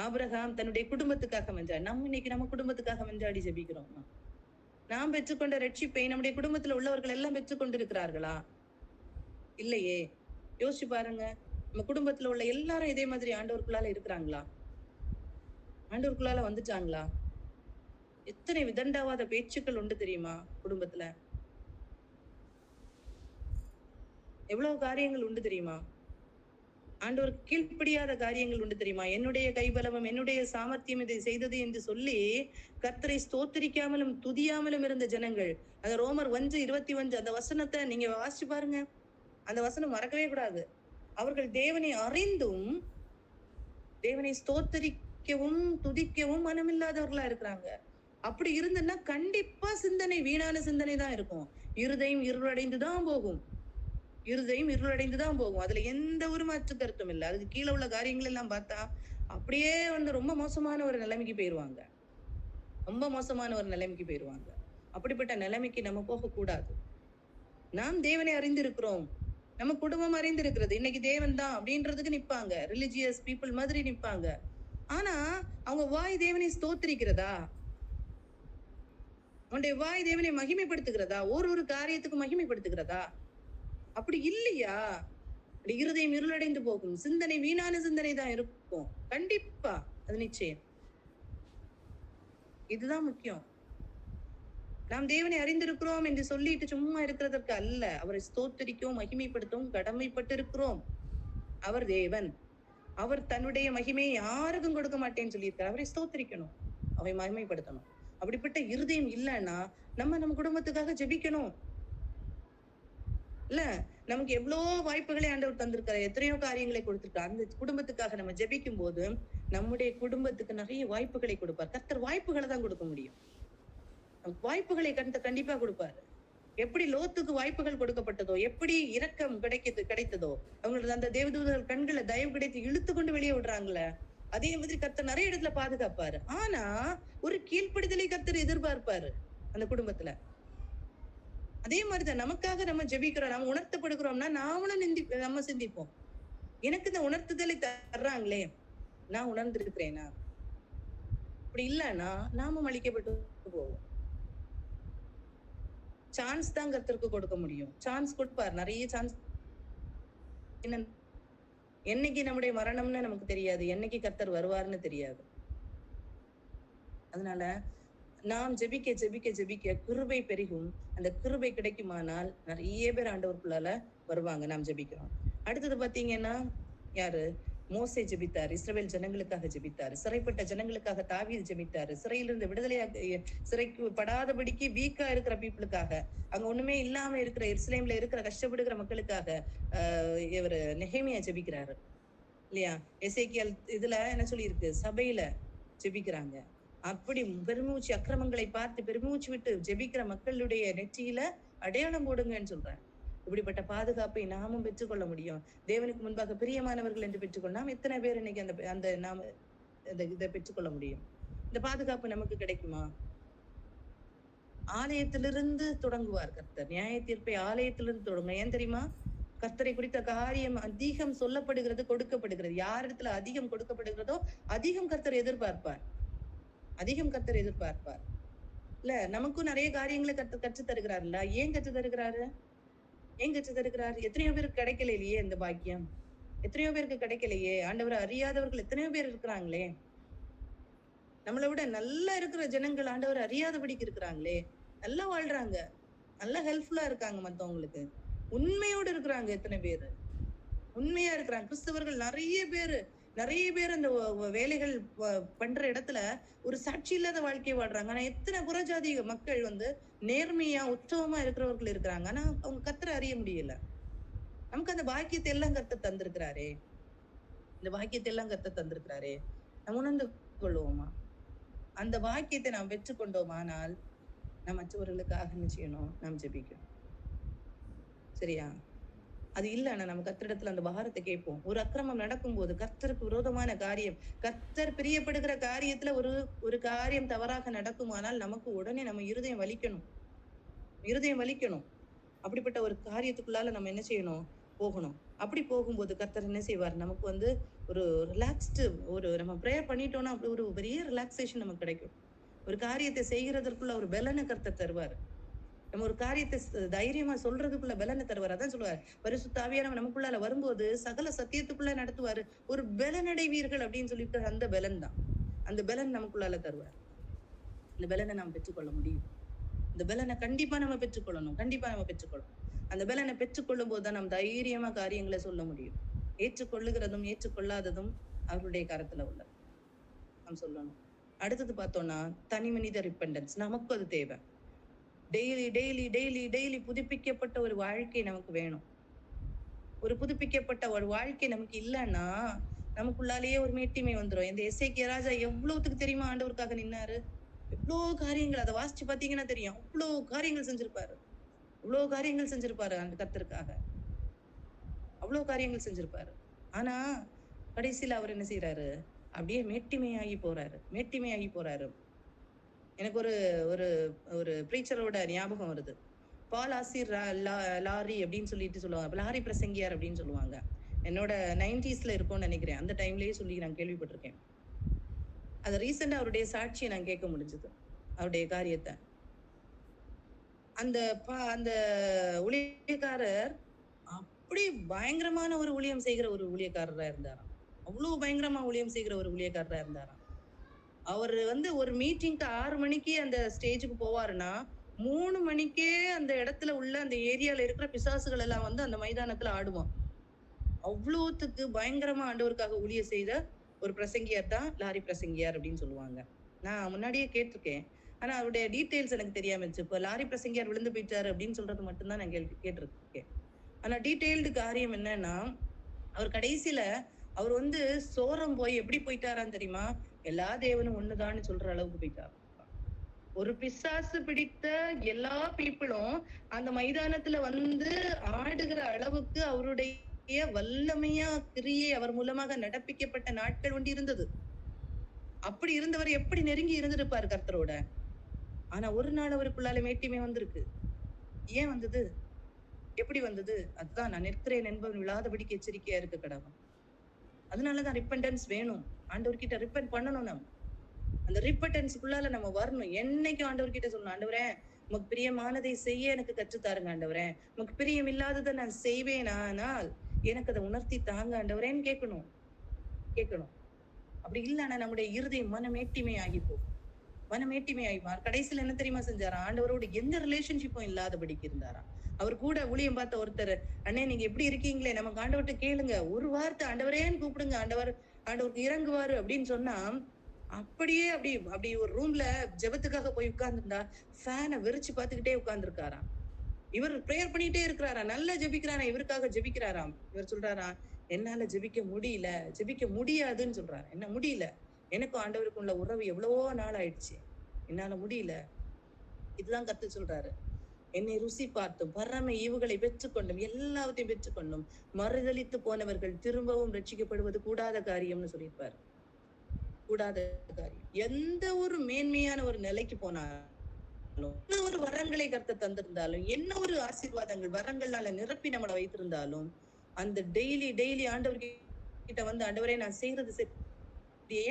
ஆபிரகாம் தன்னுடைய குடும்பத்துக்காக மஞ்சாடி. நம்ம இன்னைக்கு நம்ம குடும்பத்துக்காக மஞ்சாடி ஜெபிக்கிறோமா? நாம் பெற்றுக்கொண்ட ரட்சிப்பை நம்முடைய குடும்பத்துல உள்ளவர்கள் எல்லாம் பெற்றுக்கொண்டிருக்கிறார்களா? இல்லையே. யோசிச்சு பாருங்க. நம்ம குடும்பத்துல உள்ள எல்லாரும் இதே மாதிரி ஆண்டவருக்குள்ளால இருக்கிறாங்களா? ஆண்டவருக்குள்ளால வந்துட்டாங்களா? எத்தனை விதண்டாவாத பேச்சுக்கள் உண்டு தெரியுமா குடும்பத்துல? எவ்வளவு காரியங்கள் உண்டு தெரியுமா? ஆண்டவருக்கு கீழ்ப்படியாத காரியங்கள் உண்டு தெரியுமா? என்னுடைய கைபலமும் என்னுடைய சாமர்த்தியம் இதை செய்தது என்று சொல்லி கர்த்தரை ஸ்தோத்திரிக்காமலும் துதியாமலும் இருந்த ஜனங்கள். அந்த ரோமர் 1:21 அந்த வசனத்தை நீங்க வாசிச்சு பாருங்க. அந்த வசனம் மறக்கவே கூடாது. அவர்கள் தேவனை அறிந்தும் தேவனை ஸ்தோத்தரிக்கவும் துதிக்கவும் மனமில்லாதவர்களா இருக்கிறாங்க. அப்படி இருந்ததுன்னா கண்டிப்பா சிந்தனை வீணான சிந்தனை தான் இருக்கும். இருதயம் இருளடைந்துதான் போகும். இருதயம் இருளடைந்துதான் போகும். அதுல எந்த ஒரு மாற்று கருத்தும் இல்லை. அதுக்கு கீழே உள்ள காரியங்கள் எல்லாம் பார்த்தா அப்படியே வந்து ரொம்ப மோசமான ஒரு நிலைமைக்கு போயிருவாங்க. ரொம்ப மோசமான ஒரு நிலைமைக்கு போயிருவாங்க. அப்படிப்பட்ட நிலைமைக்கு நம்ம போகக்கூடாது. நாம் தேவனை அறிந்திருக்கிறோம். நம்ம குடும்பம் அறிந்திருக்கிறது. இன்னைக்கு தேவன் தான் அப்படின்றதுக்கு நிப்பாங்க. ரிலிஜியஸ் பீப்புள் மாதிரி நிப்பாங்க. ஆனா அவங்க வாய் தேவனை ஸ்தோத்திரிக்கிறதா? உன்னுடைய வாய் தேவனை மகிமைப்படுத்துகிறதா? ஒரு காரியத்துக்கு மகிமைப்படுத்துகிறதா? அப்படி இல்லையா, இருதயம் இருளடைந்து போகும். சிந்தனை வீணான சிந்தனை தான் இருக்கும். கண்டிப்பா அது நிச்சயம். இதுதான் முக்கியம். நாம் தேவனை அறிந்திருக்கிறோம் என்று சொல்லிட்டு சும்மா இருக்கிறதற்கு அல்ல, அவரை ஸ்தோத்தரிக்கவும் மகிமைப்படுத்தவும் கடமைப்பட்டிருக்கிறோம். அவர் தேவன். அவர் தன்னுடைய மகிமையை யாருக்கும் கொடுக்க மாட்டேன்னு சொல்லியிருக்காரு. அவரை ஸ்தோத்தரிக்கணும், அவரை மகிமைப்படுத்தணும். அப்படிப்பட்ட இருதயம் இல்லைன்னா நம்ம குடும்பத்துக்காக ஜெபிக்கணும். இல்ல, நமக்கு எவ்வளவோ வாய்ப்புகளை ஆண்டவர் தந்திருக்காரு, எத்தனையோ காரியங்களை கொடுத்திருக்காரு. அந்த குடும்பத்துக்காக நம்ம ஜெபிக்கும் போது நம்முடைய குடும்பத்துக்கு நிறைய வாய்ப்புகளை கொடுப்பார். கர்த்தர் வாய்ப்புகளை தான் கொடுக்க முடியும். வாய்ப்புகளை கண்டிப்பா கொடுப்பாரு. எப்படி லோத்துக்கு வாய்ப்புகள் கொடுக்கப்பட்டதோ, எப்படி இரக்கம் கிடைத்ததோ, அவங்களோட அந்த தேவதூதர்கள் கண்களை தயவு கிடைத்து இழுத்து கொண்டு வெளியே விடுறாங்கள, அதே மாதிரி கர்த்தர் நிறைய இடத்துல பாதுகாப்பாரு. ஆனா ஒரு கீழ்ப்படிதலை கர்த்தர் எதிர்பார்ப்பாரு அந்த குடும்பத்துல. அதே மாதிரிதான் நமக்காக நம்ம ஜெபிக்கிறோம், நம்ம உணர்த்தப்படுகிறோம்னா நாமளும் நம்ம சிந்திப்போம், எனக்கு இந்த உணர்த்துதலை தர்றாங்களே, நான் உணர்ந்திருக்கிறேனா? அப்படி இல்லைன்னா நாமும் அழிக்கப்பட்டு போவோம். சான்ஸ் தான் கர்த்தருக்கு கொடுக்க முடியும். சான்ஸ் கொடுப்பார், நிறைய சான்ஸ். என்னைக்கு நம்முடைய மரணம்னு நமக்கு தெரியாது, என்னைக்கு கர்த்தர் வருவார்னு தெரியாது. அதனால நாம் ஜெபிக்க ஜெபிக்க ஜெபிக்க கிருபை பெருகும். அந்த கிருபை கிடைக்குமானால் நிறைய பேர் ஆண்டவருக்குள்ளால வருவாங்க. நாம் ஜெபிக்கிறோம். அடுத்தது பாத்தீங்கன்னா யாரு? மோசே ஜெபித்தார், இஸ்ரவேல் ஜனங்களுக்காக ஜெபித்தார். சிறைப்பட்ட ஜனங்களுக்காக தாவீது ஜெபித்தாரு. சிறையிலிருந்து விடுதலையாக, சிறைக்கு படாதபடிக்கு வீக்கா இருக்கிற பீப்புளுக்காக, அங்க ஒண்ணுமே இல்லாம இருக்கிற எருசலேம்ல இருக்கிற கஷ்டப்படுகிற மக்களுக்காக இவரு நெகேமியா ஜெபிக்கிறாரு இல்லையா? எசேக்கியேல் இதுல என்ன சொல்லி இருக்கு? சபையில ஜெபிக்கிறாங்க. அப்படி பெருமூச்சு அக்கிரமங்களை பார்த்து பெருமூச்சு விட்டு ஜெபிக்கிற மக்களுடைய நெற்றியில அடையாளம் போடுங்கன்னு சொல்றாரு. இப்படிப்பட்ட பாதுகாப்பை நாமும் பெற்றுக்கொள்ள முடியும். தேவனுக்கு முன்பாக பிரியமானவர்கள் என்று பெற்றுக்கொள்ள நாம் எத்தனை பேர் இன்னைக்கு அந்த நாம இதை பெற்றுக்கொள்ள முடியும்? இந்த பாதுகாப்பு நமக்கு கிடைக்குமா? ஆலயத்திலிருந்து தொடங்குவார் கர்த்தர். நியாய தீர்ப்பை ஆலயத்திலிருந்து தொடங்க. ஏன் தெரியுமா? கர்த்தரை குறித்த காரியம் அதிகம் சொல்லப்படுகிறது, கொடுக்கப்படுகிறது. யார் இடத்துல அதிகம் கொடுக்கப்படுகிறதோ அதிகம் கர்த்தர் எதிர்பார்ப்பார், அதிகம் கர்த்தர் எதிர்பார்ப்பார். இல்ல, நமக்கும் நிறைய காரியங்களை கற்று தருகிறாருல்ல. ஏன் கற்று தருகிறாரு? ஏன் கற்று தருகிறாரு? எத்தனையோ பேருக்கு கிடைக்கலையே இந்த பாக்கியம், எத்தனையோ பேருக்கு கிடைக்கலையே. ஆண்டவரை அறியாதவர்கள் எத்தனையோ பேர் இருக்கிறாங்களே. நம்மளை விட நல்லா இருக்கிற ஜனங்கள் ஆண்டவரை அறியாதபடிக்கு இருக்கிறாங்களே. நல்லா வாழ்றாங்க, நல்லா ஹெல்ப்ஃபுல்லா இருக்காங்க மத்தவங்களுக்கு, உண்மையோடு இருக்கிறாங்க. எத்தனை பேரு உண்மையா இருக்கிறாங்க கிறிஸ்தவர்கள்? நிறைய பேர் அந்த வேலைகள் பண்ற இடத்துல ஒரு சாட்சி இல்லாத வாழ்க்கையை வாழ்றாங்க. ஆனா எத்தனை புறஜாதி மக்கள் நேர்மையா உற்சவமா இருக்கிறவர்கள் இருக்கிறாங்க. ஆனா அவங்க கர்த்தரை அறிய முடியல. நமக்கு அந்த பாக்கியத்தை எல்லாம் கர்த்தர் தந்திருக்கிறாரே, இந்த பாக்கியத்தை எல்லாம் கர்த்தர் தந்திருக்கிறாரே, நம்ம உணர்ந்து கொள்வோமா? அந்த பாக்கியத்தை நாம் பெற்று கொண்டோமானால் நாம் மற்றவர்களுக்காக என்ன செய்யணும்? நாம் ஜெபிக்கணும். சரியா? அது இல்லைன்னா நம்ம கர்த்தரிடத்துல அந்த பாரத்தை கேட்போம். ஒரு அக்கிரமம் நடக்கும் போது, கர்த்தருக்கு விரோதமான காரியம், கர்த்தர் பிரியப்படுகிற காரியத்துல ஒரு காரியம் தவறாக நடக்குமானால் நமக்கு உடனே நம்ம இருதயம் வலிக்கணும். அப்படிப்பட்ட ஒரு காரியத்துக்குள்ளால நம்ம என்ன செய்யணும்? போகணும். அப்படி போகும்போது கர்த்தர் என்ன செய்வார்? நமக்கு ஒரு ரிலாக்ஸ்டு, நம்ம ப்ரேயர் பண்ணிட்டோம்னா அப்படி ஒரு பெரிய ரிலாக்ஸேஷன் நமக்கு கிடைக்கும். ஒரு காரியத்தை செய்கிறதற்குள்ள ஒரு பலனை கர்த்தர் தருவார். நம்ம ஒரு காரியத்தை தைரியமா சொல்றதுக்குள்ள பலனை தருவார். அதான் சொல்லுவார், பரிசுத்த ஆவியானவர் நமக்குள்ளால வரும்போது சகல சத்தியத்துக்குள்ள நடத்துவாரு. ஒரு பலனடைவீர்கள் அப்படின்னு சொல்லிட்டு அந்த பலன் தான், அந்த பலன் நமக்குள்ளால தருவார். இந்த பலனை நாம் பெற்றுக்கொள்ள முடியும். இந்த பலனை கண்டிப்பா நம்ம பெற்றுக்கொள்ளணும். அந்த பலனை பெற்றுக்கொள்ளும் போதுதான் நாம் தைரியமா காரியங்களை சொல்ல முடியும். ஏற்றுக்கொள்ளுகிறதும் ஏற்றுக்கொள்ளாததும் அவருடைய கரத்துல உள்ளது, நாம் சொல்லணும். அடுத்தது பார்த்தோம்னா தனி மனித ரிப்பெண்டன்ஸ். நமக்கு அது தேவை. டெய்லி புதுப்பிக்கப்பட்ட ஒரு வாழ்க்கை நமக்கு வேணும். ஒரு புதுப்பிக்கப்பட்ட ஒரு வாழ்க்கை நமக்கு இல்லைன்னா நமக்குள்ளாலேயே ஒரு மேட்டிமை வந்துடும். இந்த எசேக்கியா ராஜா எவ்வளவுத்துக்கு தெரியுமா ஆண்டவருக்காக நின்னாரு? எவ்வளவு காரியங்கள், அதை வாசிச்சு பாத்தீங்கன்னா தெரியும். அவ்வளவு காரியங்கள் செஞ்சிருப்பாரு அந்த கர்த்தருக்காக, அவ்வளவு காரியங்கள் செஞ்சிருப்பாரு. ஆனா கடைசியில அவர் என்ன செய்யறாரு? அப்படியே மேட்டிமையாகி போறாரு. எனக்கு ஒரு ஒரு ப்ரீச்சரோட ஞாபகம் வருது. பால் ஆசிர் லாரி அப்படின்னு சொல்லிட்டு சொல்லுவாங்க, லாரி பிரசங்கியார் அப்படின்னு சொல்லுவாங்க. என்னோட 90s இருக்கும்னு நினைக்கிறேன். அந்த டைம்லயே சொல்லி நான் கேள்விப்பட்டிருக்கேன். அது ரீசெண்டா அவருடைய சாட்சியை நான் கேட்க முடிஞ்சது, அவருடைய காரியத்தை. அந்த அந்த ஊழியக்காரர் அப்படி பயங்கரமான ஒரு ஊழியம் செய்கிற ஒரு ஊழியக்காரரா இருந்தாராம். அவ்வளவு பயங்கரமா ஊழியம் செய்கிற ஒரு ஊழியக்காரரா இருந்தாராம். அவரு ஒரு மீட்டிங்க்கு 6 மணிக்கு அந்த ஸ்டேஜுக்கு போவாருன்னா, 3 மணிக்கே அந்த இடத்துல உள்ள அந்த ஏரியால இருக்கிற பிசாசுகள் எல்லாம் அந்த மைதானத்துல ஆடுமாம். அவ்வளோத்துக்கு பயங்கரமா ஆண்டவருக்காக ஊழியம் செய்த ஒரு பிரசங்கியார் தான் லாரி பிரசங்கியார் அப்படின்னு சொல்லுவாங்க. நான் முன்னாடியே கேட்டிருக்கேன். ஆனா அவருடைய டீட்டெயில்ஸ் எனக்கு தெரியாம இருந்துச்சு. இப்ப லாரி பிரசங்கியார் விழுந்து போயிட்டாரு அப்படின்னு சொல்றது மட்டும் தான் நான் கேட்டிருக்கேன். ஆனா டீட்டெயில்டு காரியம் என்னன்னா, அவர் கடைசியில அவர் சோரம் போய் எப்படி போயிட்டாரான்னு தெரியுமா? எல்லா தேவனும் ஒண்ணுதான்னு சொல்ற அளவுக்கு போயிட்டார். ஒரு பிசாசு பிடித்த எல்லா பீப்புளும் அந்த மைதானத்துல ஆடுகிற அளவுக்கு அவருடைய வல்லமையா கிரியை அவர் மூலமாக நடப்பிக்கப்பட்ட நாட்கள் ஒன்று இருந்தது. அப்படி இருந்தவர் எப்படி நெருங்கி இருந்திருப்பாரு கர்த்தரோட. ஆனா ஒரு நாள் அவருக்குள்ளால மேட்டிமை வந்திருக்கு. ஏன் வந்தது? எப்படி வந்தது? அதுதான் நான் நிற்கிறேன் என்பவன் விழாதபடிக்கு எச்சரிக்கையா இருக்க கடவன். அதனாலதான் ரிப்பெண்டன்ஸ் வேணும். ஆண்டவர்கிட்ட ரிப்பெண்ட் பண்ணணும். நம்ம அந்த ரிப்பெண்டன்ஸ்க்குள்ளால நம்ம வரணும். என்னைக்கும் ஆண்டவர்கிட்ட சொல்லணும், ஆண்டவரே உமக்கு பிரியமானதை செய்ய எனக்கு கற்றுத்தாருங்க ஆண்டவரே. உமக்கு பிரியம் இல்லாததை நான் செய்வேன், ஆனால் எனக்கு அதை உணர்த்தி தாங்க ஆண்டவரேன்னு கேட்கணும். அப்படி இல்லைன்னா நம்முடைய இருதயம் மனமேட்டிமை ஆகி போகும். மனமேட்டிமை ஆகிவார். கடைசியில் என்ன தெரியுமா செஞ்சாரா? ஆண்டவரோட எந்த ரிலேஷன்ஷிப்பும் இல்லாதபடிக்கு இருந்தாரா. அவர் கூட ஊழியம் பார்த்த ஒருத்தர், அண்ணே நீங்க எப்படி இருக்கீங்களே, நமக்கு ஆண்டவர்கிட்ட கேளுங்க, ஒரு வார்த்தை ஆண்டவரேன்னு கூப்பிடுங்க, ஆண்டவருக்கு இறங்குவாரு அப்படின்னு சொன்னா, அப்படியே அப்படி ஒரு ரூம்ல ஜெபத்துக்காக போய் உட்கார்ந்துருந்தா ஃபேனை விரிச்சு பார்த்துக்கிட்டே உட்கார்ந்துருக்காராம். இவர் பிரேயர் பண்ணிட்டே இருக்கிறாரா, நல்லா ஜெபிக்கிறாரா, இவருக்காக ஜெபிக்கிறாராம். இவர் சொல்றாரா, என்னால ஜெபிக்க முடியல, ஜெபிக்க முடியாதுன்னு சொல்றாரு. என்ன முடியல? எனக்கும் ஆண்டவருக்கும் உள்ள உறவு எவ்வளவோ நாள் ஆயிடுச்சு, என்னால முடியல. இதுதான் கர்த்தர் சொல்றாரு. என்னை ருசி பார்த்தும் பரம ஈவுகளை பெற்றுக்கொண்டும் எல்லாவற்றையும் பெற்றுக்கொண்டும் மறுதலித்து போனவர்கள் திரும்பவும் ரட்சிக்கப்படுவது கூடாத காரியம்னு சொல்லியிருப்பாரு. கூடாத காரியம். எந்த ஒரு மேன்மையான ஒரு நிலைக்கு போனாலும், என்ன ஒரு வரங்களை கர்த்தர் தந்திருந்தாலும், என்ன ஒரு ஆசீர்வாதங்கள் வரங்கள்னால நிரப்பி நம்மளை வைத்திருந்தாலும், அந்த டெய்லி ஆண்டவர்கிட்ட ஆண்டவரே நான் செய்யறது சரி,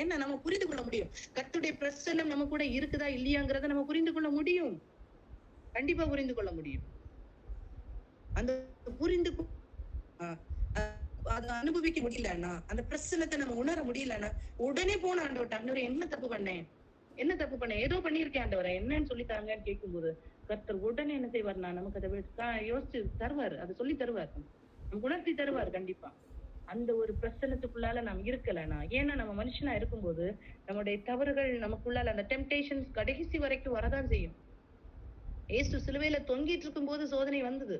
ஏன்னா நம்ம புரிந்து கொள்ள முடியும். கர்த்தருடைய பிரசன்னம் நம்ம கூட இருக்குதா இல்லையாங்கிறத நம்ம புரிந்து கொள்ள முடியும். கண்டிப்பா புரிந்து கொள்ள முடியும். அந்த புரிந்து அதை அனுபவிக்க முடியலன்னா, அந்த பிரச்சனத்தை நம்ம உணர முடியலன்னா, உடனே போன ஆண்டவர்ட்ட, ஆண்டவரே என்ன தப்பு பண்ணேன், ஏதோ பண்ணிருக்கேன் ஆண்டவரே, என்னன்னு சொல்லித்தாங்கன்னு கேட்கும்போது கர்த்தர் உடனே என்ன செய்வார்னா, நமக்கு அதை யோசிச்சு தருவாரு, அதை சொல்லி தருவார், நமக்கு உணர்த்தி தருவார். கண்டிப்பா அந்த ஒரு பிரச்சனத்துக்குள்ளால நாம் இருக்கலனா, ஏன்னா நம்ம மனுஷனா இருக்கும்போது நம்முடைய தவறுகள் நமக்குள்ளால அந்த டெம்டேஷன்ஸ் கடைசி வரைக்கும் வரதான் செய்யும். ஏசு சிலுவையில தொங்கிட்டு இருக்கும் போது சோதனை வந்தது.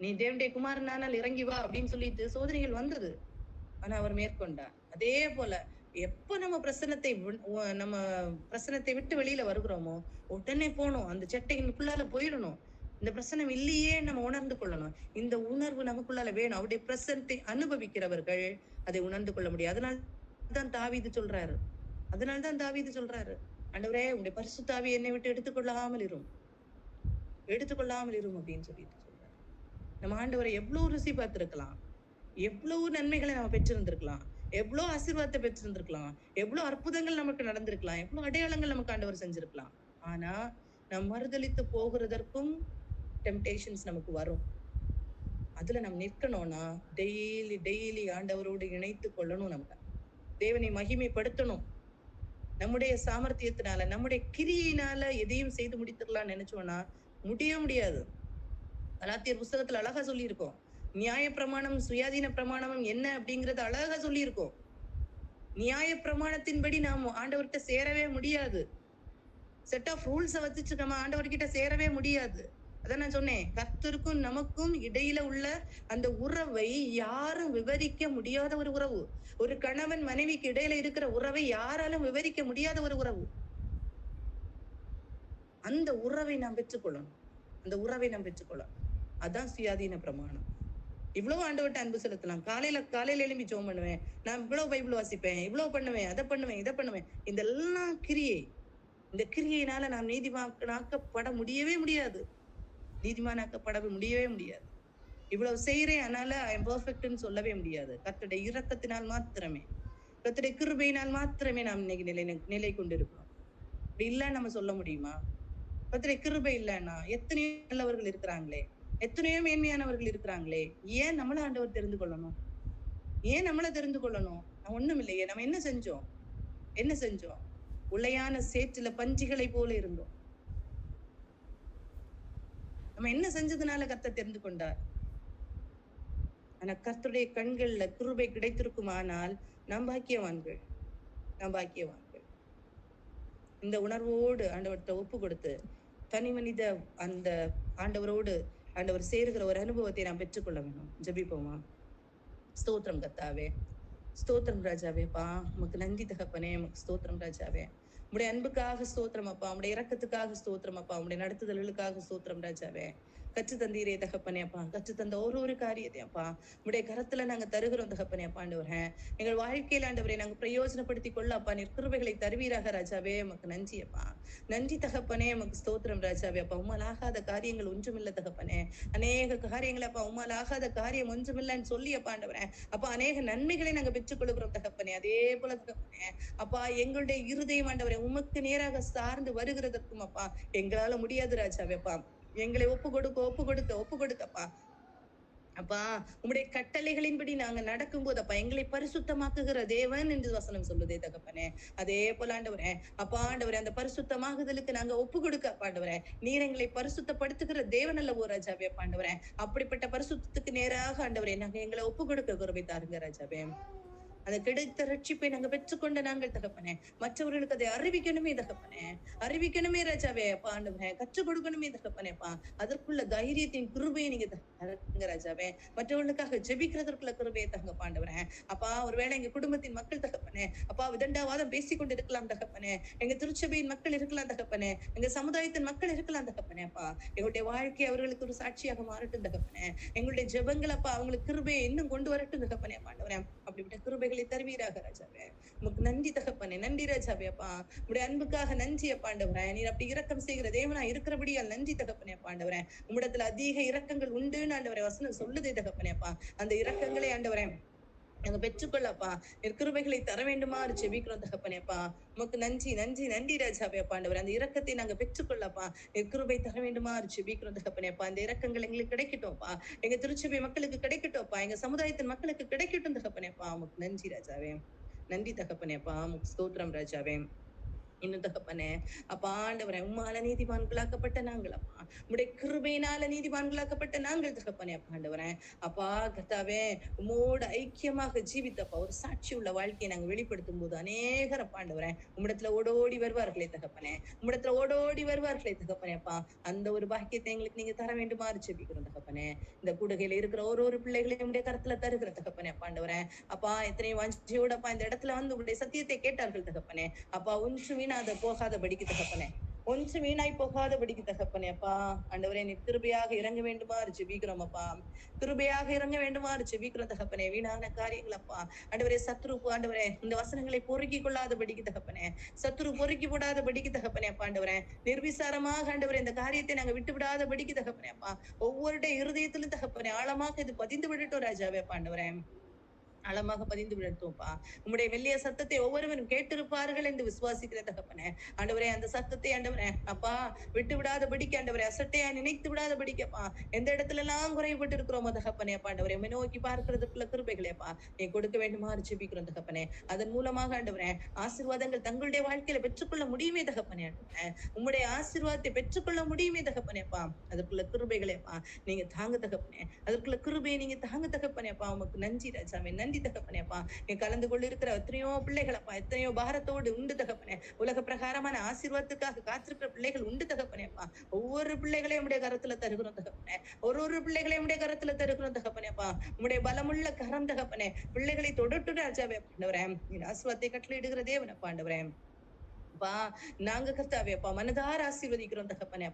நீ தேவனுடைய குமாரனானால் இறங்கி வா அப்படின்னு சொல்லிட்டு சோதனைகள் வந்தது. ஆனா அவர் மேற்கொண்டார். அதே போல எப்ப நம்ம பிரசனத்தை விட்டு வெளியில வருகிறோமோ உடனே போகணும். அந்த செட்டைக்குள்ளால போயிடணும். இந்த பிரசனம் இல்லையே நம்ம உணர்ந்து கொள்ளணும். இந்த உணர்வு நமக்குள்ளால வேணும். அவருடைய பிரசனத்தை அனுபவிக்கிறவர்கள் அதை உணர்ந்து கொள்ள முடியும். அதனால்தான் தாவீது சொல்றாரு. ஆண்டவரே உங்களுடைய பரிசுத்த ஆவியை என்னை விட்டு எடுத்துக்கொள்ளாமல் இரும் அப்படின்னு சொல்லிட்டு சொல்றாரு. நம்ம ஆண்டவரை எவ்வளவு ருசி பார்த்திருக்கலாம், எவ்வளவு நன்மைகளை நம்ம பெற்றிருந்திருக்கலாம், எவ்வளவு ஆசீர்வாதத்தை பெற்றிருந்திருக்கலாம், எவ்வளவு அற்புதங்கள் நமக்கு நடந்திருக்கலாம், எவ்வளவு அடையாளங்கள் நமக்கு ஆண்டவர் செஞ்சிருக்கலாம். ஆனா நம்ம மறுதலித்து போகிறதற்கும் டெம்டேஷன்ஸ் நமக்கு வரும். அதுல நம்ம நிற்கணும்னா டெய்லி ஆண்டவரோடு இணைத்து கொள்ளணும். நம்ம தேவனை மகிமைப்படுத்தணும். நம்முடைய சாமர்த்தியத்தினால நம்முடைய கிரியினால எதையும் செய்து முடித்துடலாம் நினைச்சோம்னா முடியாது. கலாத்தியர் புஸ்தகத்துல அழகா சொல்லி இருக்கோம். நியாய பிரமாணம் சுயாதீன பிரமாணம் என்ன அப்படிங்கறது அழகா சொல்லி இருக்கோம். நியாய பிரமாணத்தின்படி நாம் ஆண்டவர்கிட்ட சேரவே முடியாது. செட் ஆஃப் ரூல்ஸை வச்சுட்டு நம்ம ஆண்டவர்கிட்ட சேரவே முடியாது. அதான் நான் சொன்னேன், கர்த்தருக்கும் நமக்கும் இடையில உள்ள அந்த உறவை யாரும் விவரிக்க முடியாத ஒரு உறவு. ஒரு கணவன் மனைவிக்கு இடையில இருக்கிற உறவை யாராலும் விவரிக்க முடியாத ஒரு உறவு. அந்த உறவை நாம் பெற்றுக்கொள்ளணும். அதான் சுயாதீன பிரமாணம். இவ்வளவு ஆண்டவர்கிட்ட அன்பு செலுத்தலாம். காலையில எழும்பி ஜெபம் பண்ணுவேன், நான் இவ்வளவு பைபிள் வாசிப்பேன், இவ்வளவு பண்ணுவேன், இதை பண்ணுவேன். இதெல்லாம் கிரியை. இந்த கிரியையினால நாம் நீதிமானாக்கப்பட முடியவே முடியாது. இவ்வளவு செய்யறேன், அதனால ஐ எம் பெர்ஃபெக்ட்னு சொல்லவே முடியாது. கர்த்தருடைய இரக்கத்தினால் மாத்திரமே, கர்த்தருடைய கிருபையினால் மாத்திரமே நாம் இன்னைக்கு நிலை கொண்டிருக்கிறோம். அப்படி இல்ல நம்ம சொல்ல முடியுமா? கர்த்தருடைய கிருபை இல்லைன்னா எத்தனையோ நல்லவர்கள் இருக்கிறாங்களே, எத்தனையோ மேன்மையானவர்கள் இருக்கிறாங்களே. ஏன் நம்மள ஆண்டவர் தெரிந்து கொள்ளணும்? ஏன் நம்மள தெரிந்து கொள்ளணும்? ஒண்ணும் இல்லையே. நம்ம என்ன செஞ்சோம்? என்ன செஞ்சோம்? உளையான சேற்றுல பஞ்சிகளை போல இருந்தோம். நம்ம என்ன செஞ்சதுனால கர்த்தர் தெரிந்து கொண்டார்? ஆனா கர்த்தருடைய கண்கள்ல கிருபை கிடைத்திருக்குமானால் நாம் பாக்கியவான்கள், நாம் பாக்கியவான்கள். இந்த உணர்வோடு ஆண்டவர்கிட்ட ஒப்பு கொடுத்து தனி மனித அந்த ஆண்டவரோடு ஆண்டவர் சேருகிற ஒரு அனுபவத்தை நாம் பெற்றுக்கொள்ள வேணும். ஜெபிப்போமா? ஸ்தோத்திரம் கர்த்தாவே, ஸ்தோத்திரம் ராஜாவேப்பா, உமக்கு நன்றி தகப்பனே, உமக்கு ஸ்தோத்திரம் ராஜாவே. உடைய அன்புக்காக ஸ்தோத்திரம் அப்பா, உடைய இரக்கத்துக்காக ஸ்தோத்திரம் அப்பா, உடைய நடத்துதல்களுக்காக ஸ்தோத்திரம் ராஜாவே. கற்று தந்தீரே தகப்பனே அப்பா, கற்று தந்த ஒரு காரியத்தையும் அப்பா உடைய கரத்துல நாங்க தருகிறோம் தகப்பனே அப்பா. ஆண்டவரே, எங்கள் வாழ்க்கையில ஆண்டவரை நாங்க பிரயோஜனப்படுத்தி கொள்ள அப்பா நீர் கிருபைகளை தருவீராக ராஜாவே. உமக்கு நன்றி அப்பா, நன்றி தகப்பனே, உமக்கு ஸ்தோத்திரம் ராஜாவே. அப்பா உம்மால் ஆகாத காரியங்கள் ஒன்றுமில்ல தகப்பனே. அநேக காரியங்கள் அப்பா உம்மால் ஆகாத காரியம் ஒன்றுமில்லன்னு சொல்லி அப்பா ஆண்டவரே அப்பா அநேக நன்மைகளை நாங்க பெற்றுக் கொள்கிறோம் தகப்பனே. அதே போல தகப்பனே அப்பா எங்களுடைய இருதயம் ஆண்டவரே உமக்கு நேராக சார்ந்து வருகிறதற்கும் அப்பா எங்களால முடியாது ராஜாவே. அப்பா எங்களை ஒப்பு கொடுக்கப்பா அப்பா உம்முடைய கட்டளைகளின்படி நாங்க நடக்கும்போது அப்பா எங்களை பரிசுத்தமாக்குகிற தேவன் என்று வசனம் சொல்லுதே தகப்பனே. அதே போல ஆண்டவரே அப்பா ஆண்டவரே அந்த பரிசுத்தமாகுதலுக்கு நாங்க ஒப்பு கொடுக்க ஆண்டவரே நீர் எங்களை பரிசுத்தப்படுத்துகிற தேவன் அல்லவோ ராஜாவே. ஆண்டவரே அப்படிப்பட்ட பரிசுத்தத்துக்கு நேராக ஆண்டவரே நாங்க எங்களை ஒப்பு கொடுக்க குருவை தாருங்க ராஜாவே. அந்த கிடைத்த ரட்சிப்பை நாங்க பெற்றுக்கொண்ட நாங்கள் தகப்பனே மற்றவர்களுக்கு அதை அறிவிக்கணுமே தகப்பனே, அறிவிக்கணுமே ராஜாவே. அப்பா ஆண்டவரே கற்றுக் கொடுக்கணுமே தகப்பனேப்பா. அதற்குள்ள தைரியத்தின் கிருபையை நீங்க தங்க ராஜாவே. மற்றவர்களுக்காக ஜெபிக்கிறதற்குள்ள கிருபையை தங்க பாண்டவரே. அப்பா ஒருவேளை எங்க குடும்பத்தின் மக்கள் தகப்பனே அப்பா விதண்டாவாதம் பேசிக்கொண்டு இருக்கலாம் தகப்பனே, எங்க திருச்சபையின் மக்கள் இருக்கலாம் தகப்பனே, எங்க சமுதாயத்தின் மக்கள் இருக்கலாம் தகப்பனே. அப்பா எங்களுடைய வாழ்க்கை அவர்களுக்கு ஒரு சாட்சியாக மாறட்டும் தகப்பனே. எங்களுடைய ஜெபங்கள் அப்பா அவங்களுக்கு கிருபையை இன்னும் கொண்டு வரட்டும் தகப்பனே. பாண்டவரே அப்படிப்பட்ட கிருபை தருவீராக ராஜாவே. உமக்கு நன்றி தகப்பனே, நன்றி ராஜாவே. அப்பா உடைய அன்புக்காக நன்றி அப்பாண்டவரே. நீர் அப்படி இரக்கம் செய்கிற தேவனா இருக்கிறபடியால் நன்றி தகப்பனே பாண்டவரே. உம்மிடத்துல அதிக இரக்கங்கள் உண்டுன்னு ஆண்டவரே வசனம் சொல்லுதே தகப்பனே. அப்பா அந்த இரக்கங்களை ஆண்டவரே நாங்க பெற்றுக்கொள்ளப்பா கிருபைகளை தர வேண்டுமா ஜெபிக்கிறோம் தகப்பனேப்பா. உமக்கு நன்றி நன்றி நன்றி ராஜாவே. பாண்டவர் அந்த இரக்கத்தை நாங்க பெற்றுக்கொள்ளப்பா கிருபை தர வேண்டுமா ஜெபிக்கிறோம் தகப்பனேப்பா. அந்த இரக்கங்கள் எங்களுக்கு கிடைக்கட்டும்ப்பா, எங்க திருச்சபை மக்களுக்கு கிடைக்கட்டும்ப்பா, எங்க சமுதாயத்தின் மக்களுக்கு கிடைக்கட்டும் தகப்பனேப்பா. உமக்கு நன்றி ராஜாவே, நன்றி தகப்பனேப்பா. உமக்கு ஸ்தோத்திரம் ராஜாவே. இன்னும் தகப்பனே அப்பா ஆண்டவரே உம்மால நீதிமான்களாக்கப்பட்ட நாங்கள் அப்பா உம்முடைய கிருபையினால நீதிமான்களாக்கப்பட்ட நாங்கள் தகப்பனே. அப்பா ஆண்டவரே அப்பா கர்த்தாவே உம்மோடு ஐக்கியமாக ஜீவித்தப்பா ஒரு சாட்சி உள்ள வாழ்க்கையை நாங்க வெளிப்படுத்தும் போது அநேகர் அப்பா ஆண்டவரே உம்மிடத்துல ஓடோடி வருவார்களே தகப்பனே, உம்மிடத்துல ஓடோடி வருவார்களே தகப்பனே. அப்பா அந்த ஒரு பாக்கியத்தை எங்களுக்கு நீங்க தர வேண்டுமா ஜெபிக்கிறோம் தகப்பனே. இந்த கூடுகையில இருக்கிற ஒரு பிள்ளைகளையும் உடைய கருத்துல தருகிற தகப்பனே. அப்பா ஆண்டவரே அப்பா எத்தனை வாஞ்சியோடப்பா இந்த இடத்துல வந்து உங்களுடைய சத்தியத்தை கேட்டார்கள் தகப்பனே. அப்பா ஒன்று வீணாத போகாத படிக்கு தகப்பனே, ஒன்று வீணாய் போகாத படிக்கு தகப்பனே. அப்பா ஆண்டவரே நீ கிருபையாக இறங்க வேண்டுமா ஜெபிக்கிறோம் அப்பா, கிருபையாக இறங்க வேண்டுமா ஜெபிக்கிறோம் தகப்பனே. வீணான காரியங்கள் அப்பா ஆண்டவரே சத்ரு ஆண்டவரே இந்த வசனங்களை பொறுக்கி கொள்ளாத படிக்கு தகப்பனே, சத்ரு பொறுக்கி போடாத படிக்கு தகப்பனே. அப்பா ஆண்டவரே நிர்விசாரமாக ஆண்டவரே இந்த காரியத்தை நாங்க விட்டு விடாத படிக்கு தகப்பனே. அப்பா ஒவ்வொருடைய இருதயத்திலும் தகப்பனே ஆழமாக இது பதிந்து விடட்டும் ராஜாவே. அப்பா ஆண்டவரே ஆழமாக பதிந்து விடட்டும்ப்பா. உம்முடைய மெல்லிய சத்தத்தை ஒவ்வொருவரும் கேட்டிருப்பார்கள் என்று விசுவாசிக்கிற தகப்பனே. ஆண்டவரே அந்த சத்தத்தை ஆண்டவரே அப்பா விட்டு விடாத படிக்க ஆண்டவரே அசட்டையா நினைத்து விடாத படிக்கப்பா எந்த இடத்துல எல்லாம் குறைபட்டு இருக்கிறோமோ தகப்பனே. அப்பா ஆண்டவரே உம்மை நோக்கி பார்க்கிறதுக்குள்ள கிருபைகளேப்பா நீ கொடுக்க வேண்டுமா ஜெபிக்கிறோம் தகப்பனே. அதன் மூலமாக ஆண்டவரே ஆசீர்வாதங்கள் தங்களுடைய வாழ்க்கையில பெற்றுக்கொள்ள முடியுமே தகப்பனே. ஆண்டவரே உம்முடைய ஆசீர்வாதத்தை பெற்றுக்கொள்ள முடியுமே தகப்பனேப்பா. அதற்குள்ள கிருபைகளேப்பா நீங்க தாங்க தகப்பனே, அதற்குள்ள கிருபையை நீங்க தாங்க தகப்பனேப்பா. உமக்கு நன்றி ராஜாவே, நன்றி தகப்பனேப்பா. நீ கலந்து கொண்டு இருக்கிற எத்தனையோ பிள்ளைகளப்பா எத்தனையோ பாரத்தோடு உண்டு தகப்பனே. உலக பிரகாரமான ஆசீர்வாதத்துக்காக காத்திருக்கிற பிள்ளைகள் உண்டு தகப்பனேப்பா. ஒவ்வொரு பிள்ளைகளையும் உடைய கரத்துல தருகிறோம் தகப்பனே, ஒரு பிள்ளைகளையும் உடைய கரத்துல தருகிறோம் தகப்பனேப்பா. உடைய பலமுள்ள கரம் தகப்பனே பிள்ளைகளை தொடட்டு ராஜாவே. ஆண்டவரே நீ ஆசீர்வாதத்தை கட்டளையிடுகிற தேவனப்பா. ஆண்டவரே அப்பா நாங்க கர்த்தாவேப்பா மனதார ஆசீர்வதிக்கிறோம் தகப்பனே.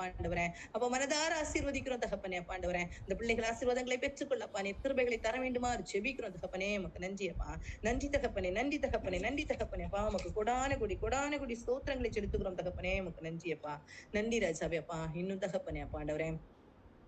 ஆண்டவரே அப்ப மனதார ஆசீர்வதிக்கிறோம் தகப்பனே. ஆண்டவரே இந்த பிள்ளைகள் ஆசீர்வாதங்களை பெற்றுக்கொள்ளப்பா நீ கிருபைகளை தர வேண்டுமா ஜெபிக்கிறோம் தகப்பனே. உமக்கு நன்றி அப்பா, நன்றி தகப்பனே, நன்றி தகப்பனே, நன்றி தகப்பனே. அப்பா உமக்கு கொடான கொடி ஸ்தோத்திரங்களை செலுத்துகிறோம் தகப்பனே. உமக்கு நன்றி அப்பா, நன்றி ராஜாவே. அப்பா இன்னும் தகப்பனே. அப்பா ஆண்டவரே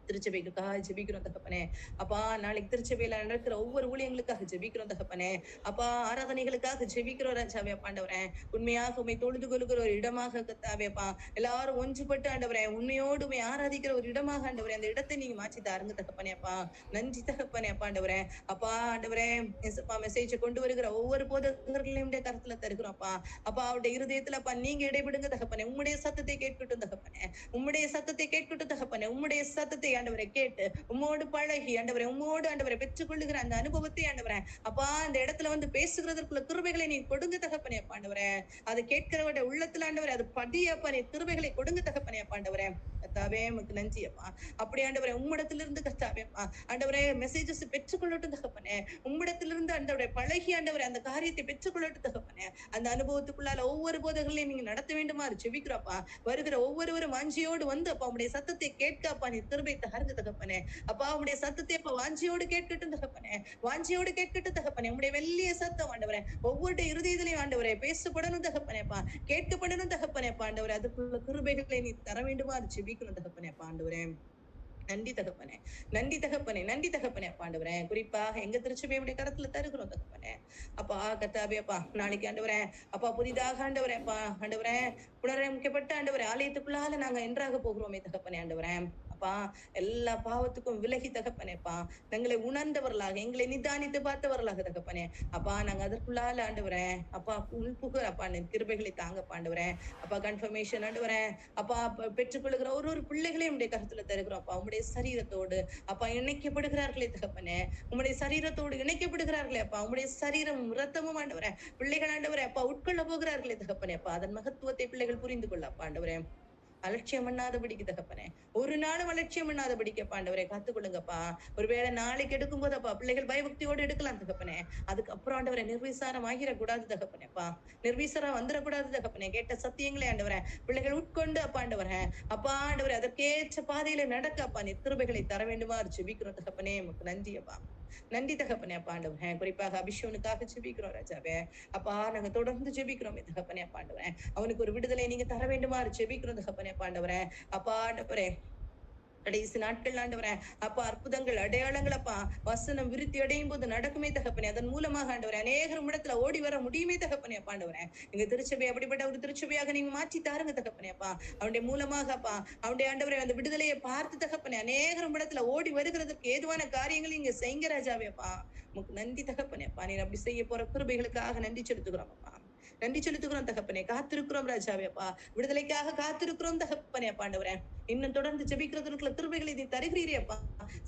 திருச்சபைக்காக ஜெபிக்கிறோம் தகப்பனே. அப்பா நாளைக்கு திருச்சபையில நடக்கிற ஒவ்வொரு ஊழியங்களுக்காக ஜெபிக்கிறோம் தகப்பனே. அப்பா ஆராதனைகளுக்காக ஜெபிக்கிறோம் ராஜாவே அப்பா ஆண்டவரே. உண்மையாக உம்மை தொழுது கொள்ளுகிற ஒரு இடமாக கர்த்தாவே அப்பா எல்லாரும் ஒன்றுபட்டு ஆண்டவரே உண்மையோடு உம்மை ஆராதிக்கிற ஒரு இடமாக ஆண்டவரே அந்த இடத்தை நீங்க மாற்றி தாருங்க தகப்பனே அப்பா. நன்றி தகப்பனே அப்பா ஆண்டவரே. அப்பா ஆண்டவரே இயேசுப்பா மெசேஜை கொண்டு வருகிற ஒவ்வொரு போதகர்களையும் உடைய கருத்துல தருகிறோம் அப்பா. அப்பா அவருடைய இருதயத்துல அப்பா நீங்க இடைபடுங்க தகப்பனே. உம்முடைய சத்தத்தை கேட்கட்டும் தகப்பனே. உம்முடைய சத்தத்தை கேட்கட்டும் தகப்பனே. உம்முடைய சத்தத்தை ஆண்டவரை கேட்டு உம்மோடு பழகி ஆண்டவரை உம்மோடு ஆண்டவரை பெற்றுக்கொள்ளுகிற அந்த அனுபவத்தை ஆண்டவரே அப்பா அந்த இடத்துல வந்து பேசுகிறதற்குள்ள கிருபைகளை நீ கொடுங்க தகப்பனே அப்பா ஆண்டவரே. அதை கேட்கிறவருடைய உள்ளத்துல ஆண்டவரே அது படியப்பா நீ கிருபைகளை கொடுங்க தகப்பனே அப்பா ஆண்டவரே. கர்த்தாவே உமக்கு நன்றி அப்பா. அப்படி ஆண்டவரே உம்மிடத்திலிருந்து கர்த்தாவே அப்பா ஆண்டவரே மெசேஜஸ் பெற்றுக்கொள்ளட்டும் தகப்பனே. உம்மிடத்திலிருந்து ஆண்டவரை பழகி ஆண்டவரை அந்த காரியத்தை பெற்றுக்கொள்ளட்டும் தகப்பனே. அந்த அனுபவத்துக்குள்ளால ஒவ்வொரு போதகர்களையும் நீங்க நடத்த வேண்டுமா ஜெபிக்கிறோம்ப்பா. வருகிற ஒவ்வொருவரும் வாஞ்சியோடு வந்து அப்பா உம்முடைய சத்தத்தை கேட்க அப்பா நீ கிருபை தாருங்க தகப்பனே. அப்பா உம்முடைய சத்தத்தை அப்பா வாஞ்சியோடு கேட்கட்டும் தகப்பனே. வாஞ்சியோடு கேட்கட்டும் தகப்பனே. உம்முடைய வெள்ளிய சத்தம் ஆண்டவரே ஒவ்வொரு இருதயத்திலையும் ஆண்டவரே பேசப்படணும் தகப்பனேப்பா. கேட்கப்படணும் தகப்பனேப்பா ஆண்டவரே. அதுக்குள்ள கிருபைகளை நீ தர வேண்டுமா ஜெபிக்கணும் தகப்பனேப்பா ஆண்டவரே. நன்றி தகப்பனே. நன்றி தகப்பனே. நன்றி தகப்பனே அப்பா ஆண்டவரே. குறிப்பாக எங்க திருச்சபையுடைய கரத்துல தருகிறோம் தகப்பனே. அப்பா கர்த்தாவே அப்பா நாளைக்கு ஆண்டவரே அப்பா புதிதாக ஆண்டவரே அப்பா ஆண்டவரே புனரமைக்கப்பட்ட ஆண்டவரே ஆலயத்துக்குள்ளால நாங்க என்றாக போகிறோமே தகப்பனே ஆண்டவரே. அப்பா எல்லா பாவத்துக்கும் விலகி தகப்பனேப்பா எங்களை உணர்ந்தவர்களாக எங்களை நிதானித்து பார்த்தவர்களாக தகப்பனே. அப்பா நாங்க அதற்குள்ளால ஆண்டவரே அப்பா உள்புகிற அப்பா கிருபைகளை தாங்க ஆண்டவரே. அப்பா கன்ஃபர்மேஷன் ஆண்டவரே அப்பா பெற்றுக்கொள்ளுகிற ஒரு பிள்ளைகளையும் உடைய கருத்துல தருகிறோம் அப்பா. உம்முடைய சரீரத்தோடு அப்பா இணைக்கப்படுகிறார்களே தகப்பனே. உம்முடைய சரீரத்தோடு இணைக்கப்படுகிறார்களே அப்பா. உம்முடைய சரீரம் ரத்தமும் ஆண்டவரே பிள்ளைகள் ஆண்டவரே அப்பா உட்கொள்ள போகிறார்களே தகப்பனே அப்பா. அதன் மகத்துவத்தை பிள்ளைகள் புரிந்து கொள்ள அப்பா ஆண்டவரே. அலட்சியம் பண்ணாதபடிக்கு தகப்பனே. ஒரு நாளும் அலட்சியம் பண்ணாதபடிக்கு ஆண்டவரே காத்துக்கொள்ளுங்கப்பா. ஒருவேளை நாளைக்கு எடுக்கும் போது அப்பா பிள்ளைகள் பயபக்தியோடு எடுக்கலாம் தகப்பனே. அதுக்கப்புறம் ஆண்டவரை நிர்வீசாரம் ஆகிடக்கூடாது தகப்பனேப்பா. நிர்வீசாரம் வந்துடக்கூடாது தகப்பனே. கேட்ட சத்தியங்களே ஆண்டவரே பிள்ளைகள் உட்கொண்டு அப்பா ஆண்டவரே அப்பா ஆண்டவரே அதற்கேற்ற பாதையில நடக்க அப்பா நீ கிருபைகளை தர வேண்டுமா ஜெபிக்கிறோம் தகப்பனே. உமக்கு நன்றி அப்பா. நன்றி தகப்பனே அப்பா ஆண்டவரே. குறிப்பாக அபிஷேகனுக்காக ஜெபிக்கிறோம் ராஜாவே. அப்பா நாங்க தொடர்ந்து ஜெபிக்கிறோம் தகப்பனே அப்பா ஆண்டவரே. அவனுக்கு ஒரு விடுதலை நீங்க தர வேண்டுமா ஜெபிக்கிறோம் தகப்பனே அப்பா ஆண்டவரே. அப்பா ஆண்டவரே கடைசி நாட்கள் ஆண்டவரே அப்பா அற்புதங்கள் அடையாளங்கள் அப்பா வசனம் விருத்தி அடையும் போது நடக்குமே தகப்பனே. அதன் மூலமாக ஆண்டவரே அநேகர் இடத்துல ஓடி வர முடியுமே தகப்பனே அப்பா ஆண்டவரே. எங்க திருச்சபை அப்படிப்பட்ட ஒரு திருச்சபையாக நீங்க மாற்றி தாருங்க தகப்பனே அப்பா. அவனுடைய மூலமாக அப்பா அவனுடைய ஆண்டவரே அந்த விடுதலையை பார்த்து தகப்பனே அநேகர் இடத்துல ஓடி வருகிறதுக்கு ஏதுவான காரியங்கள் இங்க செய்ங்க ராஜாவே அப்பா. உமக்கு நன்றி தகப்பனே அப்பா. நீர் அப்படி செய்ய போற கிருபைகளுக்காக நன்றி செலுத்துகிறோம் அப்பா. நன்றி செலுத்துகிறோம் தகப்பனே. காத்திருக்கிறோம் ராஜாவே அப்பா. விடுதலைக்காக காத்திருக்கிறோம் தகப்பனே அப்பா ஆண்டவரே. இன்னும் தொடர்ந்து ஜெபிக்கிறதுக்குள்ள கிருபைகளை நீ தருகிறீரே அப்பா.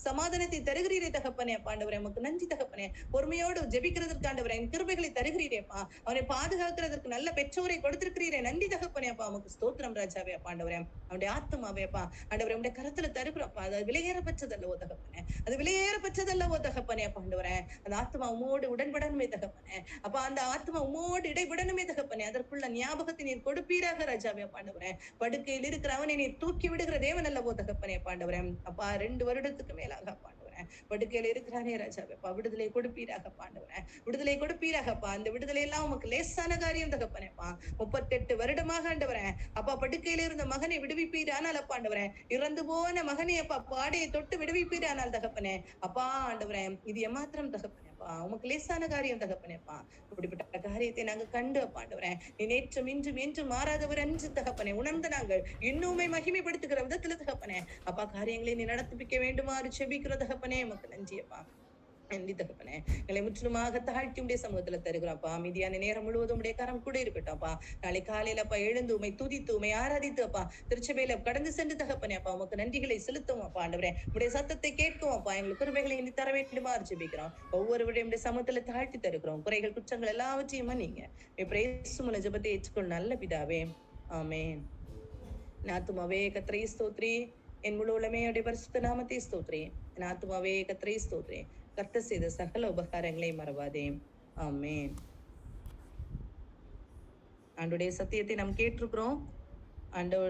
சமாதானத்தை தருகிறீரே தகப்பனே அப்பா ஆண்டவரே. உமக்கு நன்றி தகப்பனே. பொறுமையோடு ஜெபிக்கிறதற்கு ஆண்டவரே கிருபைகளை தருகிறீரே அப்பா. அவனை பாதுகாக்கிறதற்கு நல்ல பெற்றோரை கொடுத்திருக்கிறீரே நன்றி தகப்பனே அப்பா. உமக்கு ஸ்தோத்திரம் ராஜாவே அப்பா ஆண்டவரே. அவனுடைய ஆத்மாவே அப்பா ஆண்டவரே உடைய கருத்துல தருகிறோம் அப்பா. அது விலையேறப்பட்டதல்லவோ தகப்பனே. அது விலையேறப்பட்டதல்லவோ தகப்பனே அப்பா ஆண்டவரே. அந்த ஆத்மா உமோடு உடன்படணுமே தகப்பனே அப்பா. அந்த ஆத்மா உமோடு இடைபடணுமே தகப்பனே. அதற்குள்ள ஞாபகத்தை நீர் கொடுப்பீராக ராஜாவே அப்பா ஆண்டவரே. படுக்கையில் இருக்கிற அவனை நீர் தூக்கி விடுகிற தேவன் அல்லவோ தகப்பனே அப்பா ஆண்டவரே. அப்பா 2 வருடத்துக்கு மேலாக அப்பா ஆண்டவரே படுக்கையில இருக்கிறானே ராஜாவே அப்பா. விடுதலை கொடுப்பீராக அப்பா ஆண்டவரே. விடுதலை கொடுப்பீராக அப்பா. அந்த விடுதலை எல்லாம் உமக்கு லேசான காரியம் தகப்பனே அப்பா. 38 வருடமாக ஆண்டவரே அப்பா படுக்கையில இருந்த மகனை விடுவிப்பீரானால் அப்பா ஆண்டவரே. இறந்து போன மகனை அப்பா பாடையை தொட்டு விடுவிப்பீரானால் தகப்பனே அப்பா ஆண்டவரே. இது எமாத்திரம் தகப்பனே அப்பா. உமக்கு லேசான காரியம் தகப்பனே அப்பா. இப்படிப்பட்ட காரியத்தை நாங்க கண்டு அப்பா ஆண்டவரே நீ நேற்றும் இன்றும் என்றும் மாறாதவர் என்று தகப்பனே உணர்ந்து நாங்கள் இன்னுமே மகிமைப்படுத்துகிற விதத்துல தகப்பனே அப்பா காரியங்களை நீ நடத்திப்பிக்க வேண்டுமாறு செபிக்கிற தகப்பனே. உமக்கு நன்றி அப்பா. நன்றி தகப்பனே. எங்களை முற்றிலுமாக தாழ்த்தி உடைய சமூகத்துல தருகிறோம்ப்பா. மீதியான நேரம் முழுவதும் உடைய கரம் கூட இருக்கட்டும்ப்பா. நாளை காலையில அப்பா எழுந்து உமை துதித்து உமை ஆராதித்து அப்பா திருச்சபையில கடந்து சென்று தகப்பனே அப்பா உமக்கு நன்றிகளை செலுத்துவோம் அப்பா ஆண்டவரே. உடைய சத்தத்தை கேட்கும் அப்பா. எங்களுக்கு கிருபைகளை இனி தர வேண்டுமா ஜெபிக்கிறோம். ஒவ்வொருவருடைய உடைய சமூகத்துல தாழ்த்தி தருகிறோம். குறைகள் குற்றங்கள் எல்லாவற்றையும் நீங்க பிரேசுமுல ஜெபத்தை ஏற்றுக்கொள் நல்ல பிதாவே. ஆமென். நாத்துமாவே கர்த்தரை ஸ்தோத்ரி. என் முழு உலமே உடைய பரிசுத்த நாமத்தை ஸ்தோத்ரி. நாத்துமாவே கர்த்தரை ஸ்தோத்ரி. கர்த்தர் செய்த சகல உபகாரங்களை மறவாதே. ஆமென். ஆண்டவருடைய சத்தியத்தை நாம் கேட்டிருக்கிறோம். ஆண்டவர்